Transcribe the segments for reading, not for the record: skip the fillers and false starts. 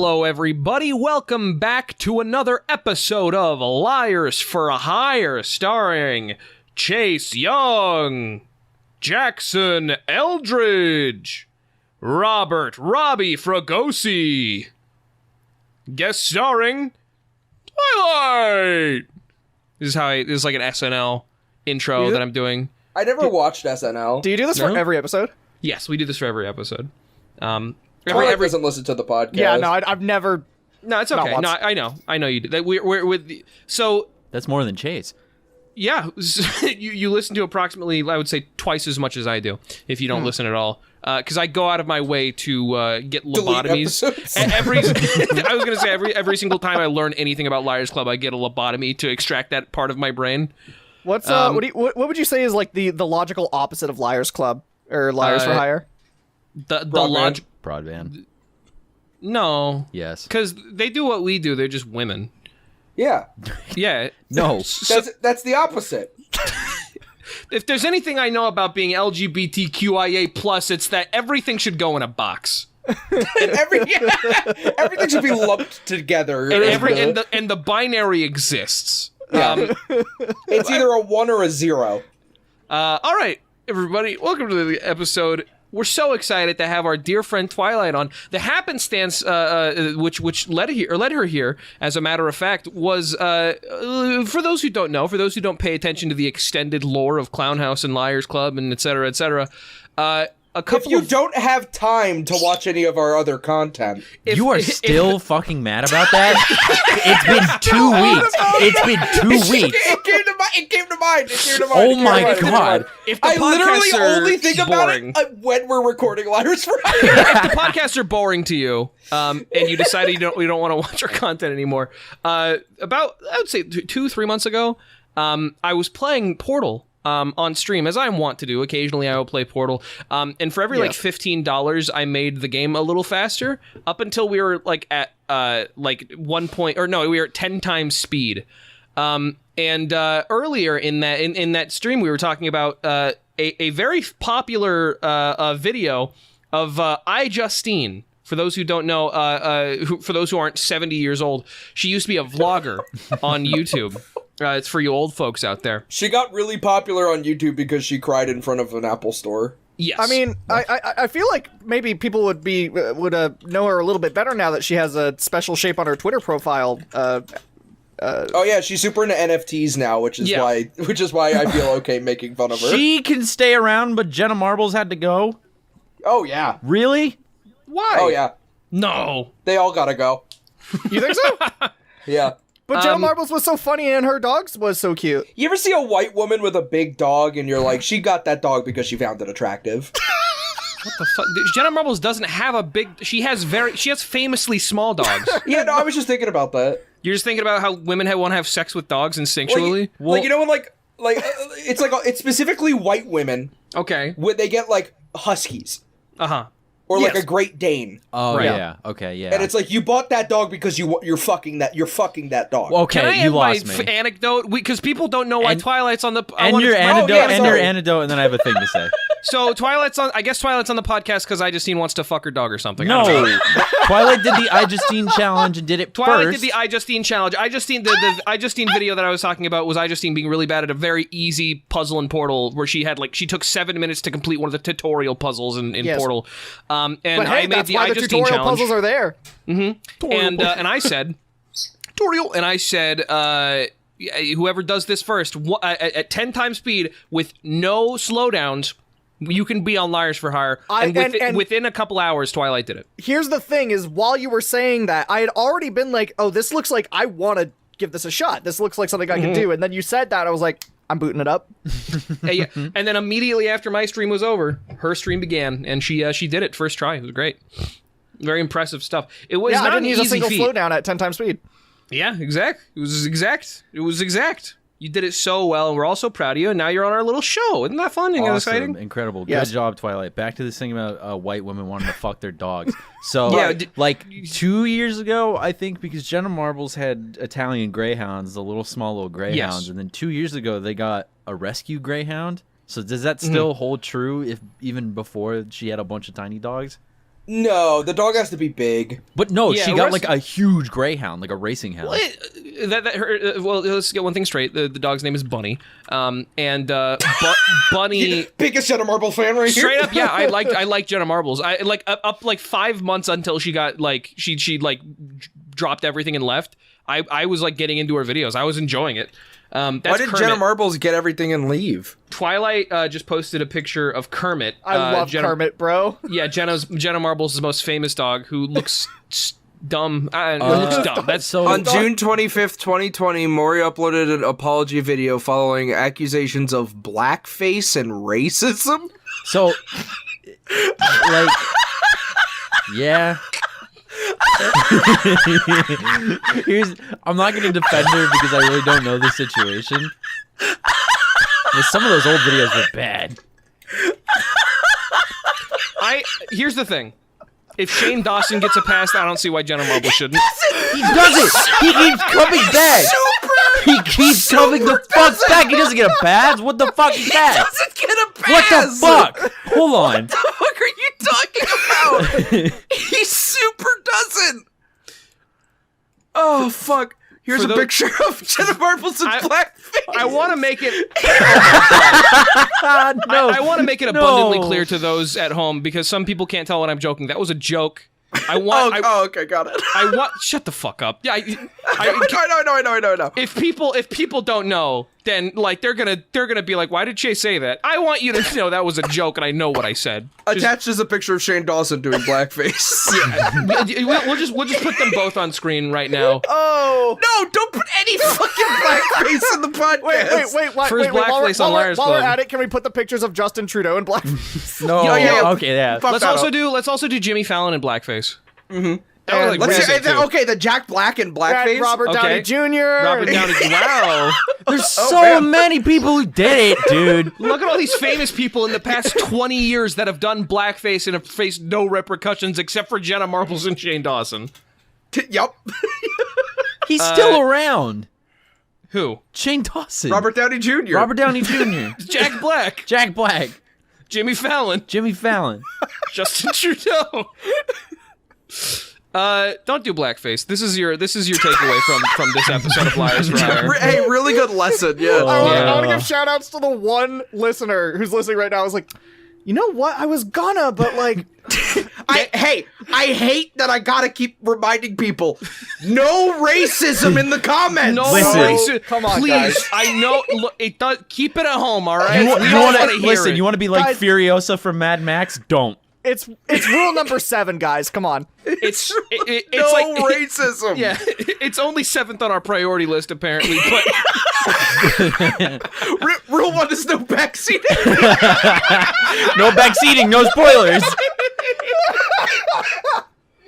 Hello, everybody. Welcome back to another episode of Liars4hire, starring Chase Young, Jackson Eldridge, Robert Robbie Fragosi. Guest starring Twilight. This is like an SNL intro that I'm doing. I never watched SNL. Do you do this for every episode? Yes, we do this for every episode. Twilight doesn't listen to the podcast. Yeah, no, I've never. No, it's okay. No, I know you do. We're with so. That's more than Chase. Yeah, you listen to approximately, I would say, twice as much as I do, if you don't listen at all. Because I go out of my way to get lobotomies. I was going to say, every single time I learn anything about Liars Club, I get a lobotomy to extract that part of my brain. What's what would you say is like the logical opposite of Liars Club or Liars4hire? The logic. Broadband. No. Yes. Because they do what we do. They're just women. Yeah. Yeah. No. That's the opposite. If there's anything I know about being LGBTQIA+, it's that everything should go in a box. And everything should be lumped together. And the binary exists. It's either a 1 or a 0. All right, everybody, welcome to the episode. We're so excited to have our dear friend Twilight on. The happenstance, which led her here, as a matter of fact, was for those who don't know, for those who don't pay attention to the extended lore of Clown House and Liars Club and et cetera, if you don't have time to watch any of our other content, you are still fucking mad about that? It's been 2 weeks. It's been 2 weeks. It came to mind. Oh my god. If the I literally only think about boring, it when we're recording Liars4hire. If the podcasts are boring to you, and you decided you don't want to watch our content anymore, about, I would say 2-3 months ago, I was playing Portal on stream, as I want to do. Occasionally I will play Portal, and for every like $15 I made the game a little faster, up until we were like at we were at 10 times speed. And earlier in that stream, we were talking about a very popular video of Ijustine. For those who don't know, for those who aren't 70 years old, she used to be a vlogger on YouTube. It's for you old folks out there. She got really popular on YouTube because she cried in front of an Apple store. Yes. I mean, I feel like maybe people would know her a little bit better now that she has a special shape on her Twitter profile. Oh yeah, she's super into NFTs now, which is why I feel okay making fun of her. She can stay around, but Jenna Marbles had to go. Oh yeah. Really? Why? Oh yeah. No. They all gotta go. You think so? Yeah. But Jenna Marbles was so funny and her dogs was so cute. You ever see a white woman with a big dog and you're like, she got that dog because she found it attractive? What the fuck? Jenna Marbles doesn't have a big. She has famously small dogs. Yeah, no, I was just thinking about that. You're just thinking about how women want to have sex with dogs instinctually. Like you know when it's specifically white women. Okay. When they get like huskies. Uh-huh. Or like a Great Dane. Oh Right. yeah. Okay. Yeah. And it's like you bought that dog because you're fucking that dog. Okay. Can I you end lost my me. Anecdote? Because people don't know why Twilight's on the. Your sorry. anecdote, and then I have a thing to say. So Twilight's on. I guess Twilight's on the podcast because Ijustine wants to fuck her dog or something. No. Twilight did the Ijustine challenge and did it Twilight first. did the Ijustine challenge. The Ijustine video that I was talking about was Ijustine being really bad at a very easy puzzle in Portal, where she took 7 minutes to complete one of the tutorial puzzles in Portal. And But hey, I made that's the why the Ijustine tutorial challenge. puzzles are there. Mm-hmm. And I said, tutorial, and I said, whoever does this first at 10 times speed with no slowdowns, you can be on Liars4hire. And within a couple hours, Twilight did it. Here's the thing: is while you were saying that, I had already been like, "Oh, this looks like I want to give this a shot. This looks like something I can do." And then you said that, I was like, "I'm booting it up." Yeah. And then immediately after my stream was over, her stream began, and she did it first try. It was great. Very impressive stuff. It was not I an didn't use a easy single feat. slowdown at 10 times speed. Yeah, exact. It was exact. You did it so well, and we're all so proud of you, and now you're on our little show. Isn't that fun and exciting? Incredible. Yes. Good job, Twilight. Back to this thing about white women wanting to fuck their dogs. So, Yeah, like 2 years ago, I think, because Jenna Marbles had Italian greyhounds, the small little greyhounds, Yes. and then 2 years ago, they got a rescue greyhound. So does that still hold true if even before she had a bunch of tiny dogs? No, the dog has to be big. But no, Yeah, she got like a huge greyhound, like a racing hound. Well, let's get one thing straight. The dog's name is Bunny. Bunny. Biggest Jenna Marbles fan right here. Straight up, yeah. I like Jenna Marbles. I like up like 5 months until she got like she like dropped everything and left. I was like getting into her videos. I was enjoying it. Why did Kermit. Jenna Marbles get everything and leave? Twilight just posted a picture of Kermit. I love Kermit, bro. Yeah, Jenna Marbles' most famous dog, who looks dumb. Looks dumb. That's so. On June 25th, 2020, Maury uploaded an apology video following accusations of blackface and racism. So, like, yeah. I'm not gonna defend her because I really don't know the situation. But some of those old videos were bad. Here's the thing. If Shane Dawson gets a pass, I don't see why Jenna Marbles shouldn't. He doesn't! He keeps coming back! He keeps coming the fuck back! He doesn't get a pass? What the fuck is that? He doesn't get a pass! What the fuck? Hold on. What the fuck are you talking about? He super doesn't! Oh, fuck. Here's a picture of Jenna Marbles in blackface. I want to make it... No. I want to make it abundantly clear to those at home, because some people can't tell when I'm joking. That was a joke. Okay, got it. Shut the fuck up. Yeah, I know. If people don't know, then like they're gonna be like, why did Chase say that? I want you to know that was a joke, and I know what I said. Attached is a picture of Shane Dawson doing blackface. We'll just put them both on screen right now. Oh no! Don't put any fucking blackface in the podcast. Wait. First blackface on Liars While we're Club. at it, can we put the pictures of Justin Trudeau in blackface? No. Yeah. Okay, yeah. Let's also do Jimmy Fallon in blackface. Mm-hmm. That was, like, the Jack Black in blackface. Robert Downey Jr. Robert Downey. Wow. There's so many people who did it, dude. Look at all these famous people in the past 20 years that have done blackface and have faced no repercussions except for Jenna Marbles and Shane Dawson. Yup. He's still around. Who? Shane Dawson. Robert Downey Jr. Robert Downey Jr. Jack Black. Jack Black. Jimmy Fallon. Jimmy Fallon. Justin Trudeau. Don't do blackface. This is your takeaway from this episode of Liars for Hire. Hey, really good lesson. Yeah. I want to give shout outs to the one listener who's listening right now. I was like, you know what? I was gonna, but like... I hate that I gotta keep reminding people. No racism in the comments. No racism. Come on, please. guys. I know. Look, it does. Keep it at home. All right. You want to listen? It. You want to be like Guys, Furiosa from Mad Max? Don't. It's rule number 7, guys. Come on. It's no like racism. Yeah, it's only 7th on our priority list apparently. But rule 1 is no backseating. No backseating. No spoilers.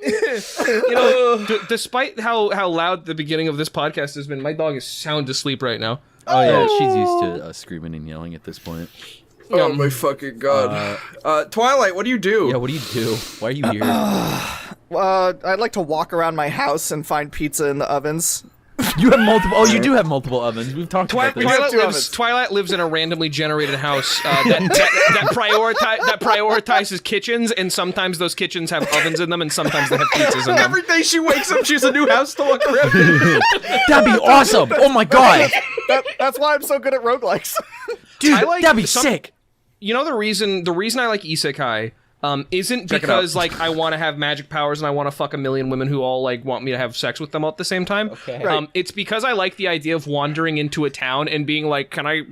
You know, despite how loud the beginning of this podcast has been, my dog is sound asleep right now. Oh yeah, she's used to screaming and yelling at this point. Oh my fucking god. Twilight, what do you do? Yeah, what do you do? Why are you here? I'd like to walk around my house and find pizza in the ovens. You have multiple. Oh, you do have multiple ovens. We've talked about this. Twilight lives in a randomly generated house that prioritizes kitchens, and sometimes those kitchens have ovens in them, and sometimes they have pizzas in them. Every day she wakes up, she has a new house to walk around in. That'd be awesome. Oh my god. That's why I'm so good at roguelikes. Dude, that'd be sick. You know the reason I like Isekai isn't because like I want to have magic powers and I want to fuck a million women who all like want me to have sex with them all at the same time. Okay. Right. It's because I like the idea of wandering into a town and being like, can I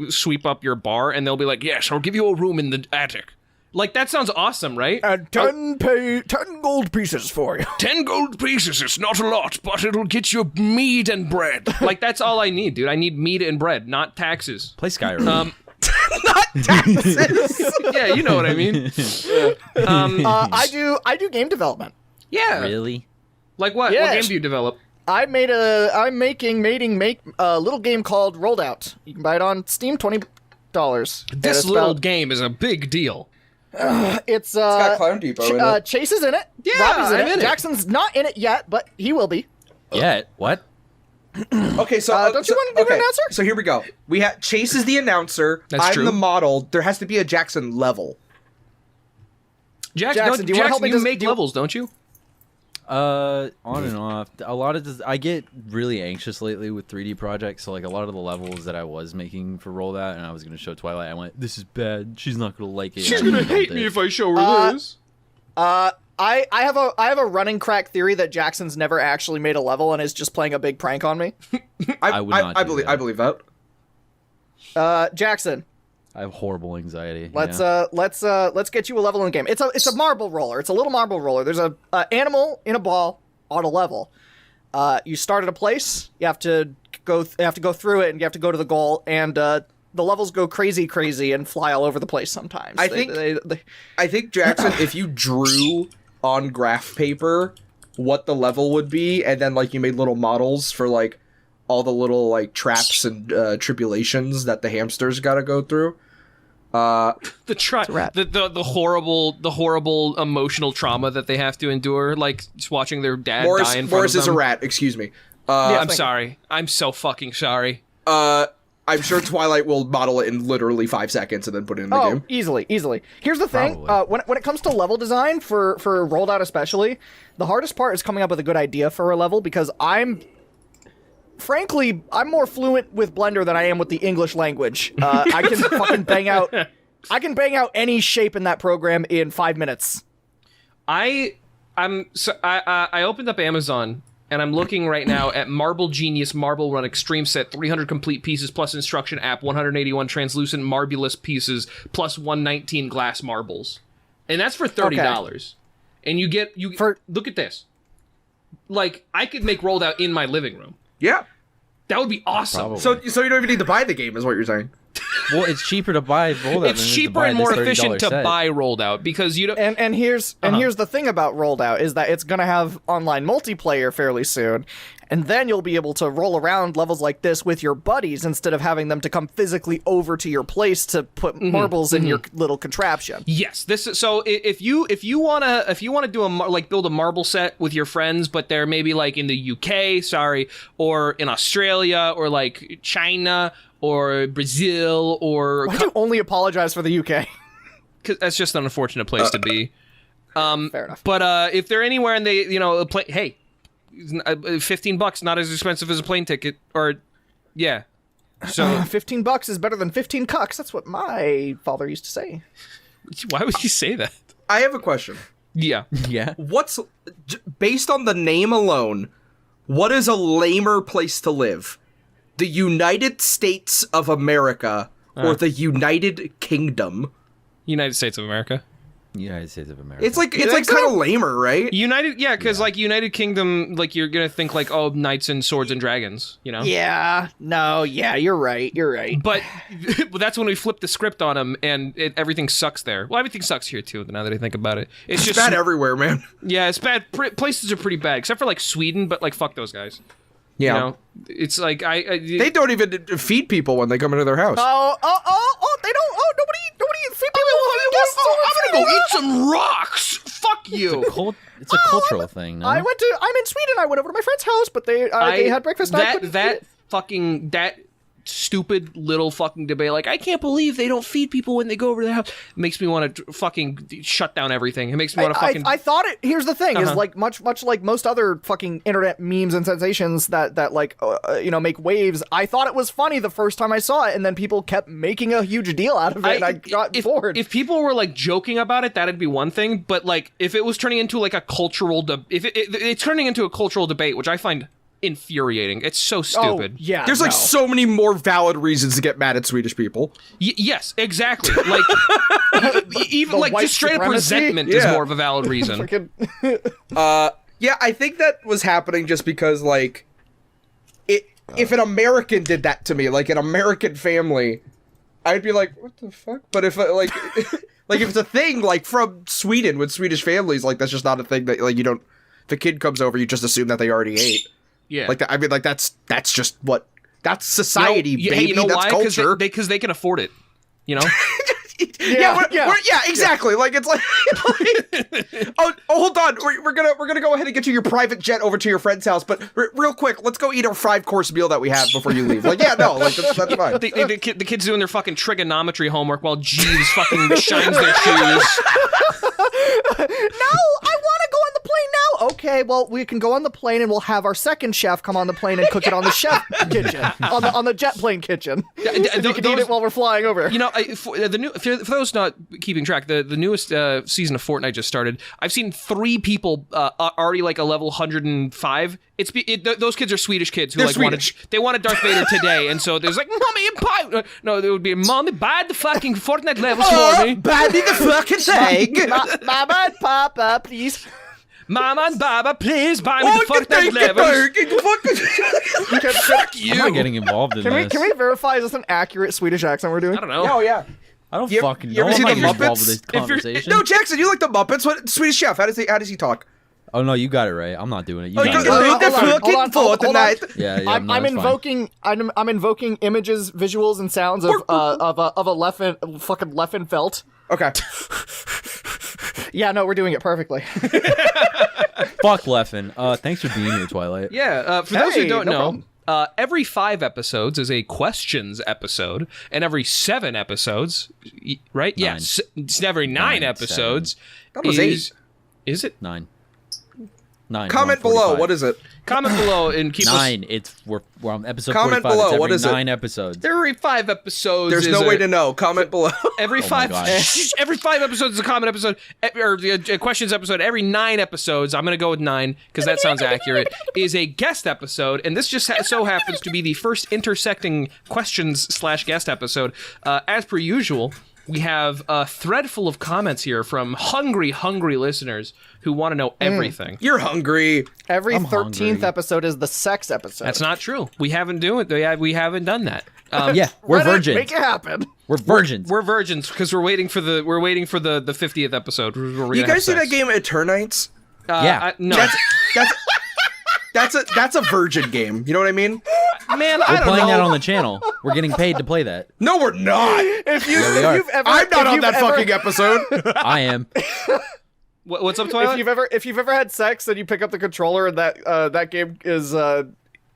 sweep up your bar? And they'll be like, yes, I'll give you a room in the attic. Like that sounds awesome, right? And 10 gold pieces for you. 10 gold pieces, it's not a lot, but it'll get you meat and bread. Like that's all I need, dude. I need meat and bread, not taxes. Play Skyrim. Not taxes. Yeah, you know what I mean. I do game development. Yeah. Really? Like what? Yes. What game do you develop? I'm making a little game called Rolled Out. You can buy it on Steam, $20. This little game is a big deal. It's got Clown Depot in it. Chase is in it. Yeah, Robbie's in I'm it. in it. Jackson's not in it yet, but he will be. Yeah. What? Okay, so don't you want to be an announcer? So here we go. We have Chase is the announcer. That's I'm true. the model. There has to be a Jackson level. Jackson, do you wanna help me you just- make do you- levels, don't you? On and off. A lot of this, I get really anxious lately with 3D projects. So like a lot of the levels that I was making for Roll That, and I was gonna show Twilight, I went, "This is bad. She's not gonna like it. She's gonna hate me if I show her this." I have a running crack theory that Jackson's never actually made a level and is just playing a big prank on me. I would not do that. I believe that. Jackson, I have horrible anxiety. let's yeah. get you a level in the game. It's a marble roller. It's a little marble roller. There's a animal in a ball on a level. You start at a place. You have to go through it, and you have to go to the goal. And the levels go crazy and fly all over the place sometimes. I think Jackson, if you drew on graph paper what the level would be, and then like you made little models for like all the little like traps and tribulations that the hamsters got to go through. The horrible emotional trauma that they have to endure, like just watching their dad die in front Morris of is them. a rat. Excuse me. I'm sorry. I'm so fucking sorry. I'm sure Twilight will model it in literally 5 seconds and then put it in the game. Easily. Here's the thing. Probably. When it comes to level design for Rolled Out especially, the hardest part is coming up with a good idea for a level, because frankly, I'm more fluent with Blender than I am with the English language. I can fucking bang out any shape in that program in 5 minutes. I opened up Amazon and I'm looking right now at Marble Genius Marble Run Extreme Set, 300 complete pieces plus instruction app, 181 translucent marbulous pieces plus 119 glass marbles, and that's for $30. And look at this. Like, I could make Rolled Out in my living room. Yeah. That would be awesome. Probably. So you don't even need to buy the game, is what you're saying. Well, it's cheaper to buy Rolled Out. It's cheaper and more efficient to buy Rolled Out, because you don't. And here's the thing about Rolled Out is that it's gonna have online multiplayer fairly soon, and then you'll be able to roll around levels like this with your buddies instead of having them to come physically over to your place to put marbles in your little contraption. Yes, this is so. If you wanna do build a marble set with your friends, but they're maybe like in the UK, or in Australia, or like China, or Brazil, or Why do you only apologize for the UK? Because that's just an unfortunate place to be. Fair enough. But if they're anywhere and they, hey, $15, not as expensive as a plane ticket, or yeah. So $15 is better than 15 cucks. That's what my father used to say. why would you say that? I have a question. Yeah. Yeah. Based on the name alone, what is a lamer place to live? The United States of America or the United Kingdom? United States of America. United States of America. It's like kind of lamer, right? United, yeah, because like United Kingdom, like you're gonna think like, oh, knights and swords and dragons, Yeah, you're right. But that's when we flip the script on them, and everything sucks there. Well, everything sucks here too. Now that I think about it, it's just bad everywhere, man. Yeah, it's bad. Places are pretty bad, except for like Sweden. But like, fuck those guys. Yeah, it's like they don't even feed people when they come into their house. They don't. Nobody feed people. I'm gonna go eat some rocks. Fuck you. It's a cultural thing. No? I'm in Sweden. I went over to my friend's house, but they had breakfast. And I couldn't eat it. That stupid little fucking debate. Like, I can't believe they don't feed people when they go over to their house. It makes me want to fucking shut down everything. It makes me want to fucking. I thought it. Here's the thing: is like much like most other fucking internet memes and sensations that make waves. I thought it was funny the first time I saw it, and then people kept making a huge deal out of it, and I got bored. If people were like joking about it, that'd be one thing. But like, if it was turning into like a cultural, it's turning into a cultural debate, which I find infuriating. It's so stupid. Yeah, there's like so many more valid reasons to get mad at Swedish people. Yes, exactly. Like even like just straight up resentment is more of a valid reason. Yeah, I think that was happening just because like if an American did that to me, like an American family, I'd be like, what the fuck? But if like like if it's a thing like from Sweden with Swedish families, like that's just not a thing that like you don't. If a kid comes over, you just assume that they already ate. Yeah, like that. I mean, like that's just what that's society, baby. Hey, you know that's why? culture. Because they can afford it. Yeah, exactly. Like it's like, oh, hold on. We're gonna go ahead and get you your private jet over to your friend's house, but real quick, let's go eat our 5-course meal that we have before you leave. Like, yeah, no, like that's fine. The kids doing their fucking trigonometry homework while Jeeves fucking shines their shoes. No, I want to go on the plane now. Okay, well, we can go on the plane and we'll have our second chef come on the plane and cook it on the chef kitchen, on the jet plane kitchen. We can eat it while we're flying over. You know, for those not keeping track, the newest season of Fortnite just started. I've seen 3 people already like a level 105. Those kids are Swedish kids who they wanted Darth Vader today, and so there's like, mommy and pie. No, it would be mommy, buy the fucking Fortnite levels for me. Buy me the fucking thing. Mama and Papa, please. Mama and Baba, please buy me the Fortnite levels. Fuck you. I'm not getting involved in this. Can we verify is this an accurate Swedish accent we're doing? I don't know. Oh yeah. I don't fucking know. You ever seen the I'm not involved Muppets? with this conversation. No, Jackson, you like the Muppets? What Swedish chef? How does he talk? Oh no, you got it right. I'm not doing it. You Oh, got you it. got hold on. Fortnite. Yeah, I'm invoking images, visuals, and sounds of a fucking Leffenfelt. Okay. Yeah, no, we're doing it perfectly. Fuck Leffen. Thanks for being here, Twilight. Yeah, for those who don't no know, problem. every 5 episodes is a questions episode, and every 7 episodes, right? 9. Yes, it's every 9 episodes. That was 8. Is it 9? Comment below. What is it? Comment below and keep 9. We're on episode Comment 45. below. It's every What is it? 9 episodes. Every 5 episodes. There's no way to know. Comment below. Every my 5 God. every 5 episodes is a comment episode, or a questions episode. Every 9 episodes, I'm gonna go with 9 because that sounds accurate, is a guest episode, and this just so happens to be the first intersecting questions/guest episode. As per usual, we have a thread full of comments here from hungry listeners who want to know everything. You're hungry. Every I'm 13th hungry. episode is the sex episode. That's not true. We haven't done that. Yeah, we're Reddit, virgins. Make it happen. We're virgins. We're virgins because we're waiting for the 50th episode. Where we're You gonna guys have see that sex. game Eternites? Yeah. No. That's a virgin game. You know what I mean? Man, I We're don't playing know. that on the channel. We're getting paid to play that. No, we're not. If we are. you've ever, I'm not if on you've that ever- fucking episode. I am. What's up, Twilight? If you've ever had sex and you pick up the controller and that game is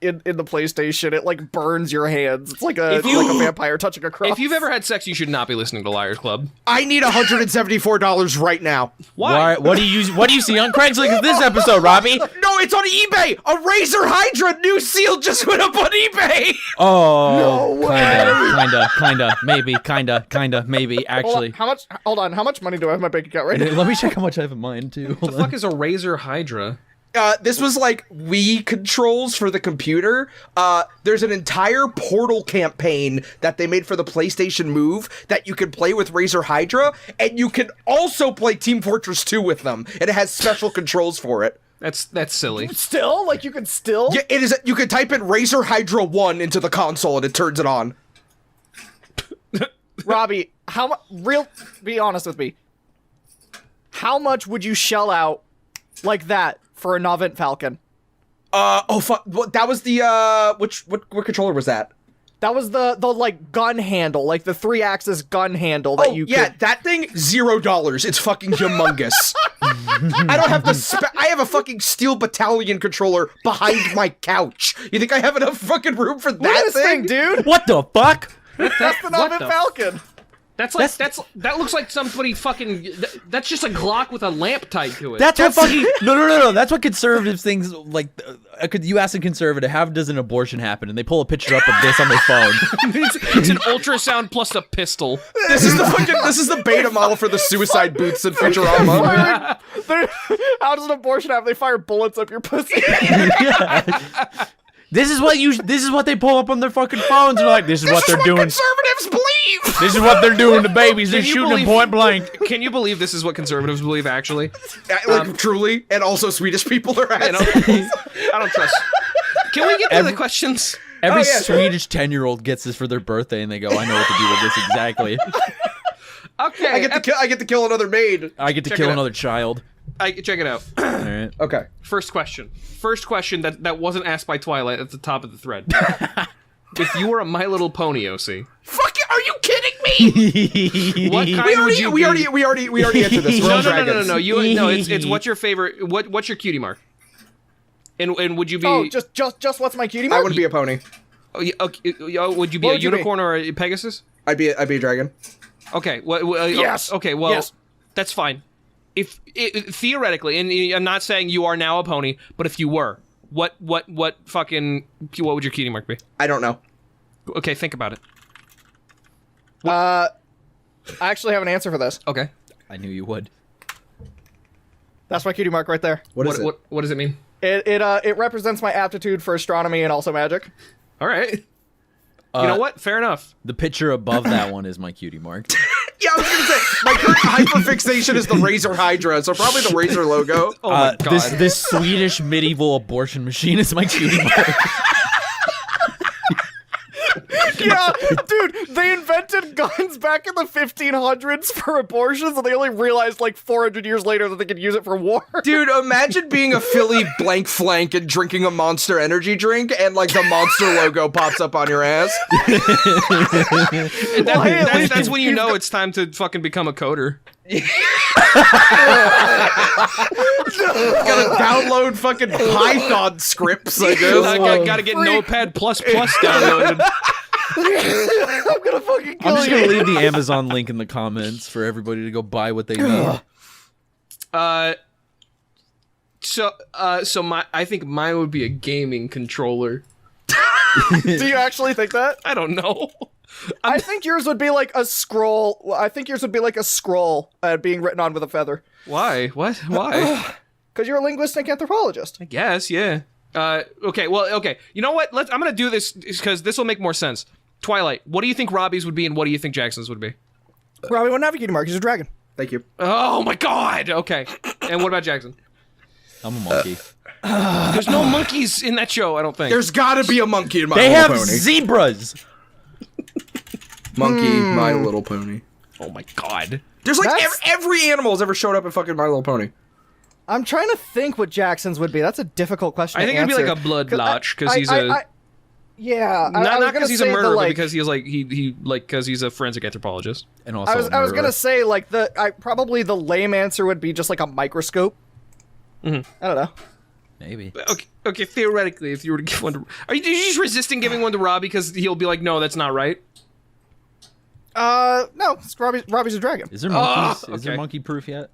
in the PlayStation, it like burns your hands. It's like a vampire touching a cross. If you've ever had sex, you should not be listening to Liars Club. I need $174 right now. Why? What do you see on Craigslist this episode, Robbie? No, it's on eBay. A Razor Hydra new seal just went up on eBay. Oh, kinda, maybe, actually. Hold on, how much money do I have in my bank account right now? Let me check how much I have in mine, too. What the fuck is a Razor Hydra? This was like Wii controls for the computer. There's an entire Portal campaign that they made for the PlayStation Move that you can play with Razor Hydra, and you can also play Team Fortress 2 with them, and it has special controls for it. That's silly. Still? Like, you can still? Yeah, it is. You can type in Razor Hydra 1 into the console, and it turns it on. Robbie, be honest with me. How much would you shell out like that for a Novent Falcon? Oh fuck! That was the what controller was that? That was the like gun handle, like the 3-axis gun handle that you could... that thing $0. It's fucking humongous. I don't have I have a fucking Steel Battalion controller behind my couch. You think I have enough fucking room for Look at that this thing, dude! What the fuck? That's the Novent Falcon! That looks like somebody fucking. That's just a Glock with a lamp tied to it. That's what fucking no. That's what conservative things like. You ask a conservative, how does an abortion happen? And they pull a picture up of this on their phone. It's an ultrasound plus a pistol. This is the beta model for the suicide boots in Futurama. How does an abortion happen? They fire bullets up your pussy. Yeah. This is what they pull up on their fucking phones. And like, this is what they're doing. Conservatives believe. This is what they're doing to babies. They're shooting them point blank. Can you believe this is what conservatives believe? Actually, Truly, and also Swedish people are. I don't trust. Can we get to the questions? Every sure. Swedish 10-year-old gets this for their birthday, and they go, "I know what to do with this exactly. Okay, I get to kill another maid. I get to Check kill it out. another child." Check it out. All right. Okay. First question that wasn't asked by Twilight at the top of the thread. If you were a My Little Pony, OC, Fuck you! Are you kidding me? What kind would you we be? already answered this. We're No, all no, no, no, no, dragons. no. No, it's what's your favorite? What's your cutie mark? And would you be? Oh, just what's my cutie mark? I wouldn't be a pony. Oh, okay, would you be What a would you be? unicorn or a Pegasus? I'd be a dragon. Okay. Yes. Okay. Well, Yes. that's fine. If theoretically, and I'm not saying you are now a pony, but if you were, what would your cutie mark be? I don't know. Okay, think about it. I actually have an answer for this. Okay. I knew you would. That's my cutie mark right there. What is it? What does it mean? It represents my aptitude for astronomy and also magic. All right. You know what? Fair enough. The picture above that one is my cutie mark. Yeah, I was gonna say my current hyperfixation is the Razor Hydra, so probably the Razor logo. Oh my god. This Swedish medieval abortion machine is my cutie mark. Yeah, dude, they invented guns back in the 1500s for abortions, and they only realized like 400 years later that they could use it for war. Dude, imagine being a Philly blank flank and drinking a Monster energy drink, and like the Monster logo pops up on your ass. That's when you know it's time to fucking become a coder. Gotta download fucking Python scripts, I guess. Gotta get Notepad++ downloaded. I'm gonna fucking kill I'm just you. gonna leave the Amazon link in the comments for everybody to go buy what they need. So I think mine would be a gaming controller. Do you actually think that? I don't know. I think yours would be like a scroll. I think yours would be like a scroll being written on with a feather. Why? What? Why? Because you're a linguistic anthropologist. I guess, yeah. Okay, well, okay. You know what? I'm gonna do this because this will make more sense. Twilight, what do you think Robbie's would be, and what do you think Jackson's would be? Robbie wouldn't have a cutie mark. He's a dragon. Thank you. Oh my god! Okay. And what about Jackson? I'm a monkey. There's no monkeys in that show, I don't think. There's gotta be a monkey in My They Little have Pony. zebras. Monkey, My Little Pony. Oh my god. There's like That's- every animal's ever showed up in fucking My Little Pony. I'm trying to think what Jackson's would be. That's a difficult question. I think to it'd be like answer. a bloodlotch because he's yeah, not because he's a murderer, but like, because he's like because he's a forensic anthropologist. And also, I was a gonna murderer. say like probably the lame answer would be just like a microscope. Mm-hmm. I don't know. Maybe. Okay. Theoretically, if you were to give one to, are you just resisting giving one to Robbie because he'll be like, no, that's not right. No, it's Robbie's a dragon. Is there monkeys? Is okay. there monkey proof yet?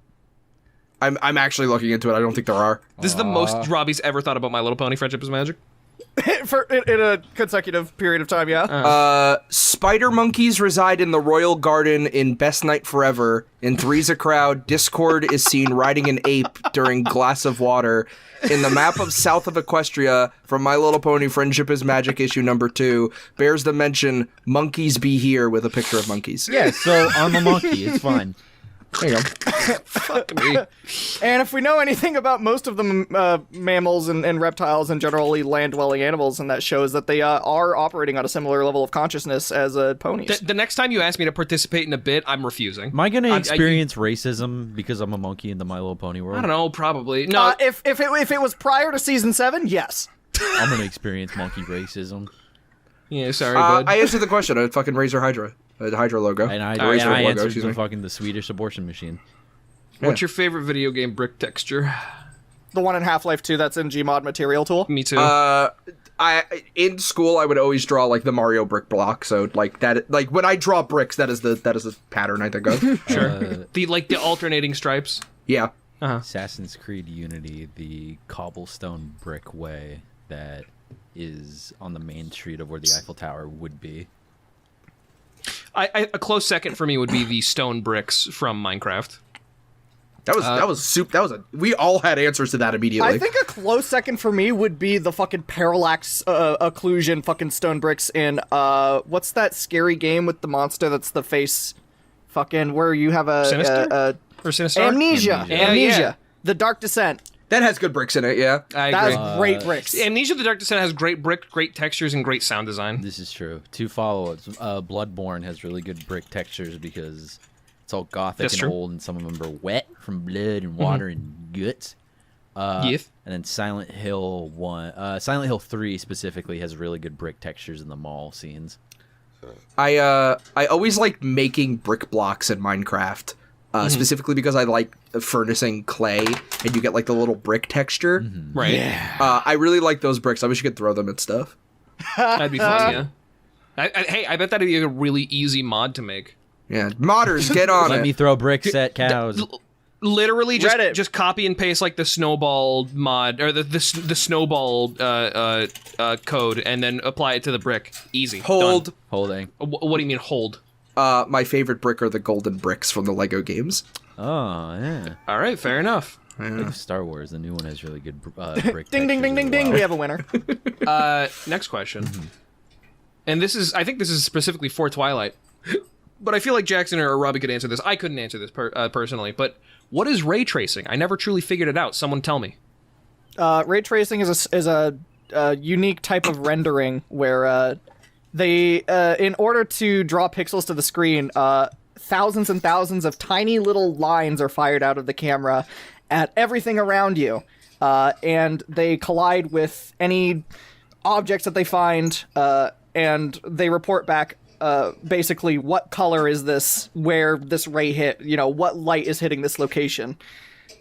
I'm actually looking into it. I don't think there are. This is the most Robbie's ever thought about My Little Pony: Friendship is Magic. in a consecutive period of time, yeah. Spider monkeys reside in the Royal Garden in Best Night Forever. In Three's a Crowd, Discord is seen riding an ape during Glass of Water. In the map of South of Equestria from My Little Pony Friendship is Magic issue number 2, bears the mention Monkeys Be Here with a picture of monkeys. Yeah, so I'm a monkey. It's fine. There you go. Fuck me. And if we know anything about most of the mammals and reptiles and generally land-dwelling animals, and that shows that they are operating on a similar level of consciousness as ponies. The next time you ask me to participate in a bit, I'm refusing. Am I gonna experience racism because I'm a monkey in the My Little Pony world? I don't know, probably. No, If it was prior to season 7, yes. I'm gonna experience monkey racism. yeah, sorry, bud. I answered the question. A fucking Razor Hydra. A Hydra logo. And I Razor logo, answered excuse the me. fucking the Swedish abortion machine. What's your favorite video game brick texture? The one in Half-Life 2 that's in Gmod Material Tool. Me too. In school I would always draw like the Mario brick block. So like that, like when I draw bricks, that is the pattern I think of. Sure. The alternating stripes. Yeah. Assassin's Creed Unity, the cobblestone brick way that is on the main street of where the Eiffel Tower would be. A close second for me would be the stone bricks from Minecraft. We all had answers to that immediately. I think a close second for me would be the fucking parallax occlusion fucking stone bricks in what's that scary game with the monster that's the face fucking where you have Sinister? Or Sinister? Amnesia. Yeah. The Dark Descent. that has good bricks in it, yeah. I That agree. has great bricks. Amnesia the Dark Descent has great brick, great textures, and great sound design. This is true. 2 follow-ups. Bloodborne has really good brick textures because it's all gothic That's and true. old, and some of them are wet from blood and water and guts. Yes. And then Silent Hill 3 specifically has really good brick textures in the mall scenes. I always like making brick blocks in Minecraft, specifically because I like furnacing clay, and you get like the little brick texture. Right. Yeah. I really like those bricks. I wish you could throw them at stuff. That'd be fun, yeah. Hey, I bet that'd be a really easy mod to make. Yeah, modders, get on Let it. me throw bricks at cows. Literally, Reddit. just copy and paste like the snowball mod or the snowball code, and then apply it to the brick. Easy. Hold. Done. Holding. What do you mean hold? My favorite brick are the golden bricks from the Lego games. Oh, yeah. All right, fair enough. Like Star Wars, the new one has really good brick Ding, ding, ding, ding, ding. We have a winner. Next question. And I think this is specifically for Twilight, but I feel like Jackson or Robbie could answer this. I couldn't answer this personally, but what is ray tracing? I never truly figured it out. Someone tell me. Ray tracing is a unique type of rendering where they, in order to draw pixels to the screen, thousands and thousands of tiny little lines are fired out of the camera at everything around you, and they collide with any objects that they find, and they report back basically what color is this, where this ray hit, what light is hitting this location.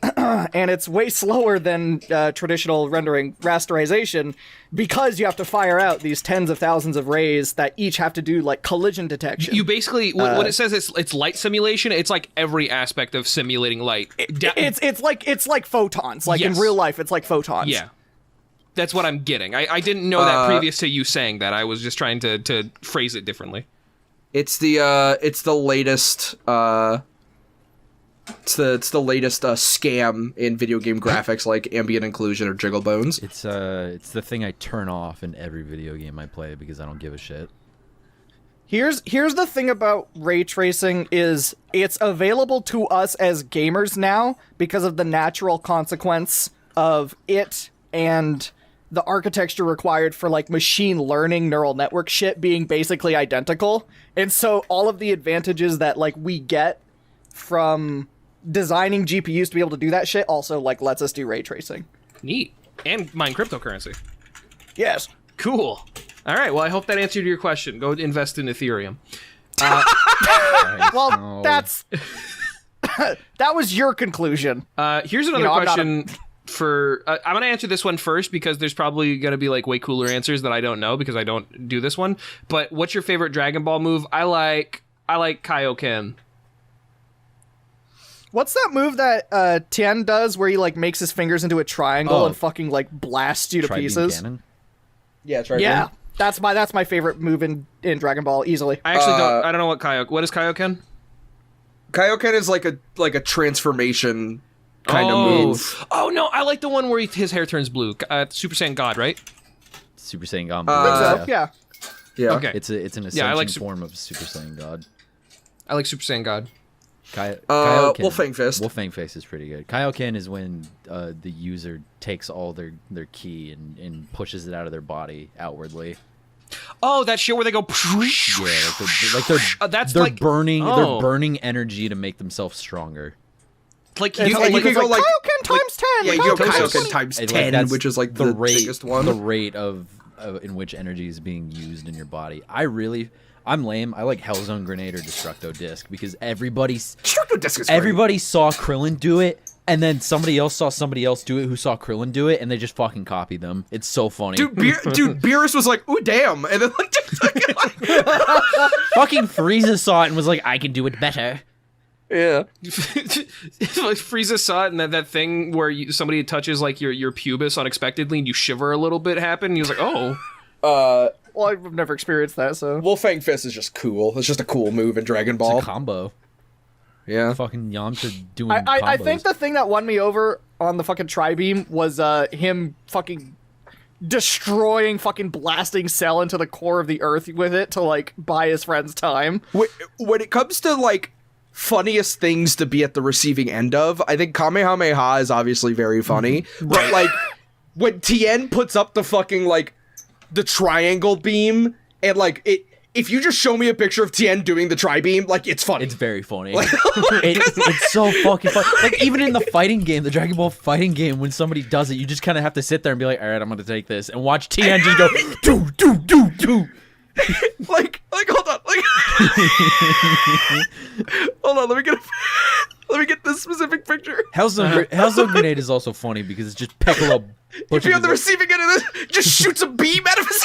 And it's way slower than traditional rendering rasterization because you have to fire out these tens of thousands of rays that each have to do like collision detection. You basically what it says it's light simulation. It's like every aspect of simulating light. It's like photons. Like Yes. in real life, it's like photons. Yeah. That's what I'm getting. I didn't know that previous to you saying that. I was just trying to phrase it differently. It's the latest it's the latest scam in video game graphics, like ambient occlusion or jiggle bones. It's the thing I turn off in every video game I play because I don't give a shit. Here's the thing about ray tracing is it's available to us as gamers now because of the natural consequence of it and the architecture required for like machine learning neural network shit being basically identical. And so all of the advantages that like we get from designing GPUs to be able to do that shit also like lets us do ray tracing. Neat. And mine cryptocurrency. Yes. Cool. All right. Well, I hope that answered your question. Go invest in Ethereum. Well, No. that's that was your conclusion. Here's another I'm not question for... I'm going to answer this one first because there's probably going to be like way cooler answers that I don't know because I don't do this one. But what's your favorite Dragon Ball move? I like Kaioken. What's that move that Tien does where he like makes his fingers into a triangle Oh. and fucking like blasts you to Tri-beam pieces? cannon? Yeah, try. Yeah. That's my favorite move in Dragon Ball easily. I actually don't... I don't know what Kaioken... What is Kaioken? Kaioken is like a transformation kind of move. Oh, no. I like the one where his hair turns blue. Super Saiyan God, right? Super Saiyan God. I think so, yeah. Yeah. Okay. It's an ascension Yeah, I like form of Super Saiyan God. I like Super Saiyan God. Kaioken. Wolfang Fist. Wolfang Fist is pretty good. Kaioken is when the user takes all their ki and pushes it out of their body outwardly. Oh, that shit where they go... Yeah, that's they're like... burning. Oh. They're burning energy to make themselves stronger. Like, It's you, like, you it's can go like, like- Kaioken times 10. Yeah, you go Kaioken Kaioken 20. times Like, 10, that's which is like the biggest one. The rate of in which energy is being used in your body. I'm lame. I like Hellzone Grenade or Destructo Disc because everybody Destructo Disc is great. everybody saw Krillin do it, and then somebody else saw somebody else do it who saw Krillin do it, and they just fucking copied them. It's so funny. Dude, Beerus was like, ooh, damn. And then like, just fucking like Fucking Frieza saw it and was like, I can do it better. yeah. like Frieza saw it, and that thing where somebody touches like your pubis unexpectedly and you shiver a little bit happened. And he was like, "Oh, Well, I've never experienced that, so. Wolfang Fist is just cool. It's just a cool move in Dragon It's Ball. a combo. Yeah. Fucking Yamcha doing I combos. think the thing that won me over on the fucking Tri-Beam was him fucking destroying, fucking blasting Cell into the core of the earth with it to, like, buy his friends time. When it comes to like funniest things to be at the receiving end of, I think Kamehameha is obviously very funny. But like when Tien puts up the fucking like the triangle beam and like if you just show me a picture of Tien doing the tri-beam, like it's funny. It's very funny. It's so fucking funny. Like even in the fighting game, the Dragon Ball fighting game, when somebody does it, you just kind of have to sit there and be like, all right, I'm gonna take this and watch Tien just go do. like, hold on, like, hold on, let me get this specific picture. Hellzone Grenade is also funny because it's just Piccolo. If you're on the receiving end of this, just shoots a beam out of his.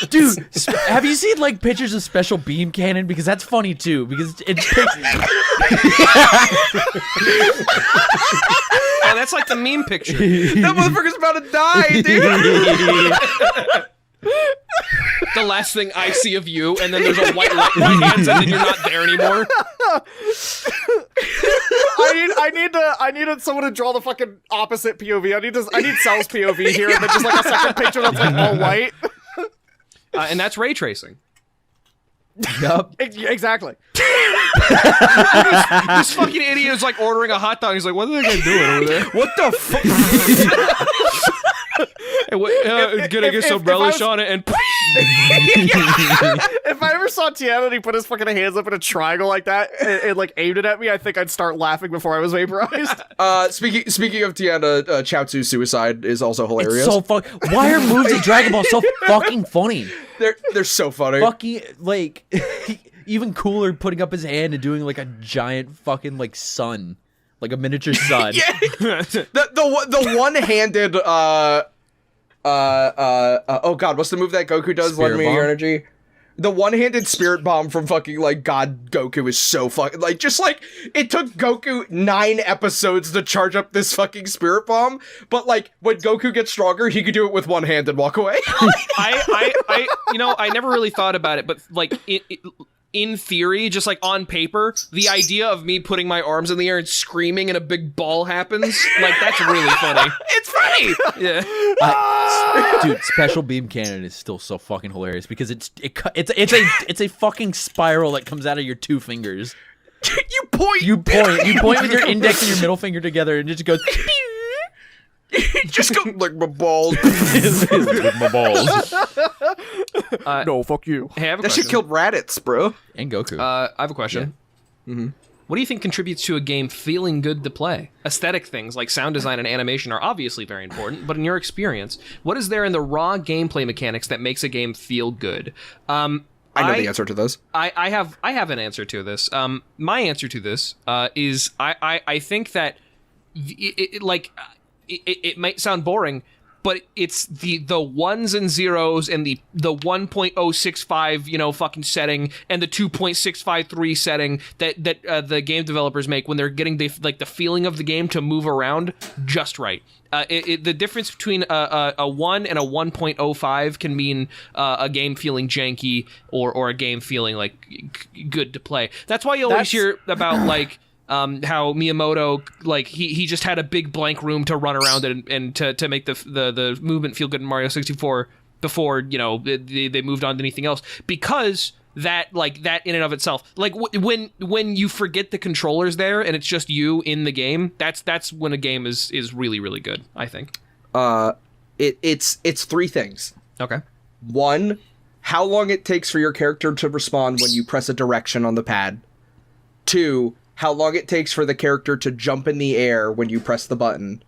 Dude, have you seen like pictures of special beam cannon? Because that's funny too. Because it's. Oh, that's like the meme picture. That motherfucker's about to die, dude. The last thing I see of you, and then there's a white light in my hands, and then you're not there anymore. I needed someone to draw the fucking opposite POV. I need Sal's POV here, and then just like a second picture that's like all white. And that's ray tracing. Yup. Exactly. This fucking idiot is like ordering a hot dog. He's like, "What are they gonna do over there? What the fuck? Gonna get some relish on it and." If I ever saw Tiana and he put his fucking hands up in a triangle like that and like aimed it at me, I think I'd start laughing before I was vaporized. Speaking of Tiana, Chaozu's suicide is also hilarious. It's so fun. Why are moves in Dragon Ball so fucking funny? They're so funny. Fucking like even cooler putting up his hand and doing like a giant fucking like sun, like a miniature sun. Yeah. the one-handed oh god, what's the move that Goku does? Spirit Lend me bomb? your energy. The one-handed spirit bomb from fucking like God Goku is so fucking like just like it took Goku 9 episodes to charge up this fucking spirit bomb, but like when Goku gets stronger, he could do it with one hand and walk away. I I never really thought about it, but like in theory, just like on paper, the idea of me putting my arms in the air and screaming and a big ball happens, like that's really funny. It's funny. Yeah. Dude, special beam cannon is still so fucking hilarious because it's a fucking spiral that comes out of your 2 fingers. You point with your index and your middle finger together and it just goes. Just go like my balls. My balls. No, fuck you. Hey, I have a That question. shit killed Raditz, bro. And Goku. I have a question. Yeah. Mm-hmm. What do you think contributes to a game feeling good to play? Aesthetic things like sound design and animation are obviously very important, but in your experience, what is there in the raw gameplay mechanics that makes a game feel good? I know the answer to this. I have an answer to this. My answer to this is I think that it might sound boring, but it's the ones and zeros and the 1.065 fucking setting and the 2.653 setting that the game developers make when they're getting the feeling of the game to move around just right. The difference between a 1 and a 1.05 can mean a game feeling janky or a game feeling like good to play. That's why you always hear about like how Miyamoto, like he just had a big blank room to run around and to make the movement feel good in Mario 64 before they moved on to anything else, because that in and of itself, like when you forget the controllers there and it's just you in the game, that's when a game is really, really good, I think. It's 3 things. Okay. 1, how long it takes for your character to respond when you press a direction on the pad. 2, how long it takes for the character to jump in the air when you press the button.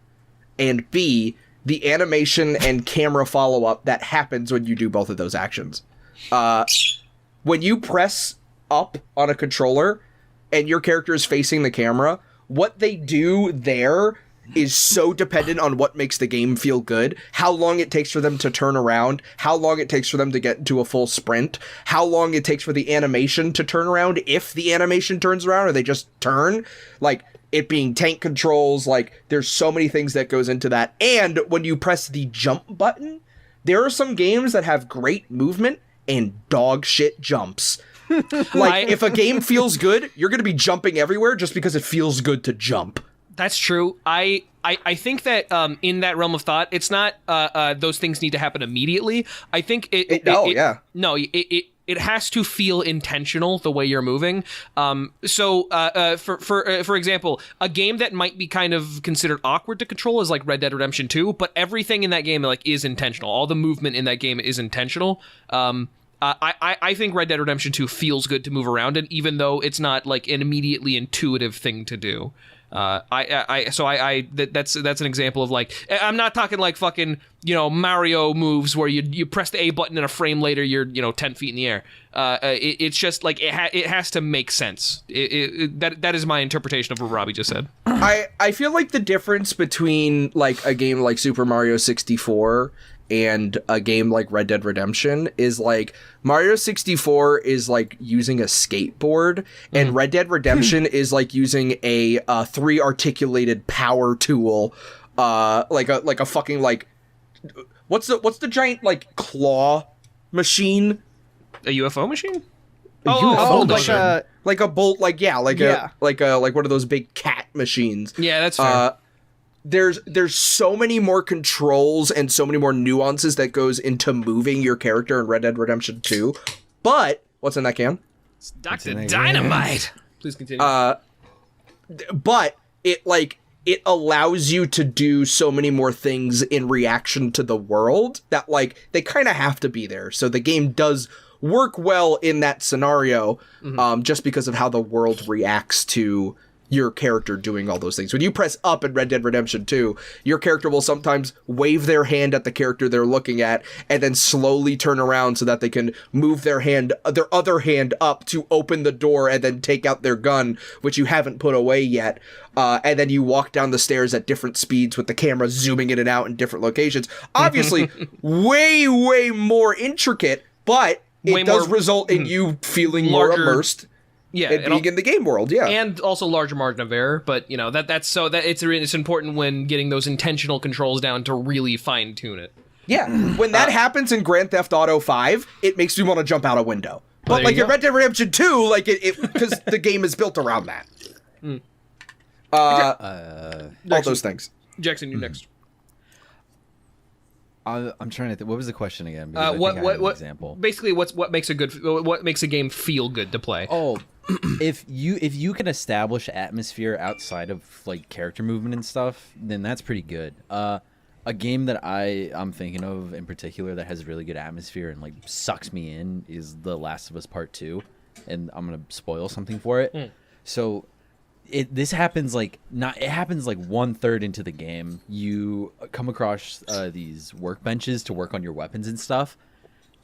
And B, the animation and camera follow-up that happens when you do both of those actions. When you press up on a controller and your character is facing the camera, what they do there is so dependent on what makes the game feel good, how long it takes for them to turn around, how long it takes for them to get into a full sprint, how long it takes for the animation to turn around, if the animation turns around or they just turn, like it being tank controls, like there's so many things that goes into that. And when you press the jump button, there are some games that have great movement and dog shit jumps. Like if a game feels good, you're going to be jumping everywhere just because it feels good to jump. That's true. I think that in that realm of thought, it's not those things need to happen immediately. I think it has to feel intentional the way you're moving. For example, a game that might be kind of considered awkward to control is like Red Dead Redemption 2, but everything in that game like is intentional. All the movement in that game is intentional. I think Red Dead Redemption 2 feels good to move around in, even though it's not like an immediately intuitive thing to do. That's an example of like, I'm not talking like fucking, Mario moves where you press the A button and a frame later you're 10 feet in the air. It's just like it has to make sense. That is my interpretation of what Robbie just said. I feel like the difference between like a game like Super Mario 64 and a game like Red Dead Redemption is like Mario 64 is like using a skateboard and Red Dead Redemption is like using a 3 articulated power tool, like a fucking like what's the giant like claw machine? A UFO machine? UFO like a bolt, like one of those big cat machines. Yeah, that's fair. There's so many more controls and so many more nuances that goes into moving your character in Red Dead Redemption 2. But what's in that can? It's Dr. Dynamite. Please continue. But it allows you to do so many more things in reaction to the world that like they kind of have to be there. So the game does work well in that scenario, just because of how the world reacts to your character doing all those things. When you press up in Red Dead Redemption 2, your character will sometimes wave their hand at the character they're looking at and then slowly turn around so that they can move their other hand up to open the door and then take out their gun, which you haven't put away yet. And then you walk down the stairs at different speeds with the camera zooming in and out in different locations. Obviously, way, way more intricate, but it does result in you feeling more immersed. Yeah, and being in the game world, yeah, and also larger margin of error. But it's important when getting those intentional controls down to really fine tune it. Yeah, when that happens in Grand Theft Auto 5, it makes me want to jump out a window. But like in Red Dead Redemption 2, like it because the game is built around that. All those things. Jackson, you next. I'm trying to think. What was the question again? What example? Basically, what makes a game feel good to play? Oh, if you can establish atmosphere outside of like character movement and stuff, then that's pretty good. A game that I'm thinking of in particular that has really good atmosphere and like sucks me in is The Last of Us Part 2, and I'm gonna spoil something for it. So. This happens like 1/3 into the game. You come across these workbenches to work on your weapons and stuff.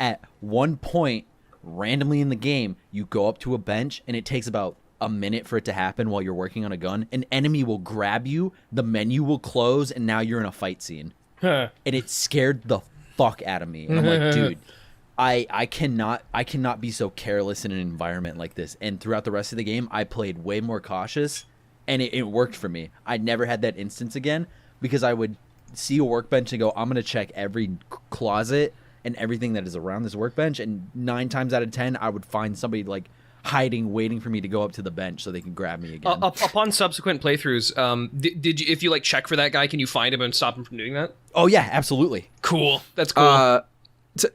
At one point, randomly in the game, you go up to a bench and it takes about a minute for it to happen while you're working on a gun. An enemy will grab you, the menu will close, and now you're in a fight scene. And it scared the fuck out of me. And I'm like, dude, I cannot be so careless in an environment like this. And throughout the rest of the game, I played way more cautious, and it worked for me. I never had that instance again because I would see a workbench and go, I'm going to check every closet and everything that is around this workbench. And 9 times out of 10, I would find somebody like hiding, waiting for me to go up to the bench so they can grab me again. Upon subsequent playthroughs, did you, if you like check for that guy, can you find him and stop him from doing that? Oh yeah, absolutely. Cool. That's cool.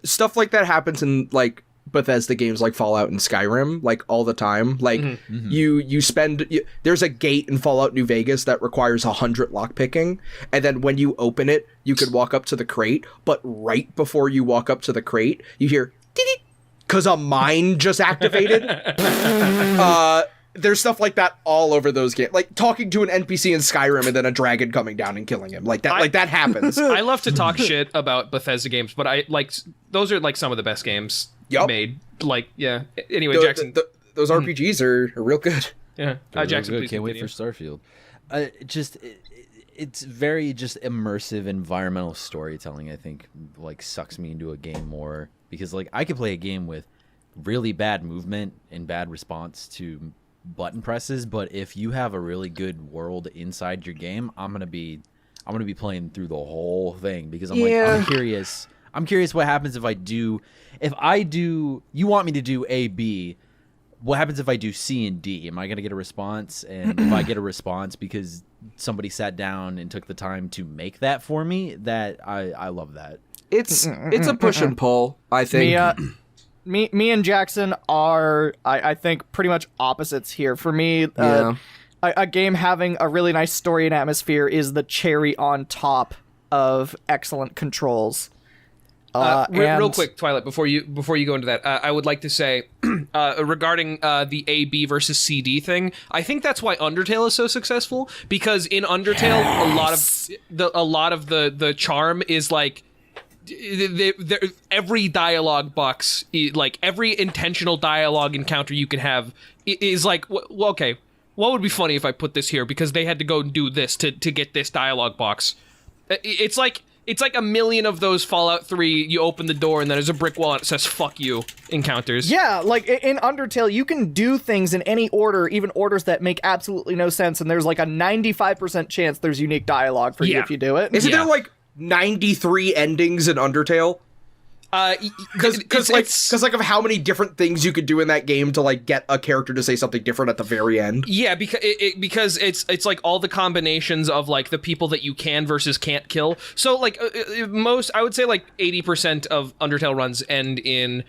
Stuff like that happens in like Bethesda games like Fallout and Skyrim, like all the time. Like there's a gate in Fallout New Vegas that requires 100 lockpicking, and then when you open it, you could walk up to the crate, but right before you walk up to the crate, you hear because a mine just activated. There's stuff like that all over those games, like talking to an NPC in Skyrim and then a dragon coming down and killing him, like that happens. I love to talk shit about Bethesda games, but I like those are like some of the best games made. Like, yeah. Anyway, Jackson, those RPGs are real good. Yeah, Jackson, please can't continue. wait for Starfield. It's very just immersive environmental storytelling. I think like sucks me into a game more because like I could play a game with really bad movement and bad response to button presses, but if you have a really good world inside your game, I'm gonna be playing through the whole thing because I'm curious what happens if I do you want me to do A, B, what happens if I do C and D? Am I gonna get a response? And if I get a response because somebody sat down and took the time to make that for me, that I love that. It's a push and pull, I think. Me and Jackson are, I think, pretty much opposites here. For me, a game having a really nice story and atmosphere is the cherry on top of excellent controls. Real quick, Twilight, before you go into that, I would like to say regarding the A, B versus CD thing, I think that's why Undertale is so successful, because in Undertale, a lot of the charm is like every dialogue box, like every intentional dialogue encounter you can have is like, well, okay, what would be funny if I put this here because they had to go and do this to get this dialogue box. It's like a million of those Fallout 3, you open the door and then there's a brick wall and it says fuck you encounters. Yeah, like in Undertale, you can do things in any order, even orders that make absolutely no sense, and there's like a 95% chance there's unique dialogue for you if you do it. Isn't there like 93 endings in Undertale? Because of how many different things you could do in that game to like get a character to say something different at the very end. Yeah, because it's like all the combinations of like the people that you can versus can't kill. So like I would say like 80% of Undertale runs end in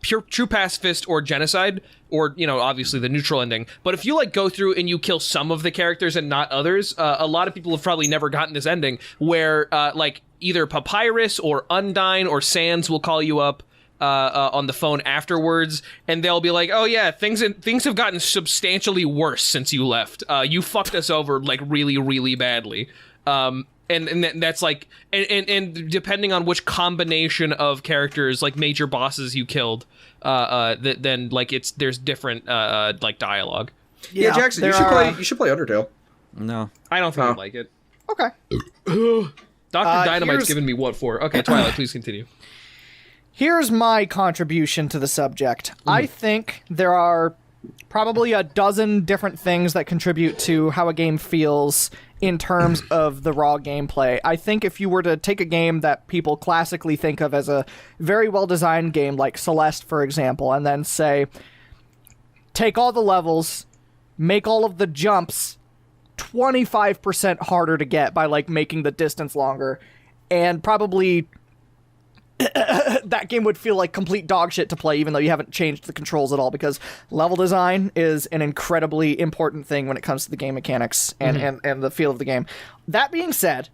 true pacifist or genocide, or obviously the neutral ending. But if you like go through and you kill some of the characters and not others, a lot of people have probably never gotten this ending where like either Papyrus or Undyne or Sans will call you up on the phone afterwards, and they'll be like, "Oh yeah, things have gotten substantially worse since you left. You fucked us over like really, really badly." And that's like, and depending on which combination of characters, like major bosses you killed, then like there's different like dialogue. Yeah, Jackson, you should play Undertale. No, I don't think I'd like it. Okay. Dr. Dynamite's giving me what for? Okay, Twilight, please continue. Here's my contribution to the subject. I think there are probably a dozen different things that contribute to how a game feels in terms of the raw gameplay. I think if you were to take a game that people classically think of as a very well-designed game, like Celeste, for example, and then say, take all the levels, make all of the jumps 25% harder to get by like making the distance longer, and probably that game would feel like complete dog shit to play, even though you haven't changed the controls at all, because level design is an incredibly important thing when it comes to the game mechanics and the feel of the game. That being said,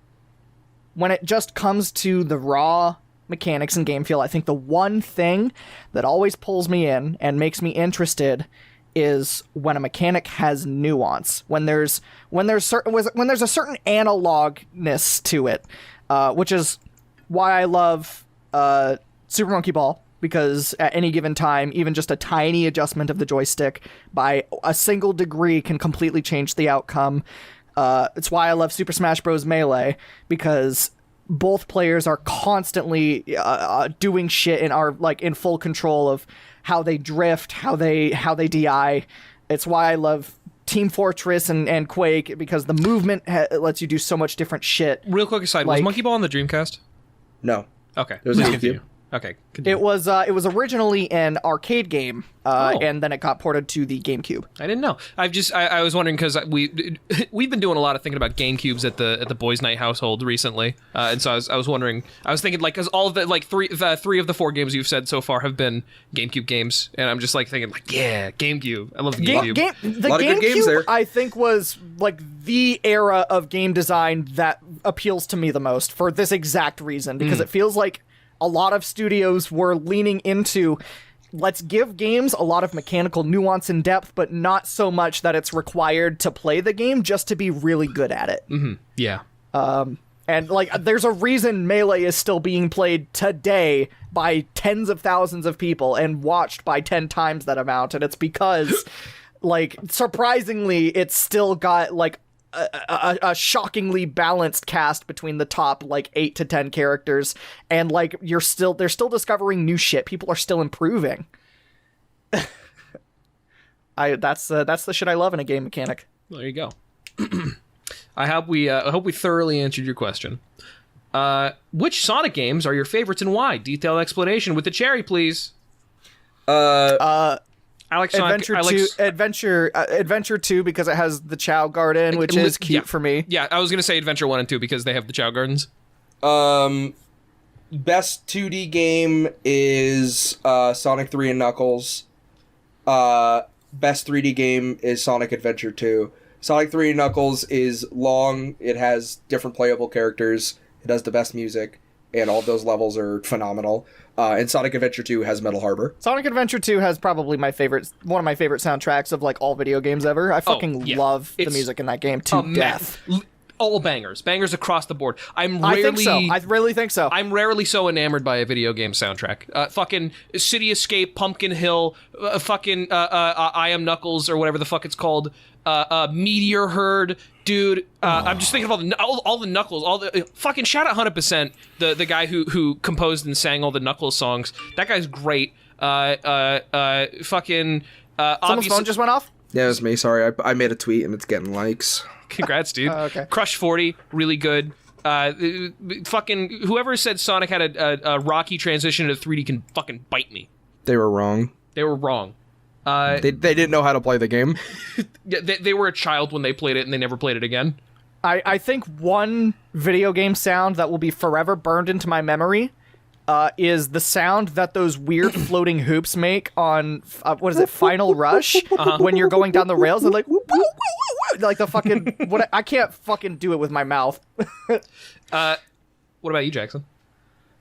when it just comes to the raw mechanics and game feel, I think the one thing that always pulls me in and makes me interested is when a mechanic has nuance, when there's a certain analogness to it, which is why I love Super Monkey Ball, because at any given time, even just a tiny adjustment of the joystick by a single degree can completely change the outcome. It's why I love Super Smash Bros. Melee, because both players are constantly doing shit and are like in full control of how they drift, how they DI. It's why I love Team Fortress and Quake, because the movement lets you do so much different shit. Real quick aside, was Monkey Ball on the Dreamcast? No. Okay. It was a GameCube. Okay. Continue. It was originally an arcade game, and then it got ported to the GameCube. I didn't know. I was wondering because we've been doing a lot of thinking about GameCubes at the boys' night household recently, and so I was wondering. I was thinking like, because all of the like three of the 4 games you've said so far have been GameCube games, and I'm just like thinking like, yeah, GameCube. I love the GameCube. The GameCube, I think, was like the era of game design that appeals to me the most for this exact reason, because it feels like a lot of studios were leaning into, let's give games a lot of mechanical nuance and depth, but not so much that it's required to play the game, just to be really good at it. Mm-hmm. Yeah. And like, there's a reason Melee is still being played today by tens of thousands of people and watched by 10 times that amount, and it's because, like, surprisingly, it's still got like a shockingly balanced cast between the top like 8 to 10 characters, and like they're still discovering new shit. People are still improving. That's the shit I love in a game mechanic. There you go. I hope we thoroughly answered your question. Which Sonic games are your favorites and why? Detailed explanation with the cherry, please. Alex, Adventure 2, because it has the Chow Garden, which is cute for me. Yeah, I was gonna say Adventure 1 and 2 because they have the Chow Gardens. Best 2D game is Sonic 3 and Knuckles. Best 3D game is Sonic Adventure 2. Sonic 3 and Knuckles is long. It has different playable characters. It has the best music. and all of those levels are phenomenal. And Sonic Adventure 2 has Metal Harbor. Sonic Adventure 2 has probably one of my favorite soundtracks of like all video games ever. I fucking love the music in that game to death. All bangers across the board. I think so. I really think so. I'm rarely so enamored by a video game soundtrack. Fucking City Escape, Pumpkin Hill, I Am Knuckles or whatever the fuck it's called. Meteor Herd, dude. I'm just thinking of all the Knuckles, fucking shout out 100%. The guy who composed and sang all the Knuckles songs. That guy's great. Someone's phone just went off? Yeah, it was me. Sorry, I made a tweet and it's getting likes. Congrats, dude. Okay. Crush 40, really good. Fucking whoever said Sonic had a rocky transition to 3D can fucking bite me. They were wrong. They were wrong. They didn't know how to play the game. They were a child when they played it and they never played it again. I think one video game sound that will be forever burned into my memory is the sound that those weird floating hoops make on, Final Rush? When you're going down the rails and like, woo, woo, woo, woo, like the fucking, I can't fucking do it with my mouth. What about you, Jackson?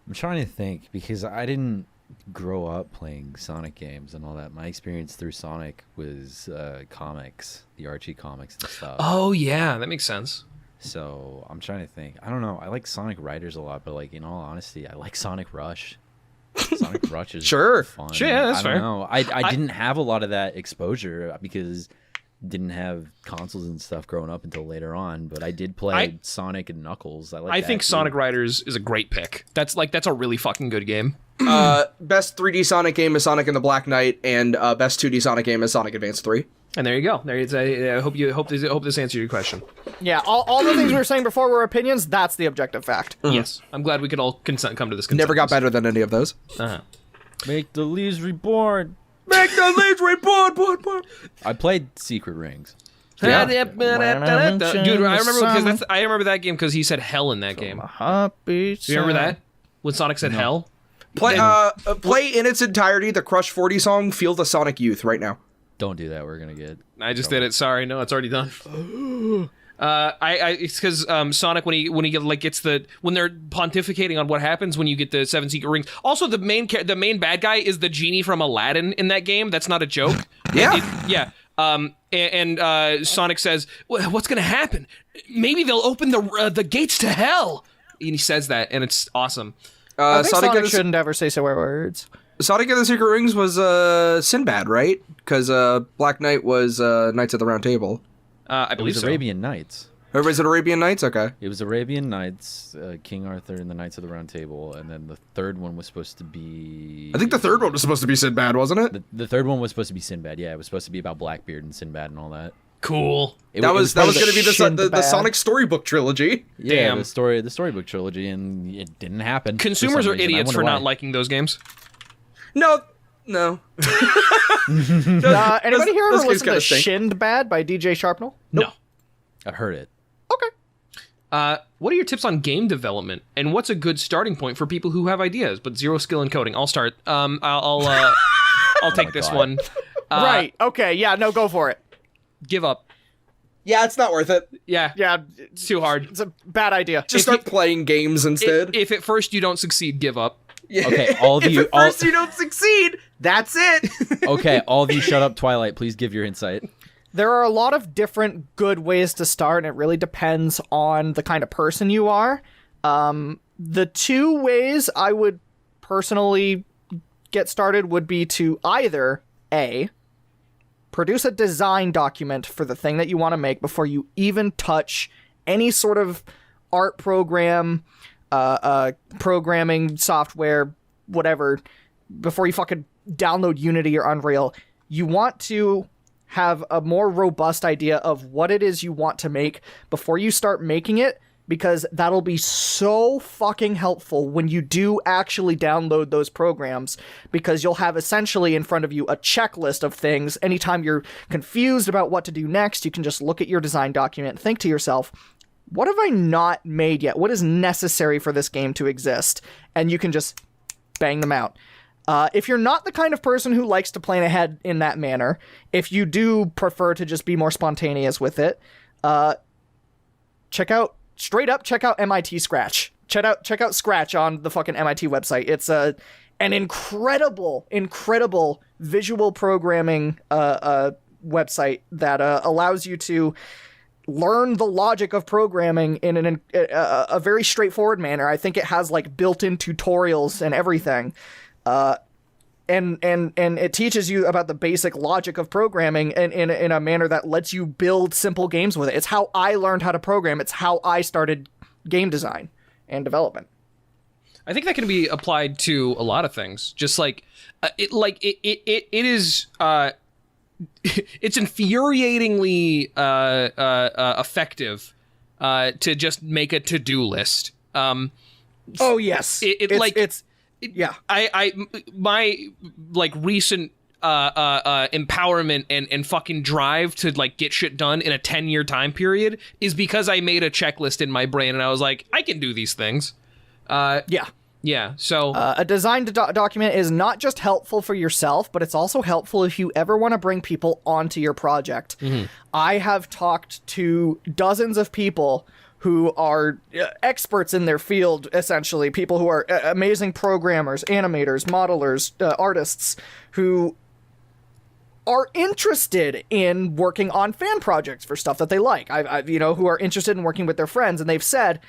I'm trying to think because I didn't grow up playing Sonic games and all that. My experience through Sonic was comics, the Archie comics and stuff. Oh, yeah, that makes sense. So I'm trying to think. I don't know. I like Sonic Riders a lot, but like in all honesty, I like Sonic Rush. Sonic Rush is fun. Sure, yeah, that's fair. I don't know. I didn't have a lot of that exposure because didn't have consoles and stuff growing up until later on, but I did play Sonic and Knuckles. I think Sonic Riders is a great pick. That's a really fucking good game. Best 3D Sonic game is Sonic and the Black Knight, and best 2D Sonic game is Sonic Advance 3. And there you go. I hope this answered your question. Yeah, all the things we were saying before were opinions. That's the objective fact. Yes, I'm glad we could all come to this consensus. Never got better than any of those. Make the leaves reborn. Make the leaves reborn. I played Secret Rings. Yeah. Dude, I remember that game because he said hell in that game. You remember that when Sonic said hell? Play in its entirety the Crush 40 song. Feel the Sonic Youth right now. Don't do that. We're gonna get. I just did it. Sorry, no, it's already done. It's because Sonic when he gets when they're pontificating on what happens when you get the 7 secret rings. Also, the main bad guy is the genie from Aladdin in that game. That's not a joke. Yeah. And Sonic says, "What's gonna happen? Maybe they'll open the gates to hell." And he says that, and it's awesome. I think Sonic shouldn't ever say swear words. Sonic and the Secret Rings was Sinbad, right? Because Black Knight was Knights of the Round Table. I believe it was so. Arabian Nights. Or was it Arabian Nights? Okay. It was Arabian Nights, King Arthur and the Knights of the Round Table, and then the third one was supposed to be... I think the third one was supposed to be Sinbad, wasn't it? The third one was supposed to be Sinbad, yeah. It was supposed to be about Blackbeard and Sinbad and all that. Cool. That was going to be the Sonic storybook trilogy. Yeah, Damn. the storybook trilogy, and it didn't happen. Consumers are idiots for not liking those games. No. Anybody here ever listen to Shindbad by DJ Sharpnel? No. I've heard it. Okay. What are your tips on game development, and what's a good starting point for people who have ideas but zero skill in coding? I'll start. I'll take this one. Right. Okay. Yeah. No. Go for it. Give up. Yeah, it's not worth it. Yeah. It's too hard. It's a bad idea. Just start playing games instead. If at first you don't succeed, give up. Yeah. Okay, all of you. If at first you don't succeed, that's it. Okay, all of you, shut up. Twilight, please give your insight. There are a lot of different good ways to start, and it really depends on the kind of person you are. The two ways I would personally get started would be to either A, produce a design document for the thing that you want to make before you even touch any sort of art program, programming software, whatever, before you fucking download Unity or Unreal. You want to have a more robust idea of what it is you want to make before you start making it, because that'll be so fucking helpful when you do actually download those programs, because you'll have essentially in front of you a checklist of things. Anytime you're confused about what to do next, you can just look at your design document and think to yourself, what have I not made yet? What is necessary for this game to exist? And you can just bang them out. If you're not the kind of person who likes to plan ahead in that manner, if you do prefer to just be more spontaneous with it, check out MIT Scratch. check out Scratch on the fucking MIT website. It's an incredible visual programming website that allows you to learn the logic of programming in a very straightforward manner. I think it has like built-in tutorials and everything. And it teaches you about the basic logic of programming in a manner that lets you build simple games with it. It's how I learned how to program. It's how I started game design and development. I think that can be applied to a lot of things. Just like it is. It's infuriatingly effective to just make a to-do list. Oh yes, My like recent empowerment and fucking drive to like get shit done in a 10-year time period is because I made a checklist in my brain and I was like, I can do these things. Yeah, so... a design document is not just helpful for yourself, but it's also helpful if you ever want to bring people onto your project. Mm-hmm. I have talked to dozens of people who are experts in their field, essentially. People who are amazing programmers, animators, modelers, artists, who are interested in working on fan projects for stuff that they like. Who are interested in working with their friends, and they've said...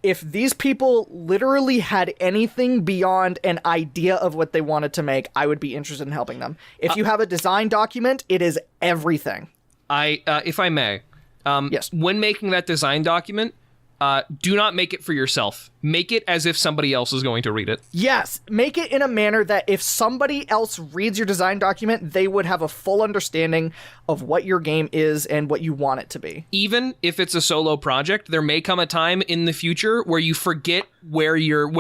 if these people literally had anything beyond an idea of what they wanted to make, I would be interested in helping them. If you have a design document, it is everything. If I may, yes. When making that design document, do not make it for yourself. Make it as if somebody else is going to read it. Yes, make it in a manner that if somebody else reads your design document, they would have a full understanding of what your game is and what you want it to be. Even if it's a solo project, there may come a time in the future where you forget where you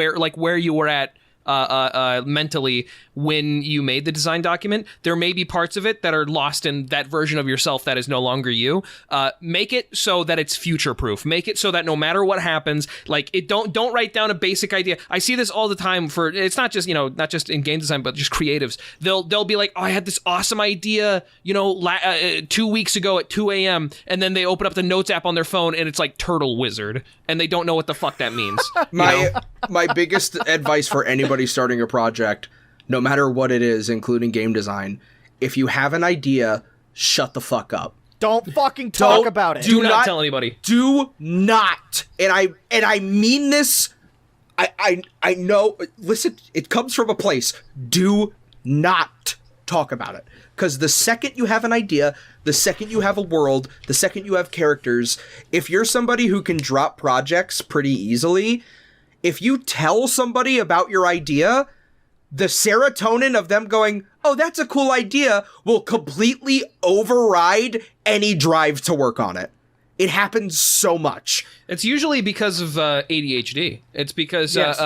were at mentally when you made the design document. There may be parts of it that are lost in that version of yourself that is no longer you. Make it so that it's future proof. Make it so that no matter what happens, like don't write down a basic idea. I see this all the time for, it's not just in game design, but just creatives. They'll be like, oh, I had this awesome idea, 2 weeks ago at 2 a.m. And then they open up the notes app on their phone and it's like Turtle Wizard. And they don't know what the fuck that means. My biggest advice for anybody starting a project, no matter what it is, including game design, if you have an idea, shut the fuck up. Don't fucking talk about it. Do not tell anybody. Do not. And I mean this. I know. Listen, it comes from a place. Do not talk about it. Because the second you have an idea, the second you have a world, the second you have characters, if you're somebody who can drop projects pretty easily, if you tell somebody about your idea, the serotonin of them going, oh, that's a cool idea, will completely override any drive to work on it. It happens so much. It's usually because of ADHD. It's because Yes.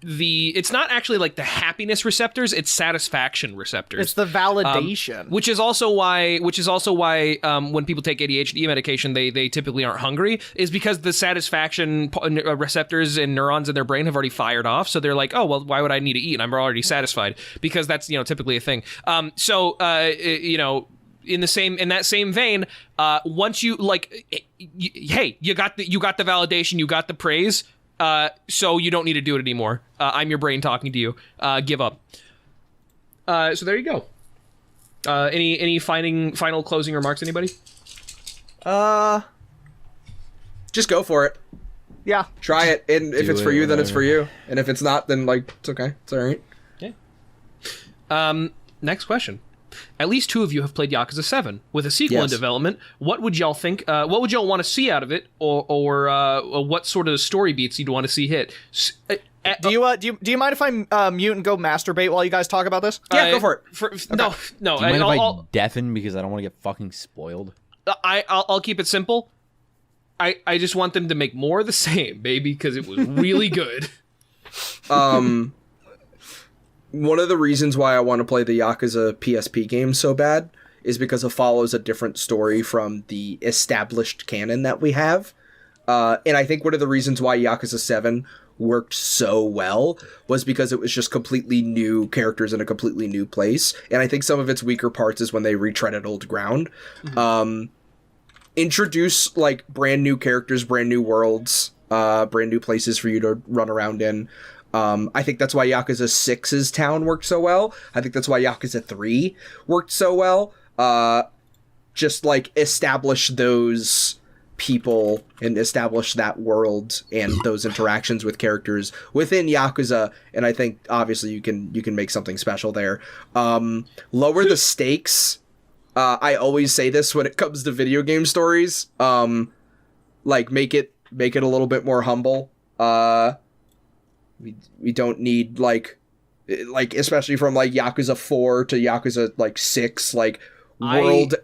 It's not actually like the happiness receptors, it's satisfaction receptors. It's the validation. Which is also why when people take ADHD medication, they typically aren't hungry, is because the satisfaction receptors and neurons in their brain have already fired off. So they're like, oh, well, why would I need to eat? I'm already satisfied, because that's, typically a thing. In that same vein, once you hey, you got the validation, you got the praise. So you don't need to do it anymore. I'm your brain talking to you. Give up. So there you go. Any final closing remarks, anybody? Just go for it. Yeah. Try it. And if it's for you, then it's whatever. for you. And if it's not, then it's okay. It's all right. Okay. Next question. At least 2 of you have played Yakuza 7 with a sequel in Yes. development. What would y'all think? What would y'all want to see out of it, or what sort of story beats you'd want to see hit? Do you mind if I mute and go masturbate while you guys talk about this? Yeah, go for it. No. Do you mind if I deafen because I don't want to get fucking spoiled? I'll keep it simple. I just want them to make more of the same, baby, because it was really good. One of the reasons why I want to play the Yakuza PSP game so bad is because it follows a different story from the established canon that we have. And I think one of the reasons why Yakuza 7 worked so well was because it was just completely new characters in a completely new place. And I think some of its weaker parts is when they retreaded old ground. introduce like brand new characters, brand new worlds, brand new places for you to run around in. I think that's why Yakuza 6's town worked so well. I think that's why Yakuza 3 worked so well. Just like establish those people and establish that world and those interactions with characters within Yakuza, and I think obviously you can make something special there. Lower the stakes. I always say this when it comes to video game stories. Like make it a little bit more humble. We don't need like especially from like Yakuza 4 to Yakuza like 6 like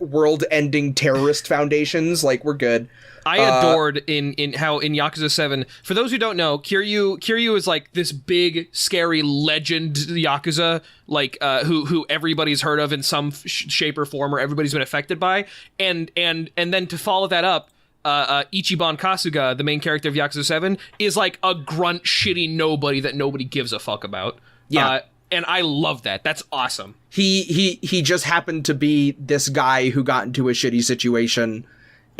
world ending terrorist foundations. Like we're good. I adored in how in Yakuza 7, for those who don't know, Kiryu is like this big scary legend Yakuza, like who everybody's heard of in some shape or form, or everybody's been affected by, and then to follow that up, Ichiban Kasuga, the main character of Yakuza 7, is like a grunt shitty nobody that nobody gives a fuck about. Yeah. And I love that. That's awesome. He just happened to be this guy who got into a shitty situation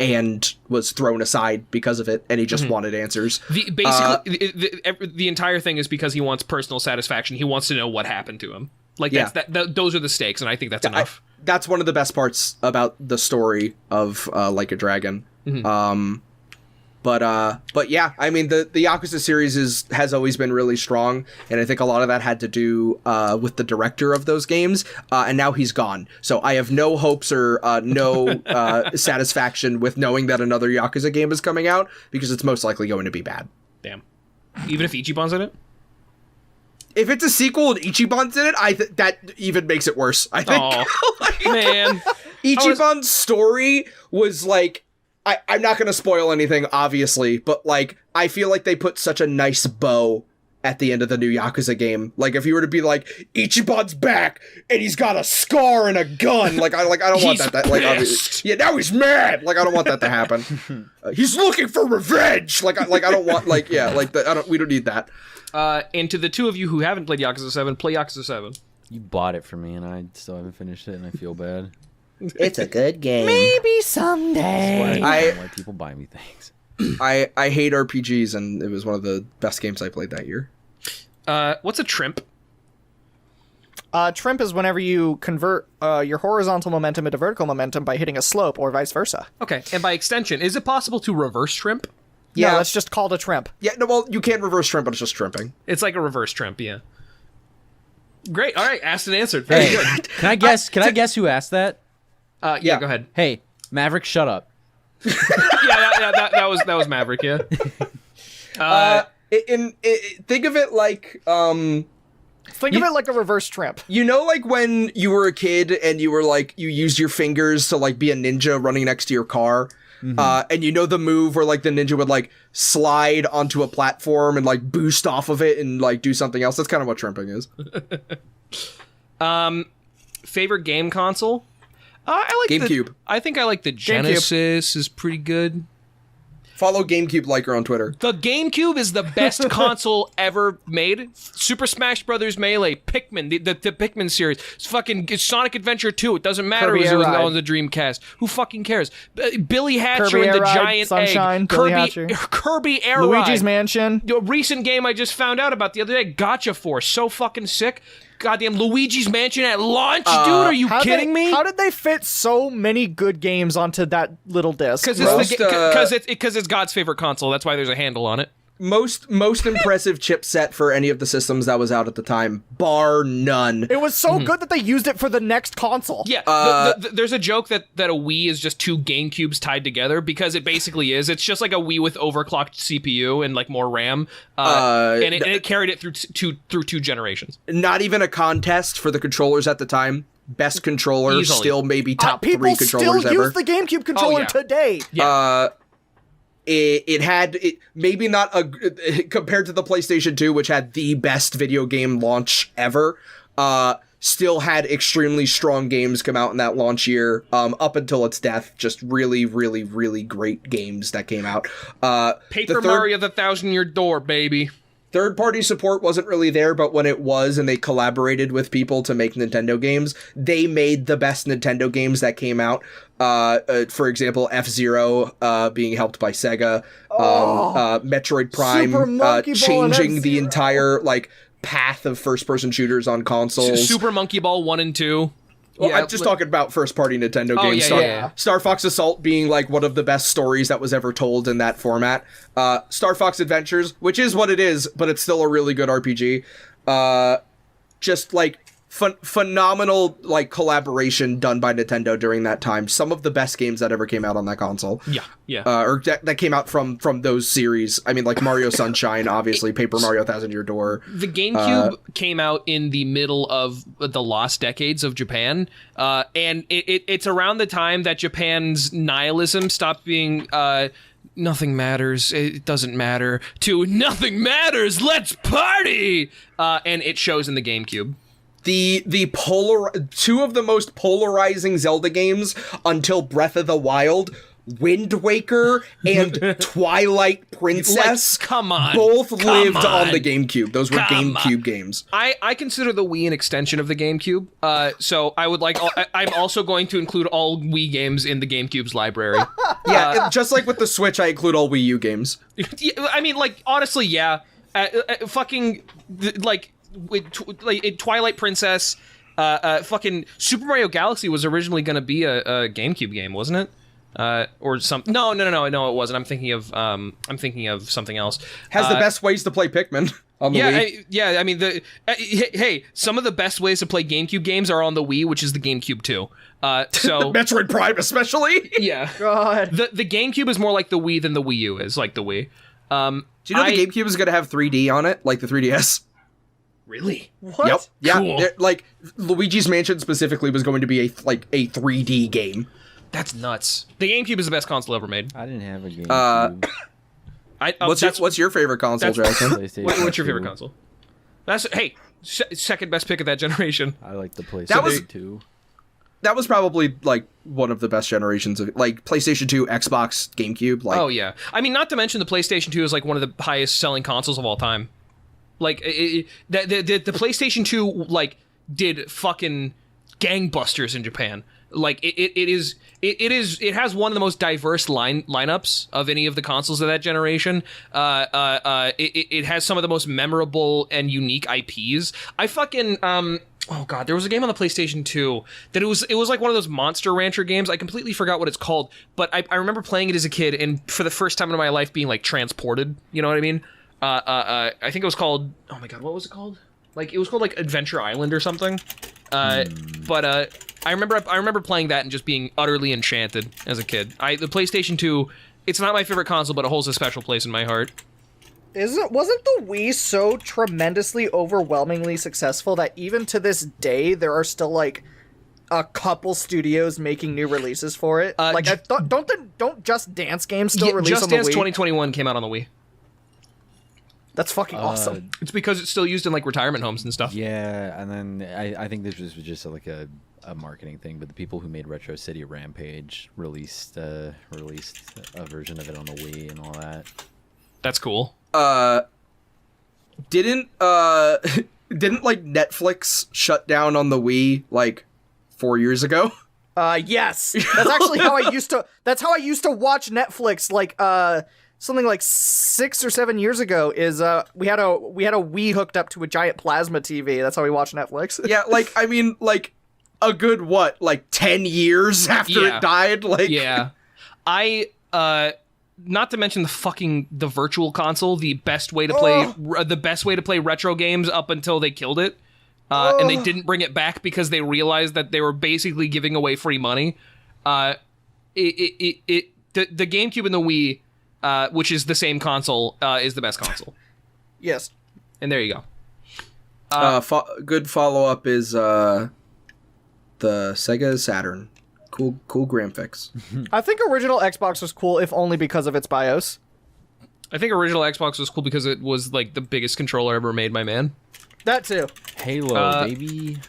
and was thrown aside because of it, and he just wanted answers. The entire thing is because he wants personal satisfaction. He wants to know what happened to him. Like those are the stakes, and I think that's enough. That's one of the best parts about the story of Like a Dragon. But yeah, I mean the Yakuza series has always been really strong, and I think a lot of that had to do with the director of those games, and now he's gone. So I have no hopes or no satisfaction with knowing that another Yakuza game is coming out, because it's most likely going to be bad. Damn. Even if Ichiban's in it? If it's a sequel and Ichiban's in it, that even makes it worse, I think. Oh, man. Ichiban's story was like, I'm not going to spoil anything, obviously, but, like, I feel like they put such a nice bow at the end of the new Yakuza game. Like, if you were to be like, Ichiban's back, and he's got a scar and a gun, like, I don't want that. Like, yeah, now he's mad! Like, I don't want that to happen. He's looking for revenge! Like, I don't want, like, yeah, like, we don't need that. And to the two of you who haven't played Yakuza 7, play Yakuza 7. You bought it for me, and I still haven't finished it, and I feel bad. It's a good game. Maybe someday. Why people buy me things. I hate RPGs, and it was one of the best games I played that year. What's a trimp? Trimp is whenever you convert your horizontal momentum into vertical momentum by hitting a slope, or vice versa. Okay, and by extension, is it possible to reverse trimp? Yeah, that's just called a trimp. Yeah, no, well, you can't reverse trimp, but it's just trimping. It's like a reverse trimp, yeah. Great, all right, asked and answered. Very good. Can I guess? Can I guess who asked that? Yeah, go ahead. Hey, Maverick, shut up. that was Maverick, yeah. Think of it like, Think of it like a reverse trimp. you know, like when you were a kid and you were like, you used your fingers to like be a ninja running next to your car, and you know the move where like the ninja would like slide onto a platform and like boost off of it and like do something else. That's kind of what trimping is. Favorite game console? I like GameCube. I think I like the Genesis is pretty good. Follow GameCube Liker on Twitter. The GameCube is the best console ever made. Super Smash Brothers Melee, Pikmin, the Pikmin series. It's Sonic Adventure 2. It doesn't matter Kirby it was Air Ride. on the Dreamcast. Who fucking cares? Billy Hatcher Kirby and the Air Ride, Giant Sunshine, Egg. Billy Hatcher. Kirby Air Luigi's Ride. Mansion. A recent game I just found out about the other day. Gotcha Force. So fucking sick. Goddamn Luigi's Mansion at launch, dude. Are you kidding me? How did they fit so many good games onto that little disc? Because it's God's favorite console. That's why there's a handle on it. Most impressive chipset for any of the systems that was out at the time, bar none. It was so good that they used it for the next console. Yeah, there's a joke that a Wii is just two GameCubes tied together, because it basically is. It's just like a Wii with overclocked CPU and like more RAM, and it carried it through two generations. Not even a contest for the controllers at the time. Best controller, Easily. still maybe top 3 People controllers still ever. use the GameCube controller yeah. today. Yeah. It had maybe not compared to the PlayStation 2, which had the best video game launch ever. Still had extremely strong games come out in that launch year. Up until its death, just really, really, really great games that came out. Paper Mario: The 1,000-Year Door, baby. third-party support wasn't really there, but when it was and they collaborated with people to make Nintendo games, they made the best Nintendo games that came out. For example, F-Zero being helped by Sega, Metroid Prime Super Monkey Ball and changing the F-Zero. entire like path of first-person shooters on consoles. Super Monkey Ball 1 and 2. Well, Yeah, I'm just talking about first-party Nintendo Oh, games. yeah. Star Fox Assault being like one of the best stories that was ever told in that format. Star Fox Adventures, which is what it is, but it's still a really good RPG. Just like phenomenal like collaboration done by Nintendo during that time. Some of the best games that ever came out on that console. Yeah. Or that came out from those series. I mean, like Mario Sunshine, obviously, Paper Mario Thousand Year Door. The GameCube came out in the middle of the lost decades of Japan, and it's around the time that Japan's nihilism stopped being nothing matters, it doesn't matter, to nothing matters, let's party! And it shows in the GameCube. Two of the most polarizing Zelda games until Breath of the Wild, Wind Waker and Twilight Princess, come on, both come lived on on. the GameCube. Those were Come GameCube games. I consider the Wii an extension of the GameCube, so I would like. I'm also going to include all Wii games in the GameCube's library. Yeah, just like with the Switch, I include all Wii U games. I mean, like, honestly, yeah. Fucking, like, Twilight Princess, fucking Super Mario Galaxy was originally going to be a GameCube game, wasn't it? Or some no, it wasn't. I'm thinking of something else. Has the best ways to play Pikmin on the Wii. I mean, hey, some of the best ways to play GameCube games are on the Wii, which is the GameCube 2. So Metroid Prime especially. yeah, God. the GameCube is more like the Wii than the Wii U is like the Wii. Do you know the GameCube is going to have 3D on it, like the 3DS? Really? What? Yep. Yeah. Cool. Like Luigi's Mansion specifically was going to be a 3D game. That's nuts. The GameCube is the best console ever made. I didn't have a GameCube. What's your favorite console, Jackson? PlayStation What's your favorite 2. console? That's second best pick of that generation. I like the PlayStation That was- 2. That was probably like one of the bbest generations of like PlayStation 2, Xbox, GameCube. Like, Oh yeah, I mean, not to mention the PlayStation 2 is like one of the highest selling consoles of all time. Like the PlayStation 2 like did fucking gangbusters in Japan. Like it has one of the most diverse lineups of any of the consoles of that generation. It has some of the most memorable and unique IPs. I fucking oh god, there was a game on the PlayStation 2 that it was like one of those Monster Rancher games. I completely forgot what it's called, but I remember playing it as a kid and for the first time in my life being like transported. You know what I mean? I think it was called, oh my god, what was it called? Like it was called like Adventure Island or something. But I remember playing that and just being utterly enchanted as a kid. The PlayStation 2, it's not my favorite console, but it holds a special place in my heart. Wasn't the Wii so tremendously overwhelmingly successful that even to this day there are still like a couple studios making new releases for it? Like I thought, don't Just Dance games still release Just on the Dance Wii? 2021 came out on the Wii. That's fucking awesome. It's because it's still used in like retirement homes and stuff. Yeah, and then I think this was just like a marketing thing, but the people who made Retro City Rampage released a version of it on the Wii and all that. That's cool. didn't like Netflix shut down on the Wii like 4 years ago? Yes. That's actually how I used to watch Netflix like something like 6 or 7 years ago is we had a Wii hooked up to a giant plasma TV. That's how we watched Netflix. Yeah, like I mean like a good what, like 10 years after Yeah. it died? Like Yeah. Not to mention the virtual console, the best way to play retro games up until they killed it. And they didn't bring it back because they realized that they were basically giving away free money. The GameCube and the Wii, which is the same console, is the best console. Yes. And there you go. good follow-up is the Sega Saturn. Cool graphics. I think original Xbox was cool if only because of its BIOS. I think original Xbox was cool because it was like the biggest controller ever made by man. That too. Halo, baby.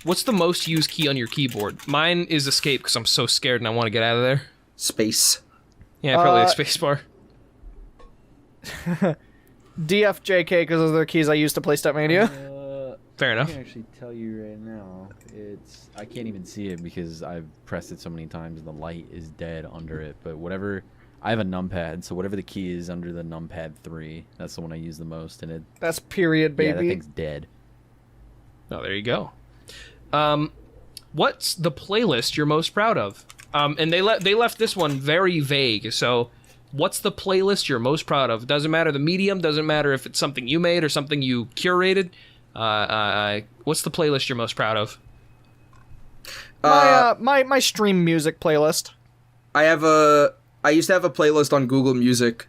What's the most used key on your keyboard? Mine is escape because I'm so scared and I want to get out of there. Space. Yeah, probably like spacebar. DFJK because those are the keys I used to play Stepmania. Fair I enough. can actually tell you right now. I can't even see it because I've pressed it so many times and the light is dead under it. But whatever, I have a numpad, so whatever the key is under the numpad 3, that's the one I use the most, and it. That's period, baby. Yeah, that thing's dead. Oh, there you go. What's the playlist you're most proud of? And they left this one very vague. So, what's the playlist you're most proud of? Doesn't matter the medium. Doesn't matter if it's something you made or something you curated. What's the playlist you're most proud of? My stream music playlist. I used to have a playlist on Google Music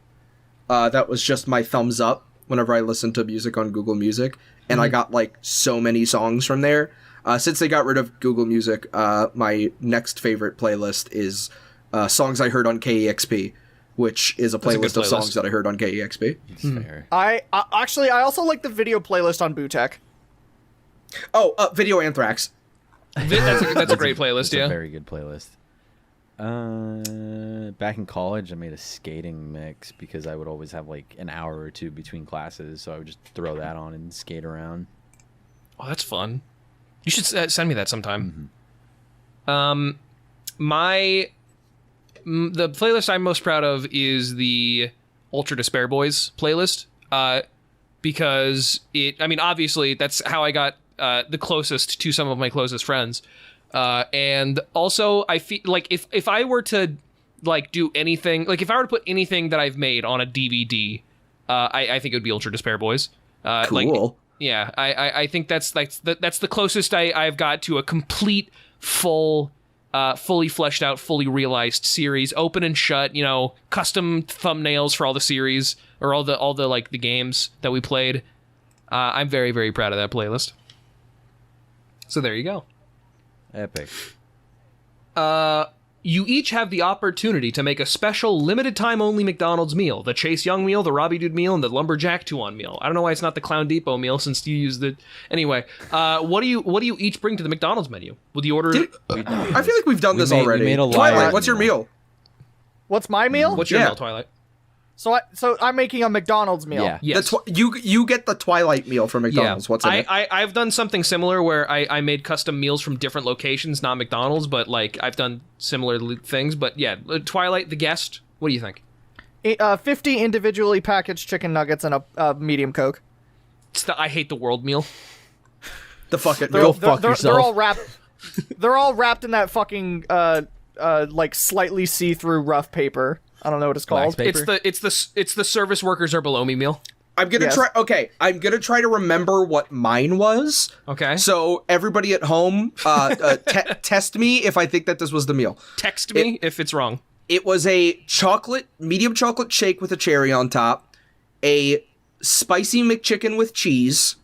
that was just my thumbs up whenever I listened to music on Google Music, and I got like so many songs from there. Since they got rid of Google Music, my next favorite playlist is songs I heard on KEXP, which is a playlist of songs that I heard on KEXP. It's fair. I also like the video playlist on Bootek. Oh, Video Anthrax. That's a great playlist. It's Yeah. a very good playlist. Back in college, I made a skating mix because I would always have like an hour or two between classes, so I would just throw that on and skate around. Oh, that's fun. You should send me that sometime. Mm-hmm. The playlist I'm most proud of is the Ultra Despair Boys playlist, because obviously that's how I got the closest to some of my closest friends, and also I feel like if I were to like do anything, like if I were to put anything that I've made on a DVD, I think it would be Ultra Despair Boys. Cool. Yeah, I think that's the closest I've got to a complete, full, fully fleshed out, fully realized series, open and shut. Custom thumbnails for all the series or all the like the games that we played. I'm very, very proud of that playlist. So there you go. Epic. You each have the opportunity to make a special limited time only McDonald's meal. The Chase Young meal, the Robbie Dude meal, and the Lumberjack 2-on meal. I don't know why it's not the Clown Depot meal since you used the... Anyway, what do you each bring to the McDonald's menu? Will you order... I feel like we've done this already. We made a Twilight, Liars what's your meal? What's my meal? What's your Yeah. meal, Twilight? So I'm making a McDonald's meal. Yeah. Yes. You get the Twilight meal from McDonald's. What's in it? I've done something similar where I made custom meals from different locations, not McDonald's, but like I've done similar things. But yeah, Twilight, the guest, what do you think? 50 individually packaged chicken nuggets and a medium Coke. It's the I hate the world meal. The fucking They're, meal. fuck they're yourself. all wrapped. They're all wrapped in that fucking like slightly see-through rough paper. I don't know what it's Wax called. paper? It's the service workers are below me meal. I'm gonna Yes. try. Okay, I'm gonna try to remember what mine was. Okay. So everybody at home, test me if I think that this was the meal. Text me if it's wrong. It was a medium chocolate shake with a cherry on top, a spicy McChicken with cheese,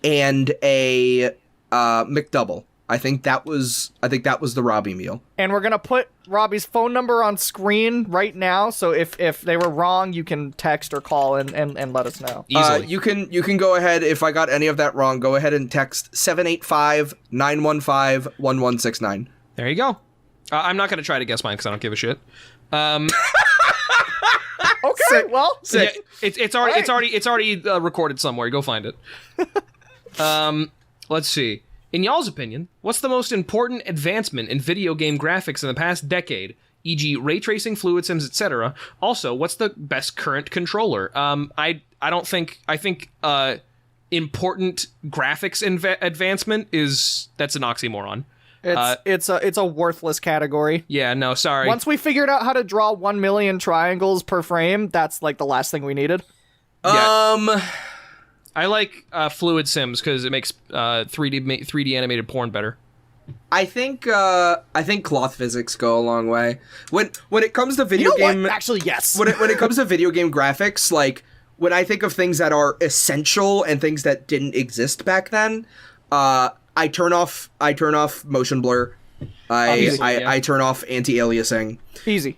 and a McDouble. I think that was the Robbie meal. And we're gonna put Robbie's phone number on screen right now, so if they were wrong, you can text or call and let us know. Easily. You can go ahead, if I got any of that wrong, go ahead and text 785-915-1169. There you go. I'm not gonna try to guess mine because I don't give a shit. Okay, well, Sick. Yeah, it's already recorded somewhere. Go find it. Let's see. In y'all's opinion, what's the most important advancement in video game graphics in the past decade, e.g. ray tracing, fluid sims, etc.? Also, what's the best current controller? I think important graphics advancement that's an oxymoron. it's a worthless category. Yeah, no, sorry. Once we figured out how to draw 1 million triangles per frame, that's like the last thing we needed. Yeah. I like fluid sims because it makes 3D animated porn better. I think cloth physics go a long way. When it comes to video You know game, what? Actually, yes. when it comes to video game graphics, like when I think of things that are essential and things that didn't exist back then, I turn off motion blur. I turn off anti-aliasing. Easy.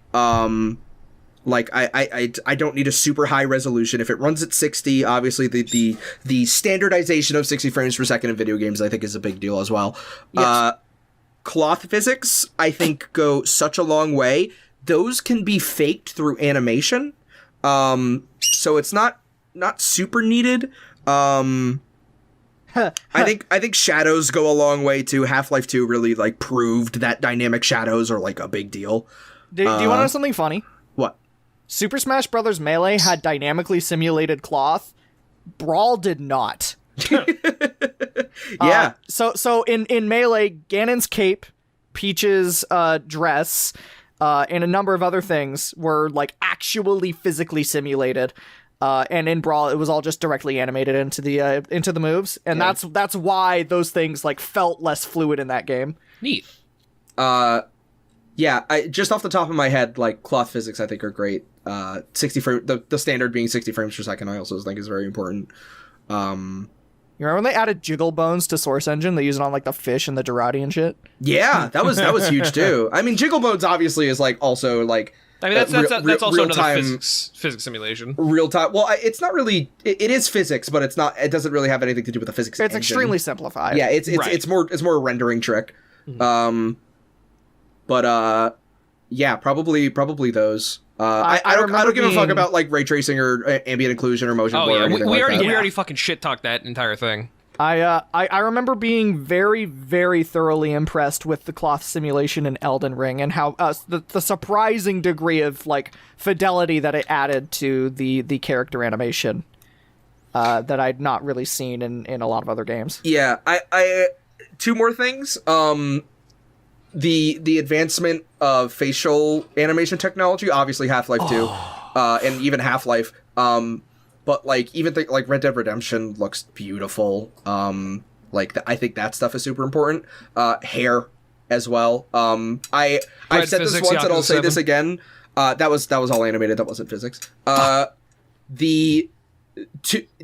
Like I don't need a super high resolution. If it runs at 60, obviously the standardization of 60 frames per second in video games I think is a big deal as well. Yes. Cloth physics I think go such a long way. Those can be faked through animation. So it's not not super needed. I think shadows go a long way too. Half-Life 2 really like proved that dynamic shadows are like a big deal. Do you want to know something funny? What? Super Smash Bros. Melee had dynamically simulated cloth. Brawl did not. Yeah. So in Melee, Ganon's cape, Peach's dress, and a number of other things were like actually physically simulated. And in Brawl, it was all just directly animated into the moves, and that's why those things like felt less fluid in that game. Neat. Yeah, just off the top of my head, like cloth physics, I think are great. 60 frame, the standard being 60 frames per second, I also think is very important. You remember when they added jiggle bones to Source Engine? They use it on like the fish and the Durati and shit. Yeah, that was huge too. I mean, jiggle bones obviously is like also like. I mean, that's also another physics simulation. Real time. Well, it's not really. It is physics, but it's not. It doesn't really have anything to do with the physics. It's engine. extremely simplified. Yeah, it's more a rendering trick. Mm-hmm. But yeah, probably those. I don't give a fuck about like ray tracing or ambient occlusion or motion blur. Oh yeah, we we already fucking shit talked that entire thing. I remember being very, very thoroughly impressed with the cloth simulation in Elden Ring and how the surprising degree of like fidelity that it added to the character animation that I'd not really seen in a lot of other games. Yeah, I two more things. The advancement of facial animation technology, obviously Half-Life 2, and even Half-Life. But like even like Red Dead Redemption looks beautiful. I think that stuff is super important. Hair as well. I've said this once and I'll say this again. That was all animated. That wasn't physics.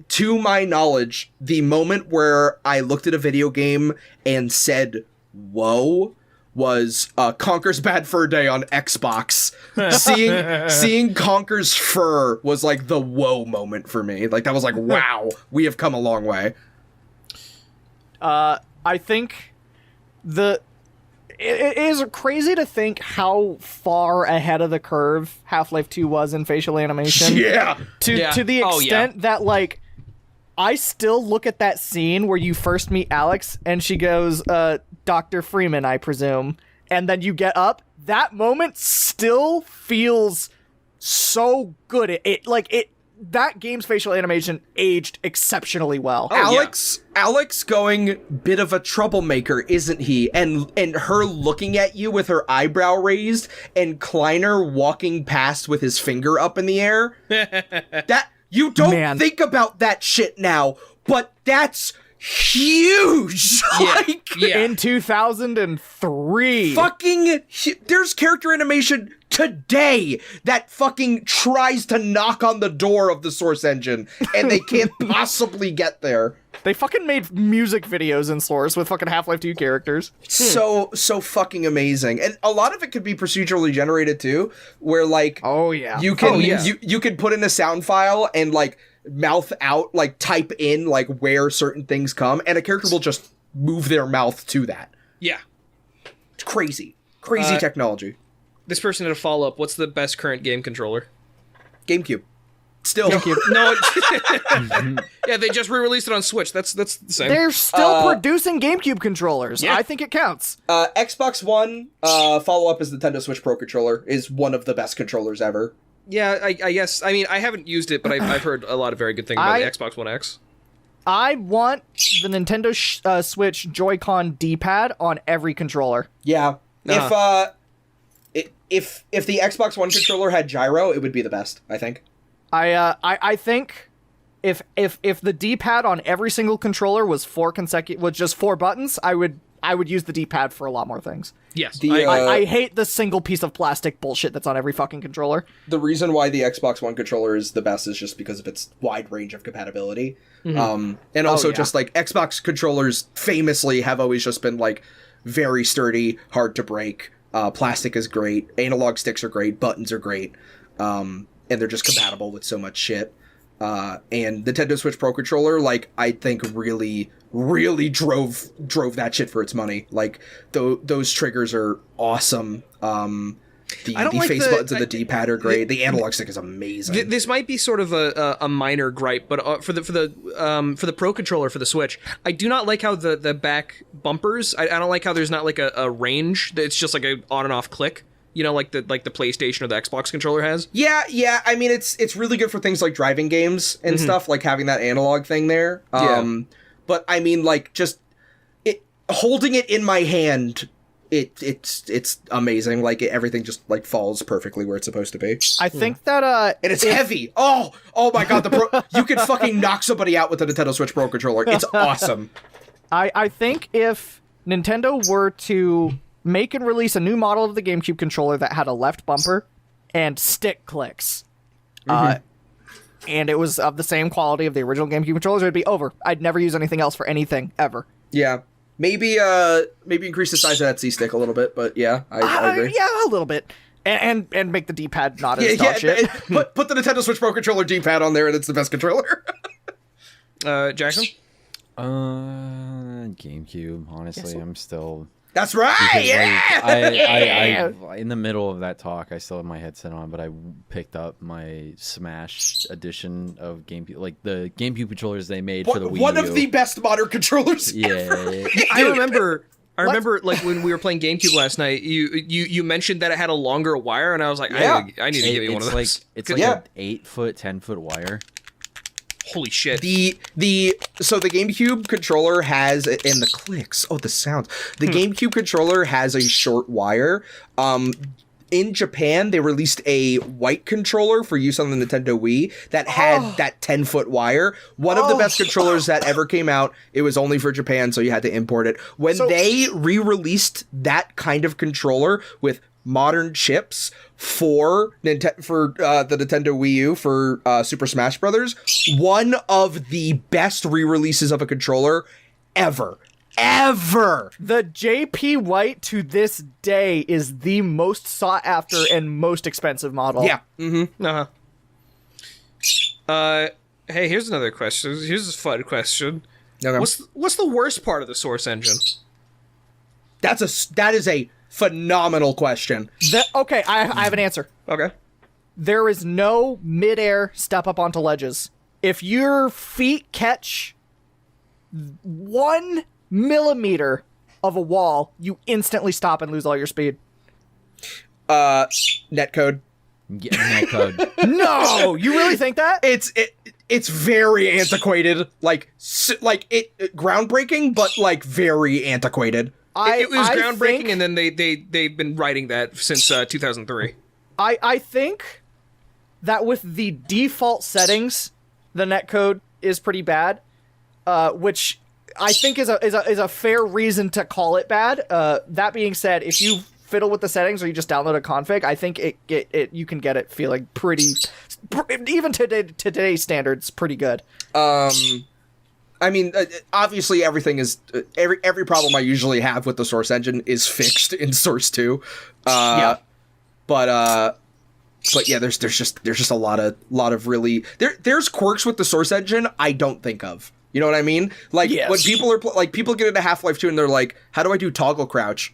To my knowledge, the moment where I looked at a video game and said, "Whoa," was Conker's Bad Fur Day on Xbox. Seeing Conker's fur was like the whoa moment for me. Like that was like, wow, we have come a long way. I think it is crazy to think how far ahead of the curve Half-Life 2 was in facial animation. Yeah. To the extent that like I still look at that scene where you first meet Alex and she goes, Dr. Freeman, I presume. And then you get up. That moment still feels so good. That game's facial animation aged exceptionally well. Alex going bit of a troublemaker, isn't he? And her looking at you with her eyebrow raised and Kleiner walking past with his finger up in the air. That you don't think about that shit now, but that's huge. In 2003. There's character animation today that fucking tries to knock on the door of the Source Engine and they can't possibly get there. They fucking made music videos in Source with fucking Half-Life 2 characters. So fucking amazing. And a lot of it could be procedurally generated too, where like you could put in a sound file and like mouth out, like type in like where certain things come and a character will just move their mouth to that. Yeah. It's crazy technology. This person had a follow-up. What's the best current game controller? GameCube. Still. GameCube. No. Yeah, they just re-released it on Switch. That's the same. They're still producing GameCube controllers. Yeah. I think it counts. Xbox One follow-up is the Nintendo Switch Pro Controller is one of the best controllers ever. Yeah, I guess. I mean, I haven't used it, but I've heard a lot of very good things about the Xbox One X. I want the Nintendo Switch Joy-Con D-pad on every controller. Yeah. If the Xbox One controller had gyro, it would be the best, I think. I think if the D-pad on every single controller was just 4 buttons, I would use the D-pad for a lot more things. Yes. I hate the single piece of plastic bullshit that's on every fucking controller. The reason why the Xbox One controller is the best is just because of its wide range of compatibility. Mm-hmm. And also just like Xbox controllers famously have always just been like very sturdy, hard to break. Plastic is great. Analog sticks are great. Buttons are great. And they're just compatible with so much shit. And Nintendo Switch Pro Controller, like, I think really drove that shit for its money. Like, those triggers are awesome. I don't The like face the- buttons and the D-pad are great. The analog stick is amazing. This might be sort of a minor gripe, but for the Pro controller for the Switch, I do not like how the back bumpers. I don't like how there's not like a range. It's just like a on and off click. You know, like the PlayStation or the Xbox controller has. Yeah. I mean, it's really good for things like driving games and stuff, like having that analog thing there. Yeah. But I mean, like, just holding it in my hand, it's amazing. Like, everything just like falls perfectly where it's supposed to be. I think that And it's heavy. Oh my god, you can fucking knock somebody out with the Nintendo Switch Pro controller. It's awesome. I think if Nintendo were to make and release a new model of the GameCube controller that had a left bumper and stick clicks, and it was of the same quality of the original GameCube controllers, it'd be over. I'd never use anything else for anything ever. Yeah. Maybe increase the size of that C-stick a little bit, but yeah, I agree. Yeah, a little bit. And make the D-pad not as dog shit. Put the Nintendo Switch Pro controller D-pad on there, and it's the best controller. Jackson? GameCube. Honestly, I'm still. That's right. Because, Yeah. I in the middle of that talk, I still have my headset on, but I picked up my Smash edition of GameCube, like the GameCube controllers they made for the Wii One U. of the best modern controllers. Yeah. Ever. I remember like when we were playing GameCube last night, you mentioned that it had a longer wire, and I was like, Yeah. I need to give you one of those. It's like Yeah. an 8-foot, 10-foot wire. Holy shit. So the GameCube controller has, and the clicks, the sounds. The GameCube controller has a short wire. In Japan, they released a white controller for use on the Nintendo Wii that had that 10-foot wire. One of the best controllers that ever came out. It was only for Japan, so you had to import it. When they re-released that kind of controller with modern chips for the Nintendo Wii U for Super Smash Brothers, one of the best re-releases of a controller ever. The JP White to this day is the most sought after and most expensive model. Yeah. Hey, here's another question. Here's a fun question. Okay. What's the worst part of the Source engine? That is a phenomenal question. Okay, I have an answer. Okay. There is no midair step up onto ledges. If your feet catch 1 millimeter of a wall, you instantly stop and lose all your speed. Netcode. Yeah, netcode. No, you really think that? It's very antiquated, groundbreaking, but like very antiquated. It was groundbreaking, think, and then they've been writing that since 2003. I think that with the default settings, the netcode is pretty bad, which I think is a fair reason to call it bad. That being said, if you fiddle with the settings or you just download a config, I think it you can get it feeling pretty, even to today's standards, pretty good. I mean, obviously everything is every problem I usually have with the Source engine is fixed in Source 2. Yeah. But yeah, there's just a lot of really there's quirks with the Source engine I don't think of. You know what I mean? Like Yes. when people are people get into Half-Life 2 and they're like, "How do I do toggle crouch?"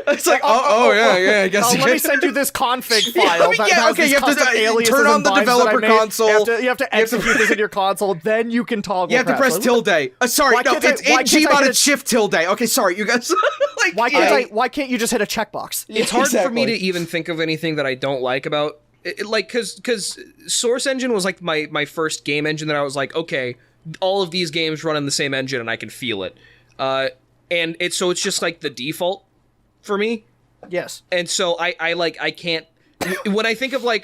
It's like, yeah, I guess. Let me send you this config file. that has these you have custom to aliases turn on and the binds that I developer made. console. You have to execute this in your console, then you can toggle. You have to crouch. press tilde. Sorry, Why no, can't I- it's why in can't I Gmod, hit it's shift tilde. Okay, sorry, you guys. Why can't you just hit a checkbox? It's hard for me Exactly. to even think of anything that I don't like about it, like because Source Engine was like my first game engine that I was like, okay, all of these games run in the same engine and I can feel it, and it's just like the default for me, Yes. and so I can't. When I think of how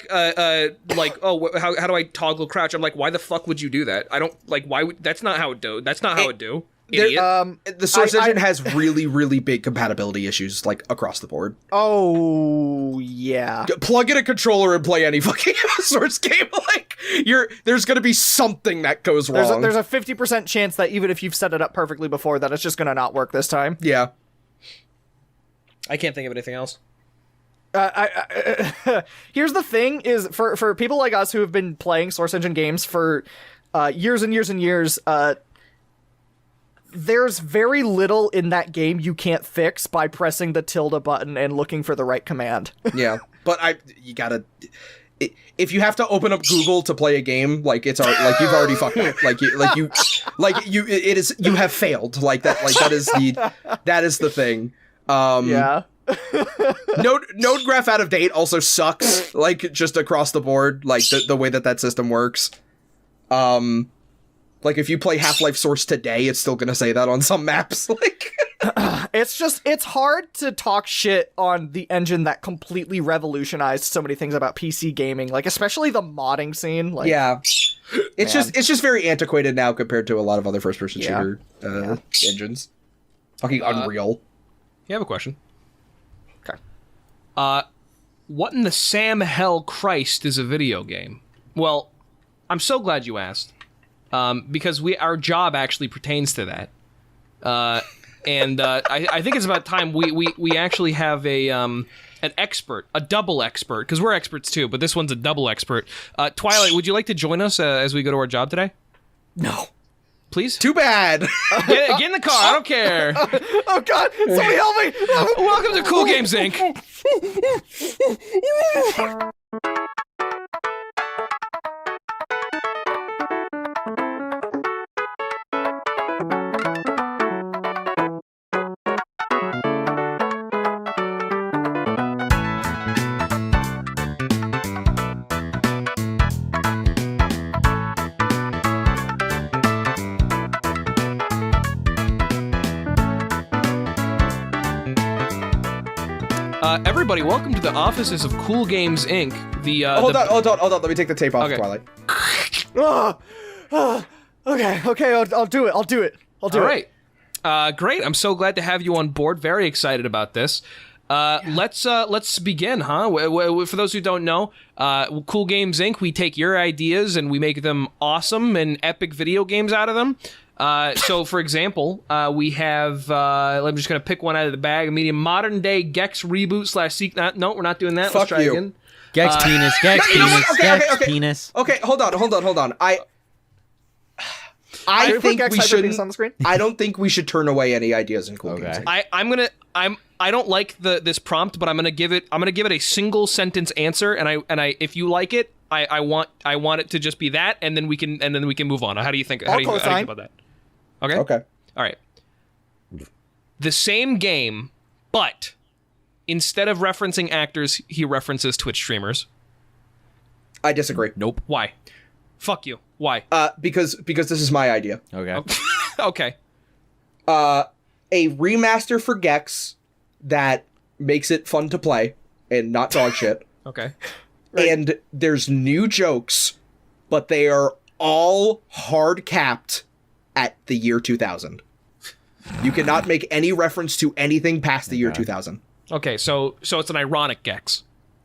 do I toggle crouch? I'm like, why the fuck would you do that? I don't like why would that's not how it do. That's not how it do. Idiot. The Source engine has really, really big compatibility issues, like across the board. Oh yeah. Plug in a controller and play any fucking Source game. Like there's gonna be something that goes wrong. There's a 50% chance that even if you've set it up perfectly before, that it's just gonna not work this time. Yeah. I can't think of anything else. Here's the thing: is for people like us who have been playing Source Engine games for years and years and years. there's very little in that game you can't fix by pressing the tilde button and looking for the right command. Yeah, but you gotta. If you have to open up Google to play a game, like you've already fucked up. It is you have failed. Like that is the thing. Yeah. Node graph out of date also sucks. Like just across the board, like the way that system works. Like if you play Half-Life Source today, it's still gonna say that on some maps. Like it's hard to talk shit on the engine that completely revolutionized so many things about PC gaming, like especially the modding scene. Like, yeah, it's just very antiquated now compared to a lot of other first-person shooter engines. Fucking Unreal. You have a question. Okay. What in the Sam Hell Christ is a video game? Well, I'm so glad you asked. Because our job actually pertains to that. And I think it's about time we actually have an expert, a double expert, because we're experts too, but this one's a double expert. Twilight, would you like to join us as we go to our job today? No. Please? Too bad. Get in the car, I don't care. Oh god, somebody help me! Welcome to Cool Games Inc. Everybody, welcome to the offices of Cool Games Inc. Hold on. Let me take the tape off, Okay. Twilight. Okay, I'll do it. All right. Great. I'm so glad to have you on board. Very excited about this. Let's begin, huh? For those who don't know, Cool Games Inc., we take your ideas and we make them awesome and epic video games out of them. So, for example, we have, I'm just going to pick one out of the bag, a medium modern day Gex reboot / sequel. No, we're not doing that. Let's Fuck try you. again. Gex penis, Gex you know penis, what? Gex Okay. penis. Okay, hold on. I Can we put think Gex we Hyperpenis shouldn't. on the screen? I don't think we should turn away any ideas in Cool Games Okay. Inc. I don't like this prompt, but I'm gonna give it a single sentence answer, and I if you like it, I want it to just be that, and then we can move on. How do you think? How do you think about that? Okay. Okay. All right. The same game, but instead of referencing actors, he references Twitch streamers. I disagree. Nope. Why? Fuck you. Why? Because this is my idea. Okay. Okay. A remaster for Gex that makes it fun to play and not dog shit. Okay. And there's new jokes, but they are all hard capped at the year 2000. You cannot make any reference to anything past the year 2000. Okay. So it's an ironic Gex.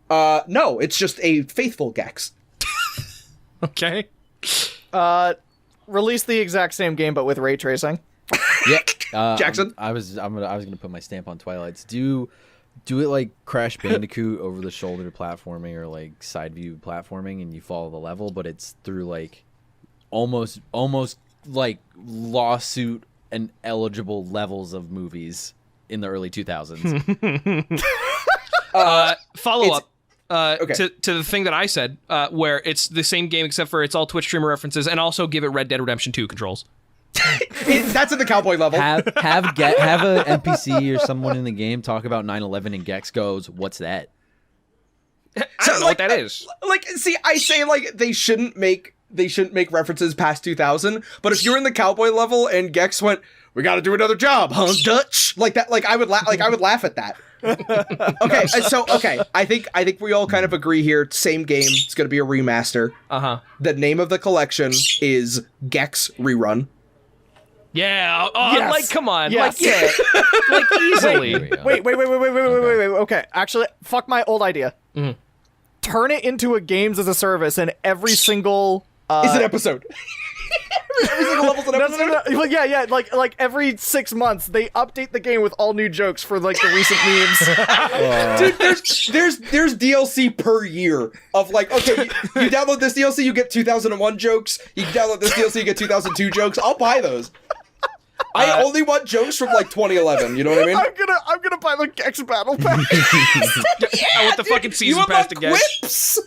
No, it's just a faithful Gex. Okay. Release the exact same game but with ray tracing. Yeah. Jackson? I was gonna put my stamp on Twilight's. Do it like Crash Bandicoot over the shoulder platforming or like side view platforming, and you follow the level, but it's through like almost like lawsuit and eligible levels of movies in the early 2000s. Follow up. Okay. To the thing that I said, where it's the same game except for it's all Twitch streamer references, and also give it Red Dead Redemption 2 controls. That's at the cowboy level. have a NPC or someone in the game talk about 9/11 and Gex goes, "What's that?" I don't know what that is. See, I say like they shouldn't make references past 2000, but if you're in the cowboy level and Gex went, "We got to do another job, huh, Dutch?" Like that, I would laugh at that. Okay, I think we all kind of agree here. Same game. It's going to be a remaster. The name of the collection is Gex Rerun. Yeah. Yes. Like, come on. Yes. Like, yeah. Like, easily. There we go. Wait. Okay, actually, fuck my old idea. Turn it into a games as a service, and every single Is an episode. Every single level's an episode. No. Yeah. Like every 6 months, they update the game with all new jokes for like the recent memes. Dude, there's DLC per year of like, okay, you download this DLC, you get 2001 jokes. You download this DLC, you get 2002 jokes. I'll buy those. I only want jokes from like 2011. You know what I mean? I'm gonna buy the Gex Battle Pack. I want the fucking season you pass to unlock get. whips.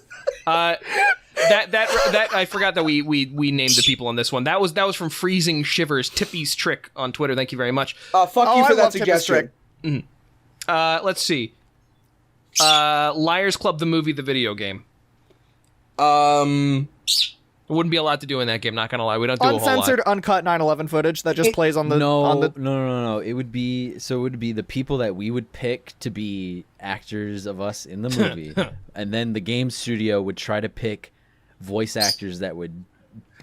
That I forgot that we named the people on this one. That was from Freezing Shivers, Tippy's Trick on Twitter. Thank you very much. Fuck you I for that love Tippy's suggestion. Trick. Let's see. Liars Club, the movie, the video game. Wouldn't be a lot to do in that game. Not gonna lie, we don't do a whole lot. Uncensored, uncut 9/11 footage that just plays on the No. It would be the people that we would pick to be actors of us in the movie, and then the game studio would try to pick voice actors that would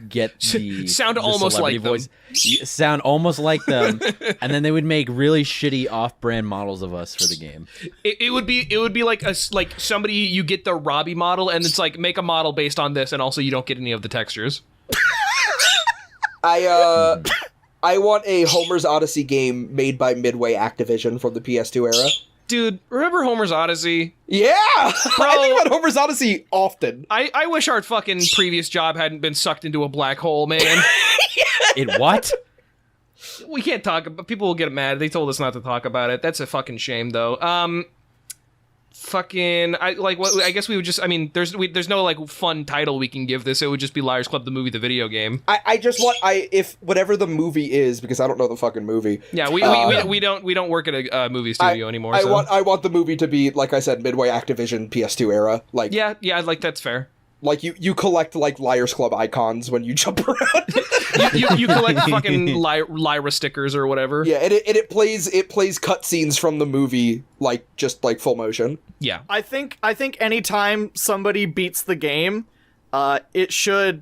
get the sound the almost celebrity like them. sound almost like them, and then they would make really shitty off-brand models of us for the game. It would be like like somebody, you get the Robbie model, and it's like make a model based on this, and also you don't get any of the textures. I want a Homer's Odyssey game made by Midway Activision from the PS2 era. Dude, remember Homer's Odyssey? Yeah! I think about Homer's Odyssey often. I wish our fucking previous job hadn't been sucked into a black hole, man. It what? We can't talk about. People will get mad. They told us not to talk about it. That's a fucking shame, though. I guess we would just. I mean, there's no like fun title we can give this. It would just be Liars Club, the movie, the video game. I just want if whatever the movie is, because I don't know the fucking movie. Yeah, we don't work at a movie studio anymore. I want the movie to be, like I said, Midway Activision PS2 era. Like yeah, like that's fair. Like you collect like Liars Club icons when you jump around. you collect fucking Lyra stickers or whatever. Yeah, and it plays cutscenes from the movie, like just like full motion. Yeah, I think anytime somebody beats the game, it should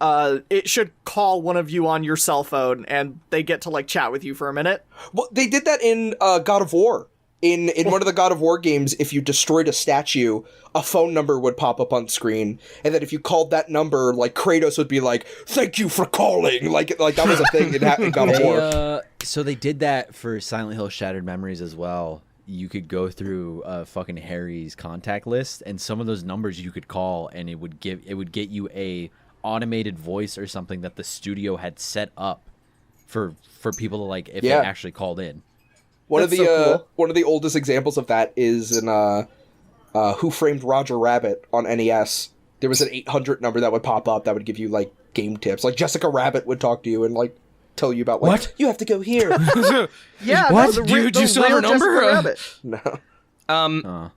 call one of you on your cell phone, and they get to like chat with you for a minute. Well, they did that in God of War. In one of the God of War games, if you destroyed a statue, a phone number would pop up on screen, and then if you called that number, like Kratos would be like, "Thank you for calling." Like that was a thing in God of War. So they did that for Silent Hill Shattered Memories as well. You could go through fucking Harry's contact list, and some of those numbers you could call, and it would get you a automated voice or something that the studio had set up for people to like if they actually called in. One of the oldest examples of that is in Who Framed Roger Rabbit on NES. There was an 800 number that would pop up that would give you like game tips. Like Jessica Rabbit would talk to you and like tell you about like, what? You have to go here. Yeah, what? No, Do you still have a number? No.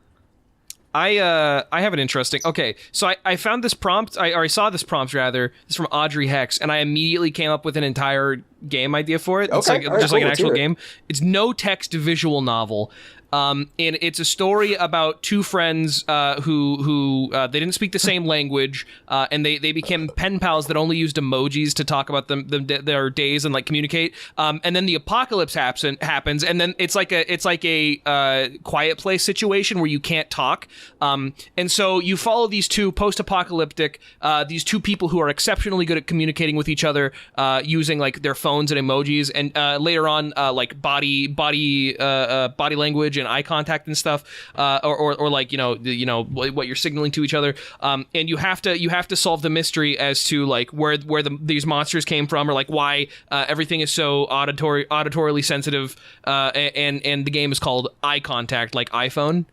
I have an interesting. Okay, so I found this prompt. I saw this prompt rather. It's from Audrey Hex, and I immediately came up with an entire game idea for it. It's okay, like just like an let's actual hear it. game. It's no text visual novel. And it's a story about two friends who they didn't speak the same language, and they became pen pals that only used emojis to talk about their days and like communicate. And then the apocalypse happens, and then it's like a quiet place situation where you can't talk. And so you follow these two post-apocalyptic these two people who are exceptionally good at communicating with each other using like their phones and emojis, and later on like body language and eye contact and stuff, or like you know what you're signaling to each other, and you have to solve the mystery as to like where these monsters came from, or like why everything is so auditorily sensitive, and the game is called Eye Contact, like iPhone.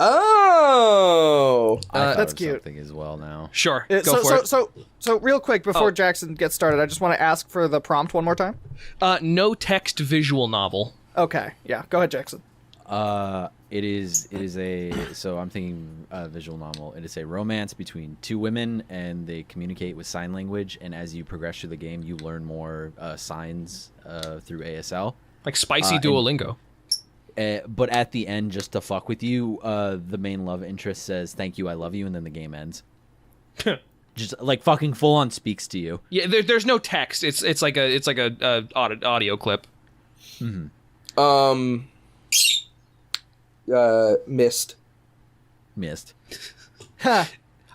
Oh, that's cute. Something as well now. Sure, go for it. So real quick before Jackson gets started, I just want to ask for the prompt one more time. No text visual novel. Okay, yeah, go ahead, Jackson. It is so I'm thinking visual novel. It is a romance between two women, and they communicate with sign language, and as you progress through the game you learn more signs through ASL, Like spicy Duolingo. but at the end, just to fuck with you, the main love interest says "thank you, I love you," and then the game ends. Just like fucking full on speaks to you. Yeah, there's no text. It's like a audio clip. Mm-hmm. Missed.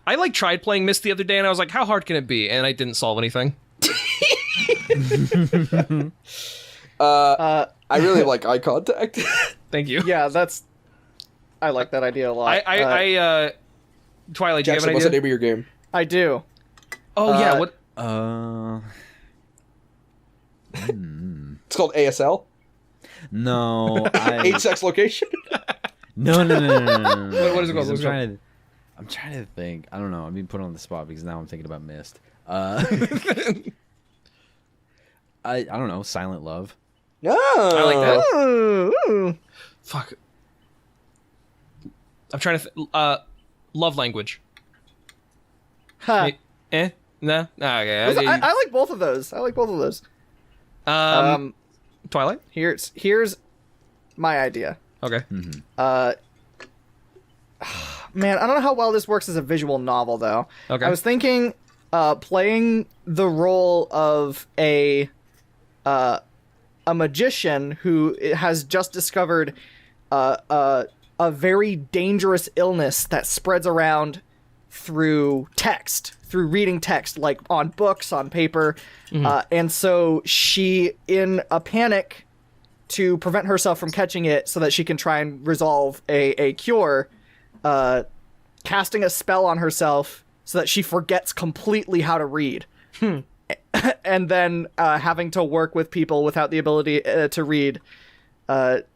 I like tried playing Myst the other day, and I was like, how hard can it be? And I didn't solve anything. I really like eye contact. Thank you. Yeah, I like that idea a lot. Twilight, do you have Jackson, an what's the idea? name of your game? I do. Oh yeah, what? It's called ASL. No, Age, sex, location. No. What is it called? Because I'm trying to think. I don't know. I'm being put on the spot because now I'm thinking about Myst. I don't know. Silent Love. No. I like that. Ooh. Fuck. I'm trying to. Love language. Huh. No. Okay. I like both of those. Twilight. Here's my idea. Okay. Man, I don't know how well this works as a visual novel, though. Okay. I was thinking, playing the role of a magician who has just discovered a very dangerous illness that spreads around through reading text, like on books, on paper, and so she, in a panic to prevent herself from catching it, so that she can try and resolve a cure. Casting a spell on herself so that she forgets completely how to read. And then having to work with people without the ability to read. But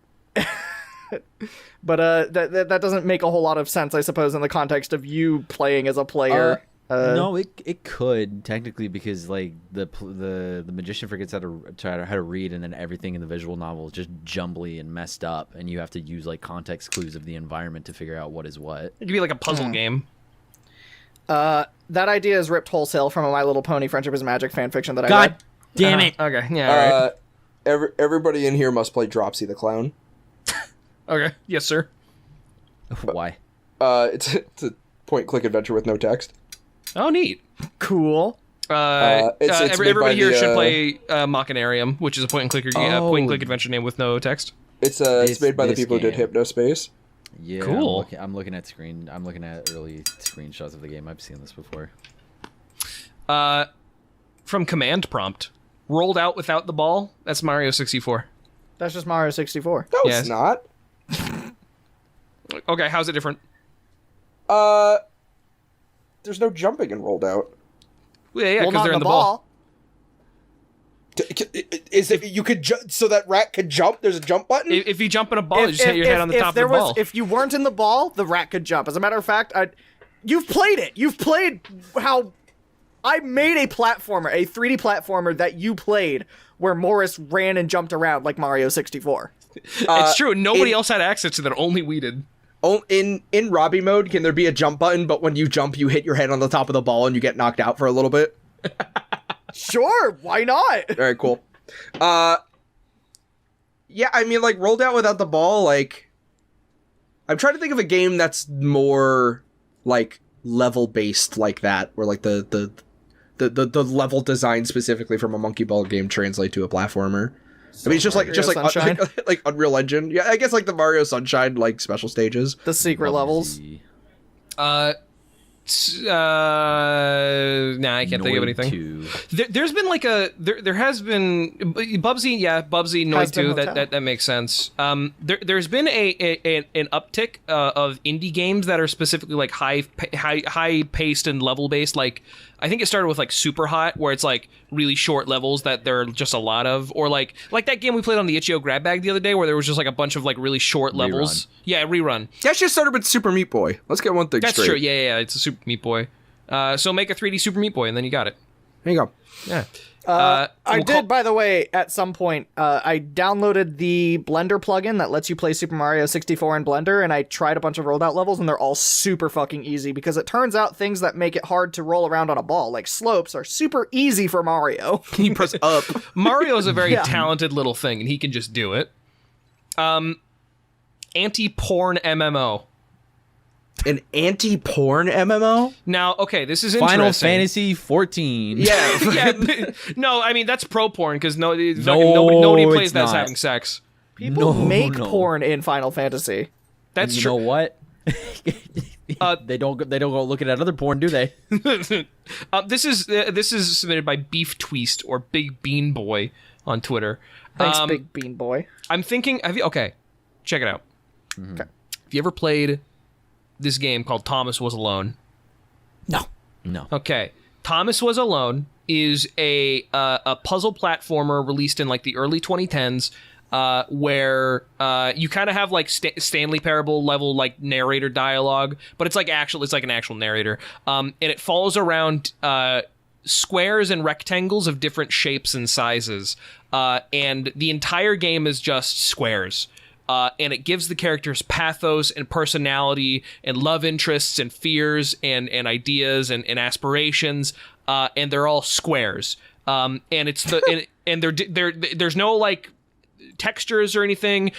that doesn't make a whole lot of sense, I suppose, in the context of you playing as a player. No, it could technically, because like the magician forgets how to read, and then everything in the visual novel is just jumbly and messed up, and you have to use like context clues of the environment to figure out what is what. It could be like a puzzle game. That idea is ripped wholesale from a My Little Pony Friendship is Magic fanfiction that I God read. damn it! Okay. Yeah. All right. Everybody in here must play Dropsy the Clown. Okay. Yes, sir. Why? It's a point-click adventure with no text. Oh, neat. Cool. It's made everybody by here the, should play Machinarium, which is a point-and-click adventure name with no text. It's made by the people who did Hypnospace. Yeah, Cool. I'm looking at early screenshots of the game. I've seen this before. From Command Prompt, rolled out without the ball. That's Mario 64. That's just Mario 64. No, Yes. it's not. Okay, how's it different? There's no jumping in Rolled Out. Yeah, Well, because not they're in in the ball. Is it you could so that rat could jump? There's a jump button. If you jump in a ball, you just hit your head on the top of the ball. If you weren't in the ball, the rat could jump. As a matter of fact, you've played it. You've played how I made a 3D platformer that you played, where Morris ran and jumped around like Mario 64. It's true. Nobody else had access to that. Only we did. In Robbie mode, can there be a jump button? But when you jump, you hit your head on the top of the ball and you get knocked out for a little bit. Sure, why not? All right, cool. Yeah, I mean, like, Rolled Out without the ball, like, I'm trying to think of a game that's more like level based like that, where like the level design specifically from a Monkey Ball game translate to a platformer. I mean, it's just Sunshine? like Unreal Engine. Yeah, I guess like the Mario Sunshine like special stages. The secret levels. Nah, I can't think of anything. There's been like there has been Bubsy, Bubsy, Noid 2, that makes sense. There's been an uptick of indie games that are specifically like high paced and level based. Like I think it started with like Super Hot, where it's like really short levels that there are just a lot of, or like that game we played on the Itch.io Grab Bag the other day, where there was just like a bunch of like really short levels. Yeah, Rerun. That just started with Super Meat Boy. Let's get one thing straight. That's true. Yeah, it's a Super Meat Boy. So make a 3D Super Meat Boy, and then you got it. There you go. Yeah. I did, by the way, at some point, I downloaded the Blender plugin that lets you play Super Mario 64 in Blender, and I tried a bunch of rolled out levels, and they're all super fucking easy, because it turns out things that make it hard to roll around on a ball, like slopes, are super easy for Mario. You press up. Mario's a very talented little thing, and he can just do it. Anti-porn MMO. An anti-porn MMO? Now, okay, this is Final interesting. Fantasy 14. Yeah. No, I mean, that's pro porn, because nobody plays it's that as not. having sex. People make no. porn in Final Fantasy. That's You true. know what? They don't go looking at other porn, do they? This is submitted by Beef Tweest or Big Bean Boy on Twitter. Thanks, Big Bean Boy. I'm thinking, okay, check it out. Okay. Have you ever played this game called Thomas Was Alone? No. No. Okay. Thomas Was Alone is a puzzle platformer released in like the early 2010s, where you kind of have like Stanley Parable level like narrator dialogue, but it's like an actual narrator, and it follows around squares and rectangles of different shapes and sizes, and the entire game is just squares. And it gives the characters pathos and personality and love interests and fears and ideas and aspirations, and they're all squares. And it's and there's no like textures or anything.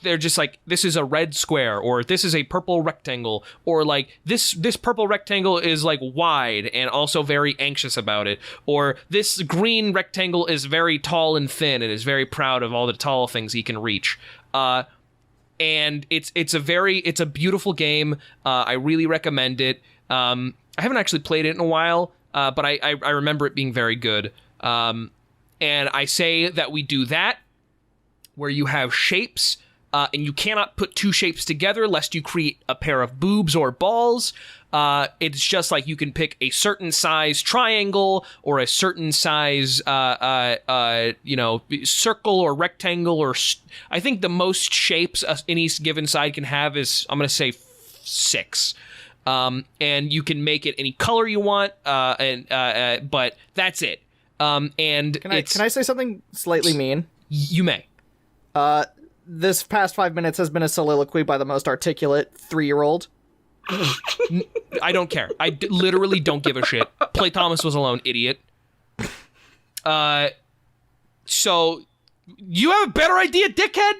They're just like, this is a red square, or this is a purple rectangle, or like this purple rectangle is like wide and also very anxious about it, or this green rectangle is very tall and thin and is very proud of all the tall things he can reach. And it's a beautiful game. I really recommend it. I haven't actually played it in a while, but I remember it being very good. And I say that we do that, where you have shapes, and you cannot put two shapes together lest you create a pair of boobs or balls. It's just like you can pick a certain size triangle or a certain size, circle or rectangle, or I think the most shapes any given side can have is, I'm going to say 6. And you can make it any color you want, but that's it. And Can I say something slightly mean? You may. This past 5 minutes has been a soliloquy by the most articulate 3-year-old. I don't care. I literally don't give a shit. Play Thomas Was Alone, idiot. So you have a better idea, dickhead?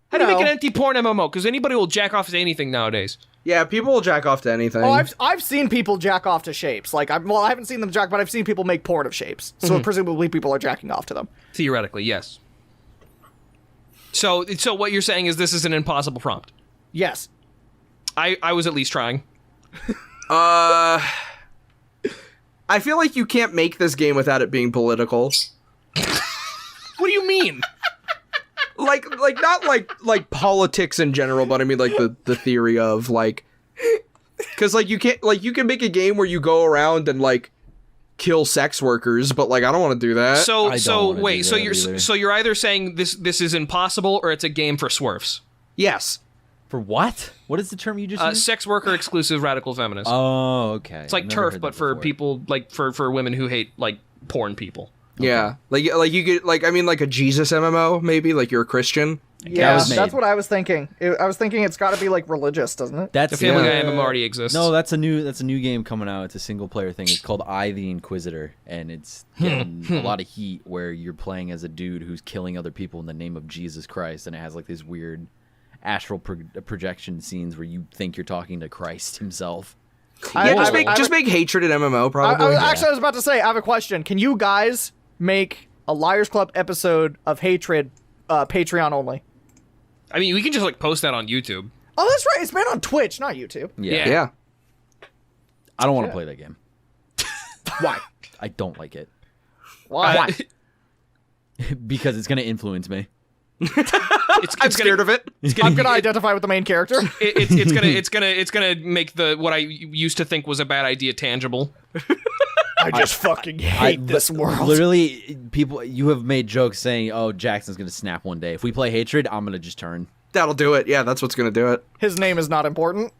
How to make an anti-porn MMO? Because anybody will jack off to anything nowadays. Yeah, people will jack off to anything. Oh, I've seen people jack off to shapes. Like, I haven't seen them jack, but I've seen people make porn of shapes. So presumably people are jacking off to them. Theoretically, yes. So what you're saying is this is an impossible prompt. Yes. I was at least trying. I feel like you can't make this game without it being political. What do you mean? like not like politics in general, but I mean like the theory of like, because like you can make a game where you go around and like kill sex workers, but like I don't want to do that. So you're either saying this is impossible, or it's a game for swerfs. Yes. For what? What is the term you just used? Sex worker exclusive radical feminist. Oh, okay. It's like TERF, but for people like for women who hate like porn people. Okay. Yeah, like you get like, I mean, like a Jesus MMO maybe, like you're a Christian. Yeah, that's what I was thinking. I was thinking it's got to be like religious, doesn't it? The Family Guy MMO already exists. No, that's a new game coming out. It's a single player thing. It's called I the Inquisitor, and it's getting a lot of heat where you're playing as a dude who's killing other people in the name of Jesus Christ, and it has like these weird astral projection scenes where you think you're talking to Christ himself. Just make hatred an MMO, probably. I was about to say, I have a question. Can you guys make a Liars Club episode of Hatred Patreon only? I mean, we can just like post that on YouTube. Oh, that's right. It's been on Twitch, not YouTube. Yeah. I don't want to play that game. Why? I don't like it. Why? Because it's going to influence me. I'm scared of it. I'm gonna identify with the main character. It's gonna make what I used to think was a bad idea tangible. I just fucking hate this world. Literally, you have made jokes saying, "Oh, Jackson's gonna snap one day. If we play Hatred, I'm gonna just turn." That'll do it. Yeah, that's what's gonna do it. His name is not important.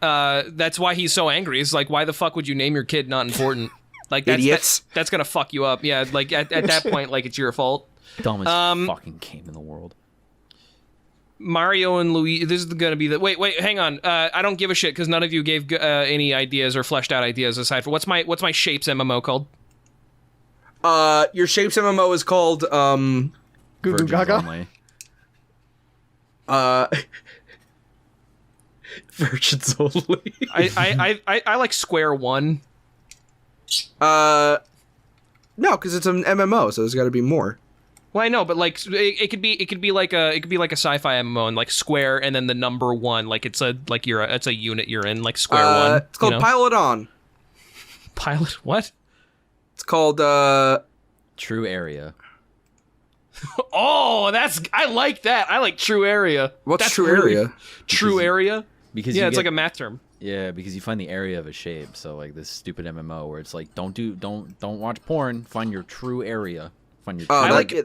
That's why he's so angry. It's like, why the fuck would you name your kid not important? Like idiots. That's gonna fuck you up. Yeah, like at that point, like it's your fault. Dumbest fucking game in the world. Mario and Luigi. This is gonna be the wait. Hang on. I don't give a shit because none of you gave any ideas or fleshed out ideas aside for what's my Shapes MMO called. Your Shapes MMO is called Goo Goo Gaga. Only. Virgins only. I like Square One. No, because it's an MMO, so there's got to be more. Well, I know, but like it could be like a sci-fi MMO and like Square and then the number 1, like it's a unit you're in, like Square One. It's called Pilot On. Pilot what? It's called True Area. Oh, I like that. I like True Area. What's True Area? True Area? Because it's like a math term. Yeah, because you find the area of a shape. So like this stupid MMO where it's like don't watch porn. Find your true area. Find your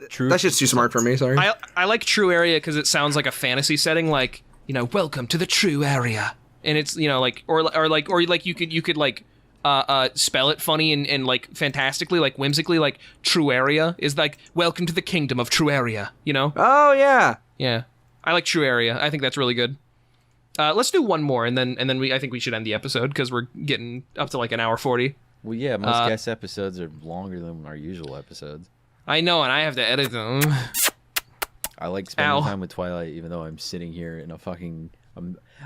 true. That's just too smart for me. Sorry. I like true area because it sounds like a fantasy setting, like, you know, welcome to the true area, and it's, you know, like or like you could like spell it funny and like fantastically, like whimsically, like true area is like welcome to the kingdom of true area, you know? Oh yeah. Yeah, I like true area. I think that's really good. Let's do one more, and then I think we should end the episode because we're getting up to like an hour 40. Well, yeah, most guest episodes are longer than our usual episodes. I know, and I have to edit them. I like spending time with Twilight, even though I'm sitting here in a fucking.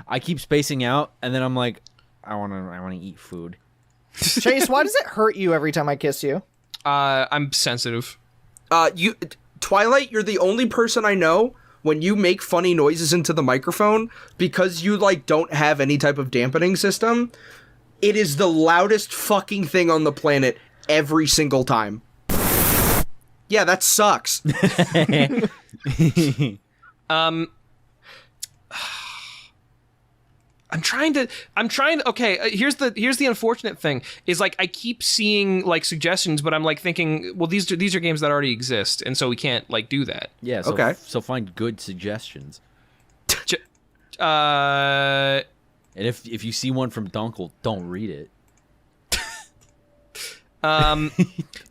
I keep spacing out, and then I'm like, I wanna eat food. Chase, why does it hurt you every time I kiss you? I'm sensitive. Twilight, you're the only person I know when you make funny noises into the microphone, because you like don't have any type of dampening system. It is the loudest fucking thing on the planet every single time. Yeah, that sucks. I'm trying to. Okay, here's the unfortunate thing is like I keep seeing like suggestions, but I'm like thinking, well, these are games that already exist, and so we can't like do that. Yeah. So, okay. So find good suggestions. And if you see one from Dunkel, don't read it.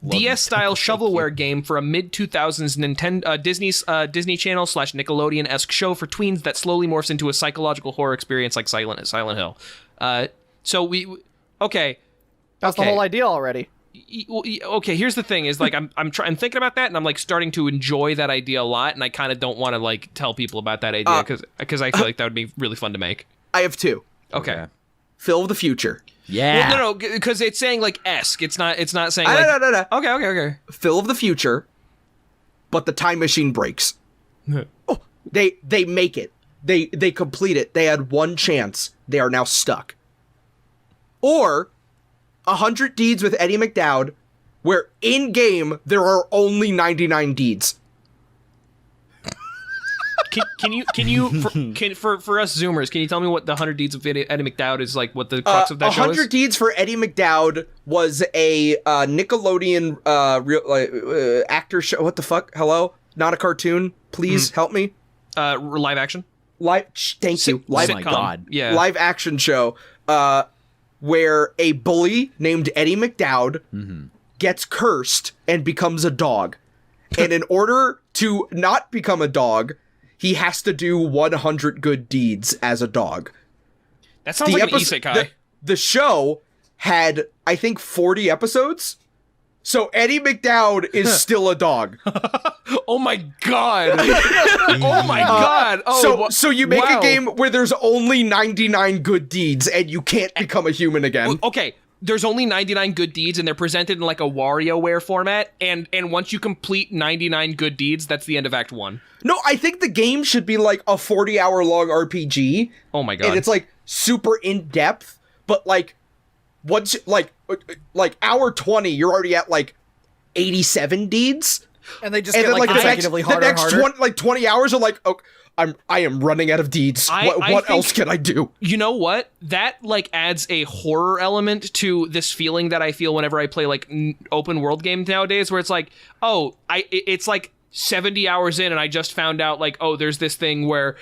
DS style shovelware game for a mid 2000s Nintendo Disney Channel / Nickelodeon-esque show for tweens that slowly morphs into a psychological horror experience like Silent Hill. So we okay. That's the whole idea already. Okay, here's the thing: is like I'm thinking about that, and I'm like starting to enjoy that idea a lot, and I kind of don't want to like tell people about that idea because I feel like that would be really fun to make. I have two. Okay. Phil of the Future. Yeah. Well, no, because it's saying like esque. It's not saying like. No. Okay. Phil of the Future, but the time machine breaks. They make it. They complete it. They had one chance. They are now stuck. Or 100 Deeds with Eddie McDowd, where in game there are only 99 deeds. Can you for us Zoomers? Can you tell me what the 100 Deeds of Eddie McDowd is like? What the crux of that show is? 100 Deeds for Eddie McDowd was a Nickelodeon actor show. What the fuck? Hello, not a cartoon. Please help me. Live action. Thank you. Oh my god. Yeah. Live action show. Where a bully named Eddie McDowd gets cursed and becomes a dog, and in order to not become a dog, he has to do 100 good deeds as a dog. That sounds like an isekai. The show had, I think, 40 episodes. So Eddie McDowd is still a dog. Oh my god. Oh my god. So you make a game where there's only 99 good deeds and you can't become a human again. Okay. There's only 99 good deeds, and they're presented in like a WarioWare format, and once you complete 99 good deeds, that's the end of Act 1. No, I think the game should be like a 40-hour long RPG. Oh my god. And it's like super in-depth, but like once like hour 20, you're already at like 87 deeds. And they just get like consecutively harder and harder. The next 20 hours are like, oh, I am running out of deeds. What else can I do? You know what? That like adds a horror element to this feeling that I feel whenever I play like open world games nowadays, where it's like, oh, it's like 70 hours in, and I just found out like, oh, there's this thing where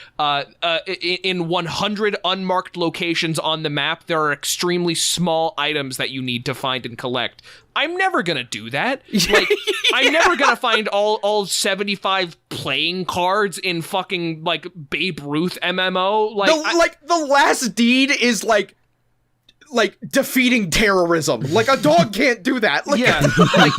in 100 unmarked locations on the map, there are extremely small items that you need to find and collect. I'm never gonna do that. Like, I'm never gonna find all 75 playing cards in fucking like Babe Ruth MMO. Like, the last deed is like defeating terrorism. Like, a dog can't do that. Like, yeah, like,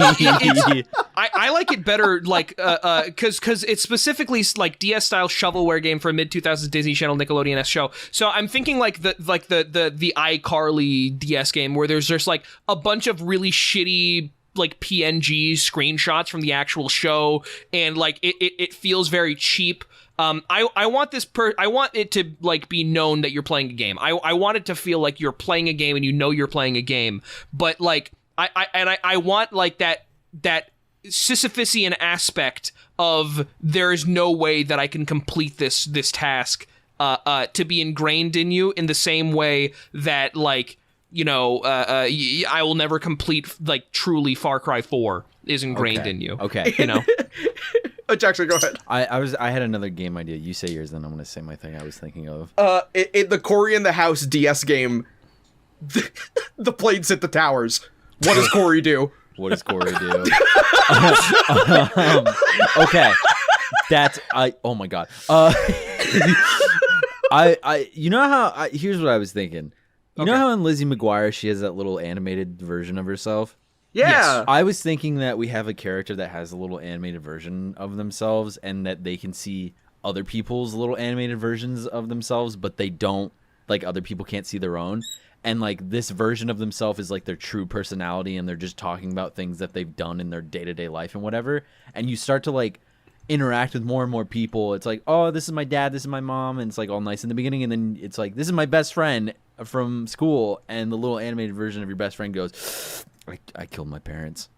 I like it better, like, because it's specifically like DS style shovelware game for a mid 2000s Disney Channel Nickelodeon show. So I'm thinking like the iCarly DS game where there's just like a bunch of really shitty like PNG screenshots from the actual show, and like it feels very cheap. I want I want it to like be known that you're playing a game. I want it to feel like you're playing a game and you know you're playing a game. But like I want like that Sisyphusian aspect of there's no way that I can complete this task to be ingrained in you in the same way that like I will never complete like truly Far Cry 4 is ingrained in you. Okay. You know. Jackson, go ahead. I had another game idea. You say yours, then I'm gonna say my thing I was thinking of. In the Cory in the House DS game, the planes hit the towers. What does Cory do? What does Cory do? Okay, oh my god. You know how here's what I was thinking. You know how in Lizzie McGuire she has that little animated version of herself? Yeah. Yes. I was thinking that we have a character that has a little animated version of themselves and that they can see other people's little animated versions of themselves, but they don't, like other people can't see their own. And like this version of themselves is like their true personality and they're just talking about things that they've done in their day-to-day life and whatever. And you start to like interact with more and more people. It's like, oh, this is my dad, this is my mom, and it's like all nice in the beginning, and then it's like, this is my best friend from school, and the little animated version of your best friend goes, I killed my parents.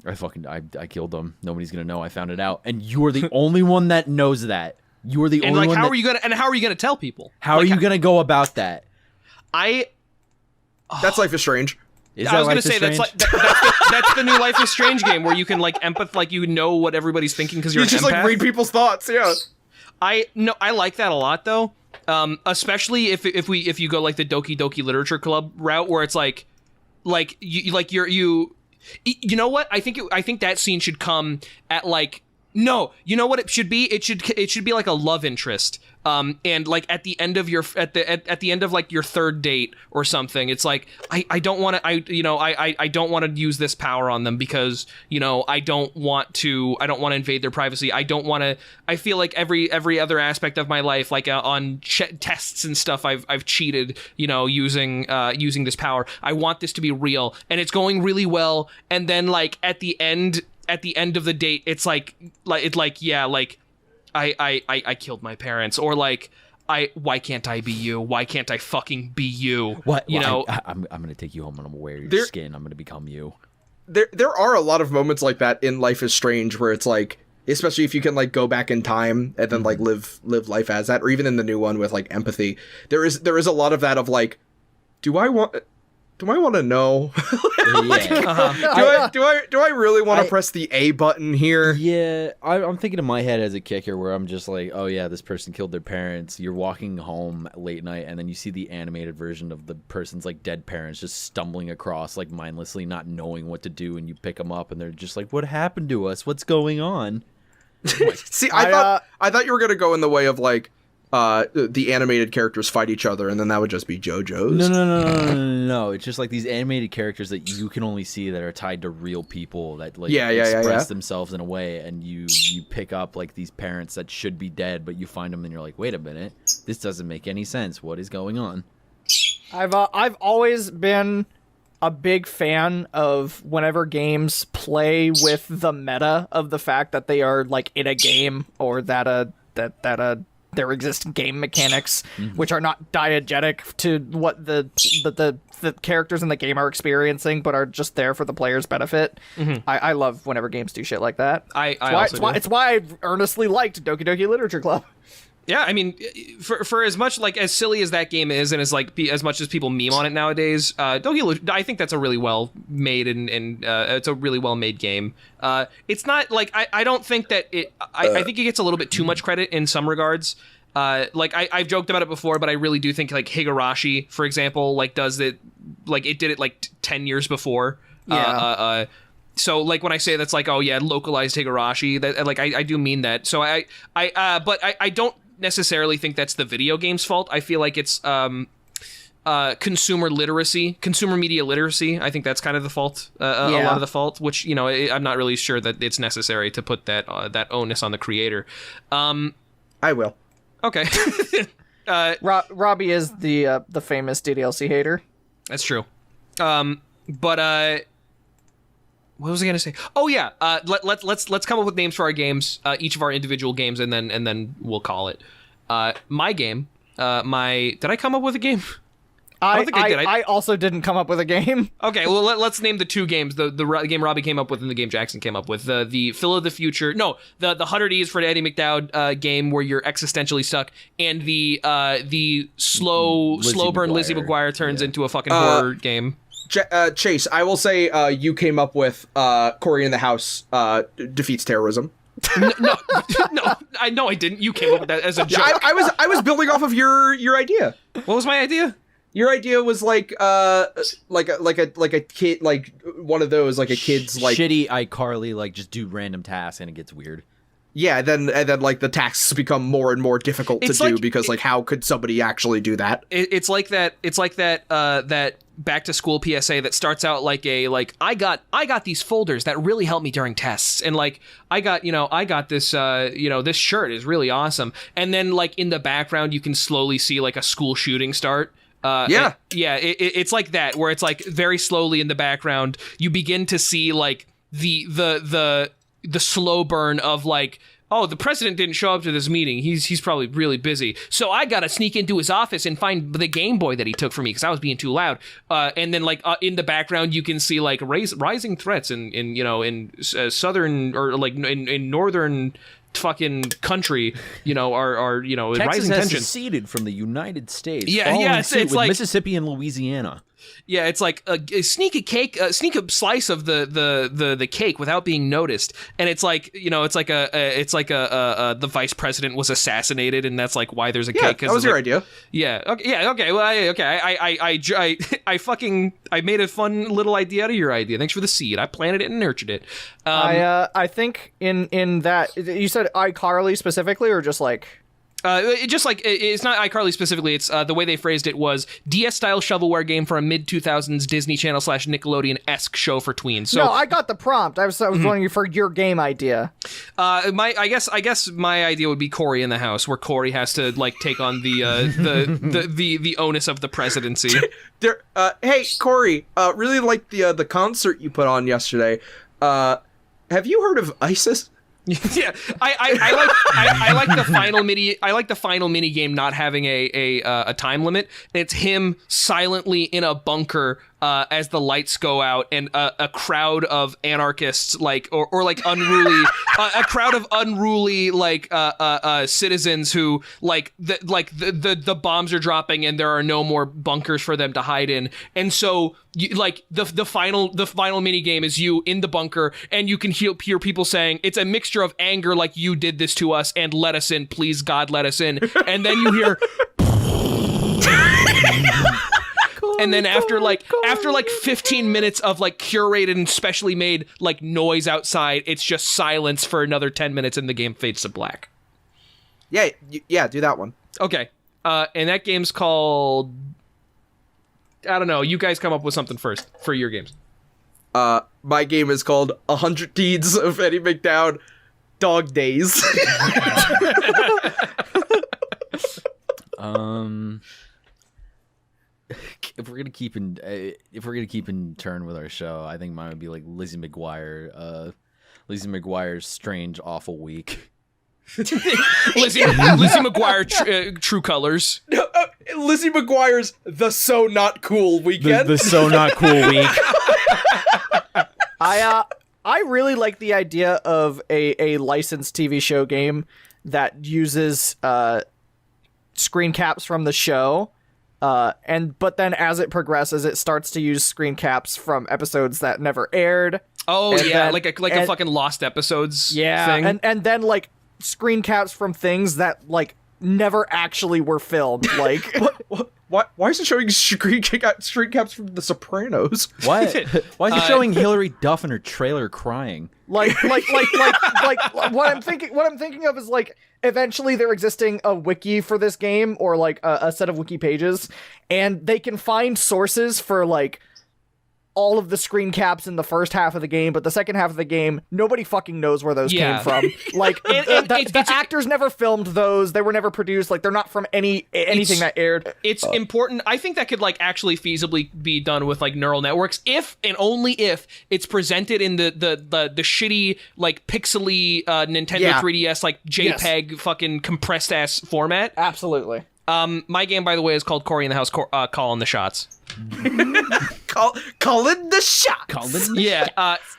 I killed them. Nobody's gonna know I found it out, and you're the only one that knows that. You're the only one. How are you gonna tell people? How are you gonna go about that? That's Life is Strange. I was gonna say that's the new Life is Strange game where you can like you know what everybody's thinking because you're You just an empath. like read people's thoughts. Yeah. I like that a lot though, especially if you go like the Doki Doki Literature Club route where it's like you know what I think that scene should come at like. No, you know what it should be? It should be like a love interest. And like at the end of at the end of like your third date or something, it's like I don't want to I don't want to use this power on them because I don't want to invade their privacy. I feel like every other aspect of my life, like on tests and stuff, I've cheated using this power. I want this to be real, and it's going really well. And then like at the end of the date, it's like I killed my parents, or like why can't I be you? Why can't I fucking be you? What I'm gonna take you home and I'm gonna wear your skin. I'm gonna become you. There are a lot of moments like that in Life is Strange where it's like, especially if you can like go back in time and then like live life as that, or even in the new one with like empathy, there is a lot of that of like, do I want to know? Like, do I really want to press the A button here? Yeah, I'm thinking in my head as a kicker where I'm just like, oh yeah, this person killed their parents. You're walking home late night and then you see the animated version of the person's like dead parents just stumbling across like mindlessly, not knowing what to do, and you pick them up and they're just like, what happened to us? What's going on? See, I thought you were gonna go in the way of like, the animated characters fight each other, and then that would just be JoJo's. No. It's just like these animated characters that you can only see that are tied to real people that like express themselves in a way, and you pick up like these parents that should be dead, but you find them and you're like, wait a minute, this doesn't make any sense. What is going on? I've always been a big fan of whenever games play with the meta of the fact that they are like in a game, or that there exist game mechanics which are not diegetic to what the characters in the game are experiencing, but are just there for the player's benefit. I love whenever games do shit like that. It's why I earnestly liked Doki Doki Literature Club. Yeah, I mean, for as much like as silly as that game is, and as like as much as people meme on it nowadays, I think that's a really well made and it's a really well made game. It's not like I don't think that it. I think it gets a little bit too much credit in some regards. Like I've joked about it before, but I really do think like Higurashi, for example, like does it like it did it like 10 years before. Yeah. So like when I say that's like, oh yeah, localized Higurashi, that like I do mean that. So but I don't necessarily think that's the video game's fault. I feel like it's consumer media literacy. I think that's kind of the fault, a lot of the fault, which I'm not really sure that it's necessary to put that onus on the creator. I will. Okay. Robbie is the famous DDLC hater. That's true. But what was I gonna say? Oh yeah. Let's come up with names for our games, each of our individual games, and then we'll call it. My game. Did I come up with a game? I don't think I did. I also didn't come up with a game. Okay, well, let's name the two games. The game Robbie came up with and the game Jackson came up with. The Phil of the Future. No, the 100 E's for the Eddie McDowd game where you're existentially stuck, and the slow burn Lizzie McGuire turns into a fucking horror game. Chase, I will say you came up with Cory in the House defeats terrorism. No, I know I didn't. You came up with that as a joke. I was building off of your idea. What was my idea? Your idea was like a kid, like one of those, like a kid's like shitty iCarly, like just do random tasks and it gets weird. Yeah, and then like the tasks become more and more difficult to do because like how could somebody actually do that? It's like that. It's like that back to school PSA that starts out like I got these folders that really helped me during tests, and like I got this this shirt is really awesome, and then like in the background you can slowly see like a school shooting start. It's like that, where it's like very slowly in the background you begin to see like the slow burn of like, oh, the president didn't show up to this meeting. He's probably really busy. So I gotta sneak into his office and find the Game Boy that he took from me because I was being too loud. And then like in the background you can see like rising threats in southern or like in northern fucking country, are Texas rising has tension. seceded from the United States. It's with like Mississippi and Louisiana. Yeah, it's like sneak a slice of the cake without being noticed, and it's like the vice president was assassinated, and that's like why there's a cake. That was your idea. Yeah. Okay. Well, I made a fun little idea out of your idea. Thanks for the seed. I planted it and nurtured it. I think in that you said iCarly specifically, or just like. It's not iCarly specifically. It's the way they phrased it was DS-style shovelware game for a mid-2000s Disney Channel / Nickelodeon-esque show for tweens. So, no, I got the prompt. I was wondering for your game idea. I guess my idea would be Cory in the House, where Cory has to like take on the onus of the presidency. Hey, Cory, really liked the concert you put on yesterday. Have you heard of ISIS? Yeah, I like the final mini. I like the final mini game not having a time limit. It's him silently in a bunker as the lights go out, and a crowd of anarchists or like unruly a crowd of unruly citizens who the bombs are dropping and there are no more bunkers for them to hide in, and so the final mini game is you in the bunker, and you can hear people saying it's a mixture of anger, like you did this to us, and let us in, please God, let us in, and then you hear. And then after 15 minutes of like curated and specially made like noise outside, it's just silence for another 10 minutes and the game fades to black. Yeah, do that one. Okay. And that game's called, I don't know, you guys come up with something first for your games. My game is called 100 Deeds of Eddie McDowd Dog Days. If we're gonna keep in turn with our show, I think mine would be like Lizzie McGuire's Strange Awful Week. Lizzie McGuire True Colors. Lizzie McGuire's The So Not Cool Weekend. The So Not Cool Week. I really like the idea of a licensed TV show game that uses screen caps from the show. But then as it progresses, it starts to use screen caps from episodes that never aired. Oh, yeah, like a fucking Lost Episodes thing. And then like screen caps from things that like never actually were filmed. Like Why is it showing screen caps from The Sopranos? Why is it showing Hillary Duff in her trailer crying? Like what I'm thinking of is like eventually there existing a wiki for this game, or like a set of wiki pages, and they can find sources for like all of the screen caps in the first half of the game, but the second half of the game, nobody fucking knows where those came from. Like, the actors never filmed those. They were never produced. Like, they're not from anything that aired. It's important. I think that could, like, actually feasibly be done with, like, neural networks if and only if it's presented in the shitty, like, pixely Nintendo 3DS, like, JPEG fucking compressed-ass format. Absolutely. My game, by the way, is called Corey in the House, calling the shots. Calling the shot. Yeah,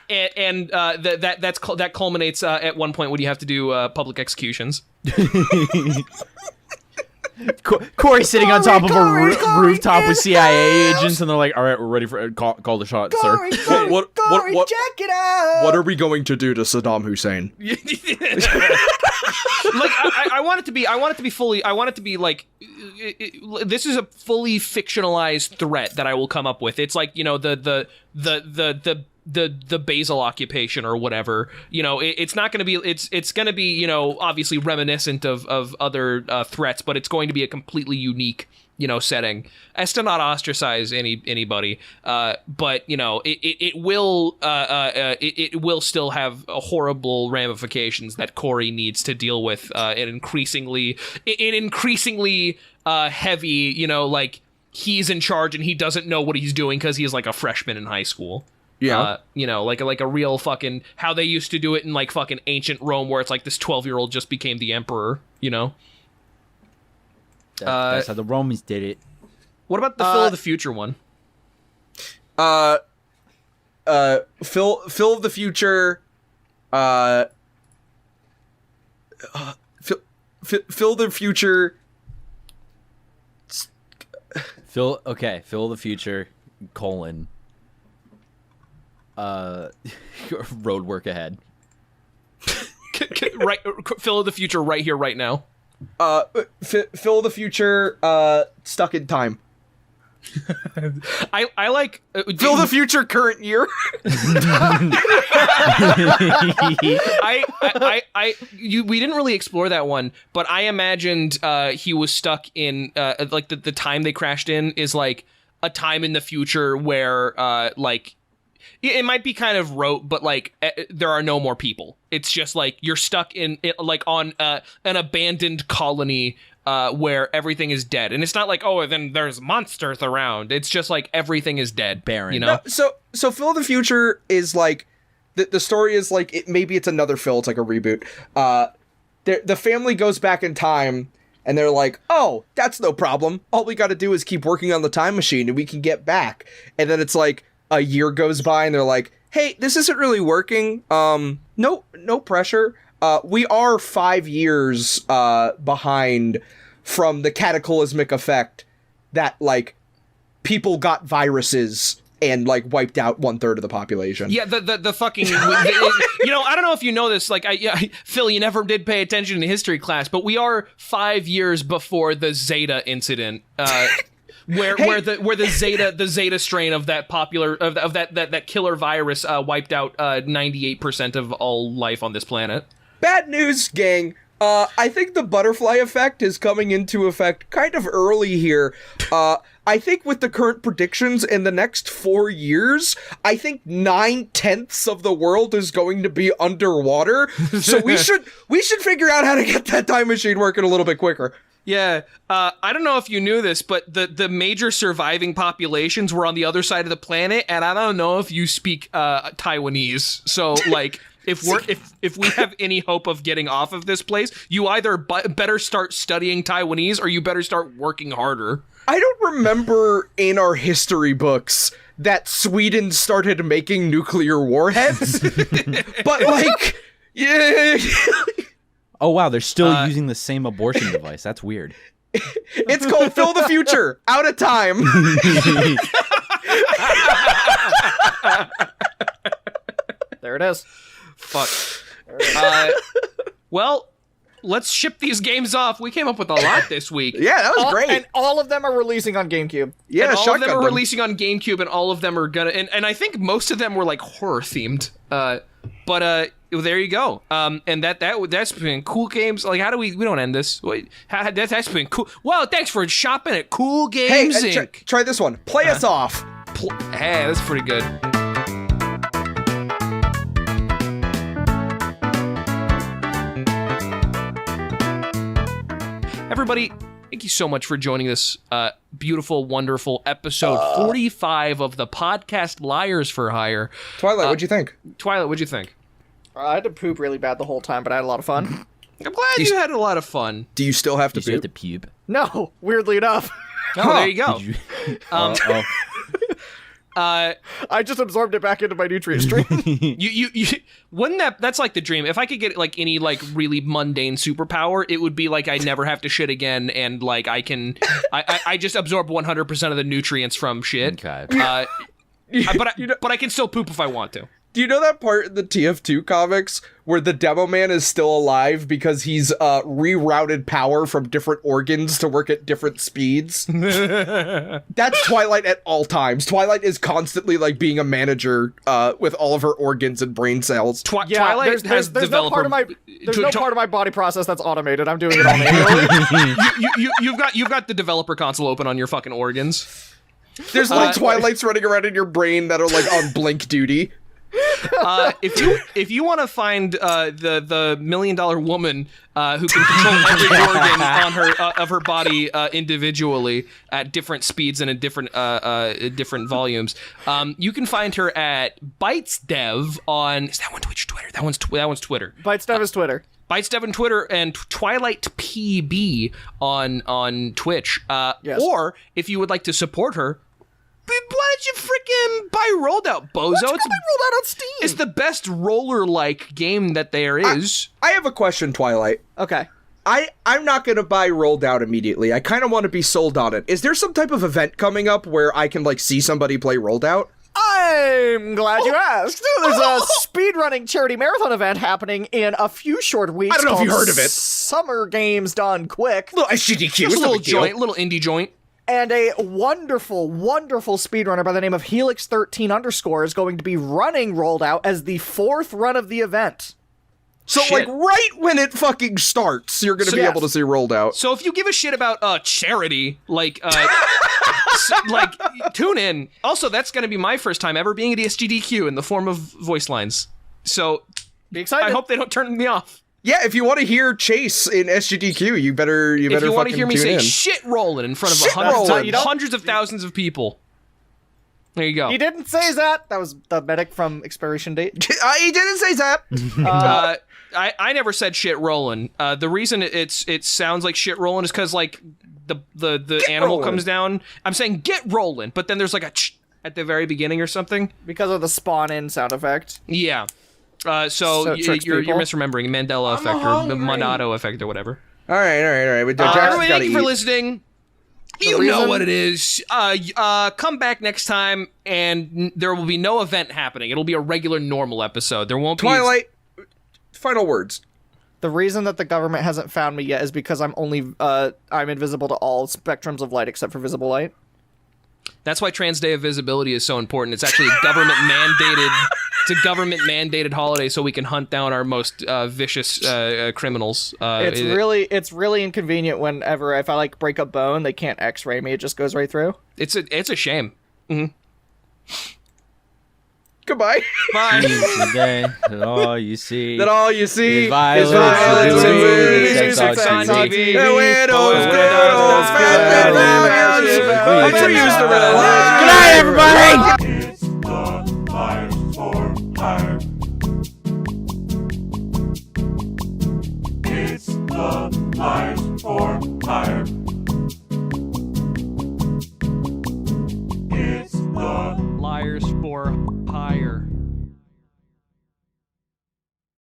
that culminates at one point when you have to do public executions. Corey sitting on top of a Corey rooftop in with CIA house. agents, and they're like, "All right, we're ready for call the shot, Corey, sir." Corey, What- Corey, what- check it out. What are we going to do to Saddam Hussein? Like I want it to be fully. I want it to be like this is a fully fictionalized threat that I will come up with. It's like, you know, the Basel occupation or whatever. You know, it's not going to be. It's going to be, you know, obviously reminiscent of other threats, but it's going to be a completely unique, you know, setting as to not ostracize anybody. But you know, it will still have horrible ramifications that Corey needs to deal with in increasingly heavy, you know, like he's in charge and he doesn't know what he's doing because he's like a freshman in high school. Yeah. You know, like a real fucking how they used to do it in like fucking ancient Rome, where it's like this 12-year-old just became the emperor. You know. That's how the Romans did it. What about the Phil of the Future one? Phil of the Future. Phil the Future. Phil of the Future, : road work ahead. Right, Phil of the Future, right here, right now. Phil of the Future. Stuck in time. I like Phil the Future, current year. We didn't really explore that one, but I imagined he was stuck in like the time they crashed in is like a time in the future where like it might be kind of rote, but like there are no more people. It's just like you're stuck in like on an abandoned colony where everything is dead, and it's not like, oh, then there's monsters around. It's just like everything is dead, barren. You know. So Phil of the Future is like the story is like maybe it's another Phil. It's like a reboot. The family goes back in time. And they're like, oh, that's no problem. All we got to do is keep working on the time machine and we can get back. And then it's like a year goes by and they're like, hey, this isn't really working. No pressure. We are 5 years behind from the cataclysmic effect that like people got viruses and like wiped out 1/3 of the population. Yeah, the fucking you know, I don't know if you know this, like Phil, you never did pay attention in history class, but we are 5 years before the Zeta incident, where the Zeta strain of that popular of that killer virus wiped out 98% of all life on this planet. Bad news, gang. I think the butterfly effect is coming into effect kind of early here. I think with the current predictions in the next 4 years, I think 9/10 of the world is going to be underwater. So we should figure out how to get that time machine working a little bit quicker. Yeah, I don't know if you knew this, but the major surviving populations were on the other side of the planet, and I don't know if you speak Taiwanese. So like, if we have any hope of getting off of this place, you either better start studying Taiwanese or you better start working harder. I don't remember in our history books that Sweden started making nuclear warheads, but like, yeah. Oh wow, they're still using the same abortion device. That's weird. It's called Phil the Future. Out of time. There it is. Fuck. Well, let's ship these games off. We came up with a lot this week. Yeah, that was great. And all of them are releasing on GameCube. Yeah, and all of them Shotgun are them. releasing on GameCube, and all of them are gonna. And I think most of them were like horror themed. But there you go. And that's been cool games. Like, how do we don't end this? Wait, that's been cool. Well, thanks for shopping at Cool Hey, Games Inc. try this one. Play us off. Hey, that's pretty good. Everybody, thank you so much for joining this beautiful, wonderful episode 45 of the podcast Liars4hire. Twilight, what'd you think? Twilight, what'd you think? I had to poop really bad the whole time, but I had a lot of fun. I'm glad you had a lot of fun. Do you still have to Did you have poop? to puke? No, weirdly enough. Oh, there you go. Did you? I just absorbed it back into my nutrient stream. You wouldn't that's like the dream. If I could get like any like really mundane superpower, it would be like I never have to shit again, and like I just absorb 100% of the nutrients from shit. Okay. But I can still poop if I want to. Do you know that part in the TF2 comics where the Demo Man is still alive because he's rerouted power from different organs to work at different speeds? That's Twilight at all times. Twilight is constantly like being a manager with all of her organs and brain cells. Twilight has there's no part of my part of my body process that's automated. I'm doing it all manually. You've got the developer console open on your fucking organs. There's little Twilights running around in your brain that are like on blink duty. If you want to find the $1 million woman who can control every organ on her body individually at different speeds and in different volumes, you can find her at BytesDev on. Is that one Twitch, Twitter? That one's Twitter. BytesDev is Twitter. BytesDev on Twitter and Twilight PB on Twitch. Yes. Or if you would like to support her. Why don't you freaking buy Rolled Out, bozo? Let's go buy Rolled Out on Steam. It's the best roller-like game that there is. I have a question, Twilight. Okay. I'm not going to buy Rolled Out immediately. I kind of want to be sold on it. Is there some type of event coming up where I can like see somebody play Rolled Out? I'm glad you asked. There's a speedrunning charity marathon event happening in a few short weeks. I don't know if you called heard of it. Summer Games Done Quick. Little SGDQ. Just a little joint, little indie joint. And a wonderful, wonderful speedrunner by the name of Helix13_ is going to be running Rolled Out as the 4th run of the event. So Shit. like right when it fucking starts, you're going to be yes. able to see Rolled Out. So if you give a shit about charity, like tune in. Also, that's going to be my first time ever being at SGDQ in the form of voice lines. So Be excited. I hope they don't turn me off. Yeah, if you want to hear Chase in SGDQ, you better If you want to fucking hear me tune say in. shit rolling in front of Shit rollin'. hundreds of thousands of people. There you go. He didn't say that. That was the medic from Expiration Date. He didn't say that. I never said shit rolling. The reason it sounds like shit rolling is because like the animal rollin'. comes down. I'm saying get rolling, but then there's like a at the very beginning or something. Because of the spawn-in sound effect. Yeah. So So it tricks you're people? misremembering Mandela effect or the Monado effect or whatever. All right. But Jackson's Everybody, gotta thank you for eat. listening. You know reason- what it is. Come back next time, and there will be no event happening. It'll be a regular, normal episode. There won't be Twilight. Final words. The reason that the government hasn't found me yet is because I'm invisible to all spectrums of light except for visible light. That's why Trans Day of Visibility is so important. It's actually a government mandated. It's a government mandated holiday, so we can hunt down our most vicious criminals. It's really inconvenient whenever if I like break a bone, they can't X-ray me. It just goes right through. It's a shame. Goodbye. Bye. Today, that all you see. That all you see Is violence and and movies, movies, sex on on TV, TV, and widows, widows, girls, girls, family values. values. Hope you're used to real life. Good night, everybody!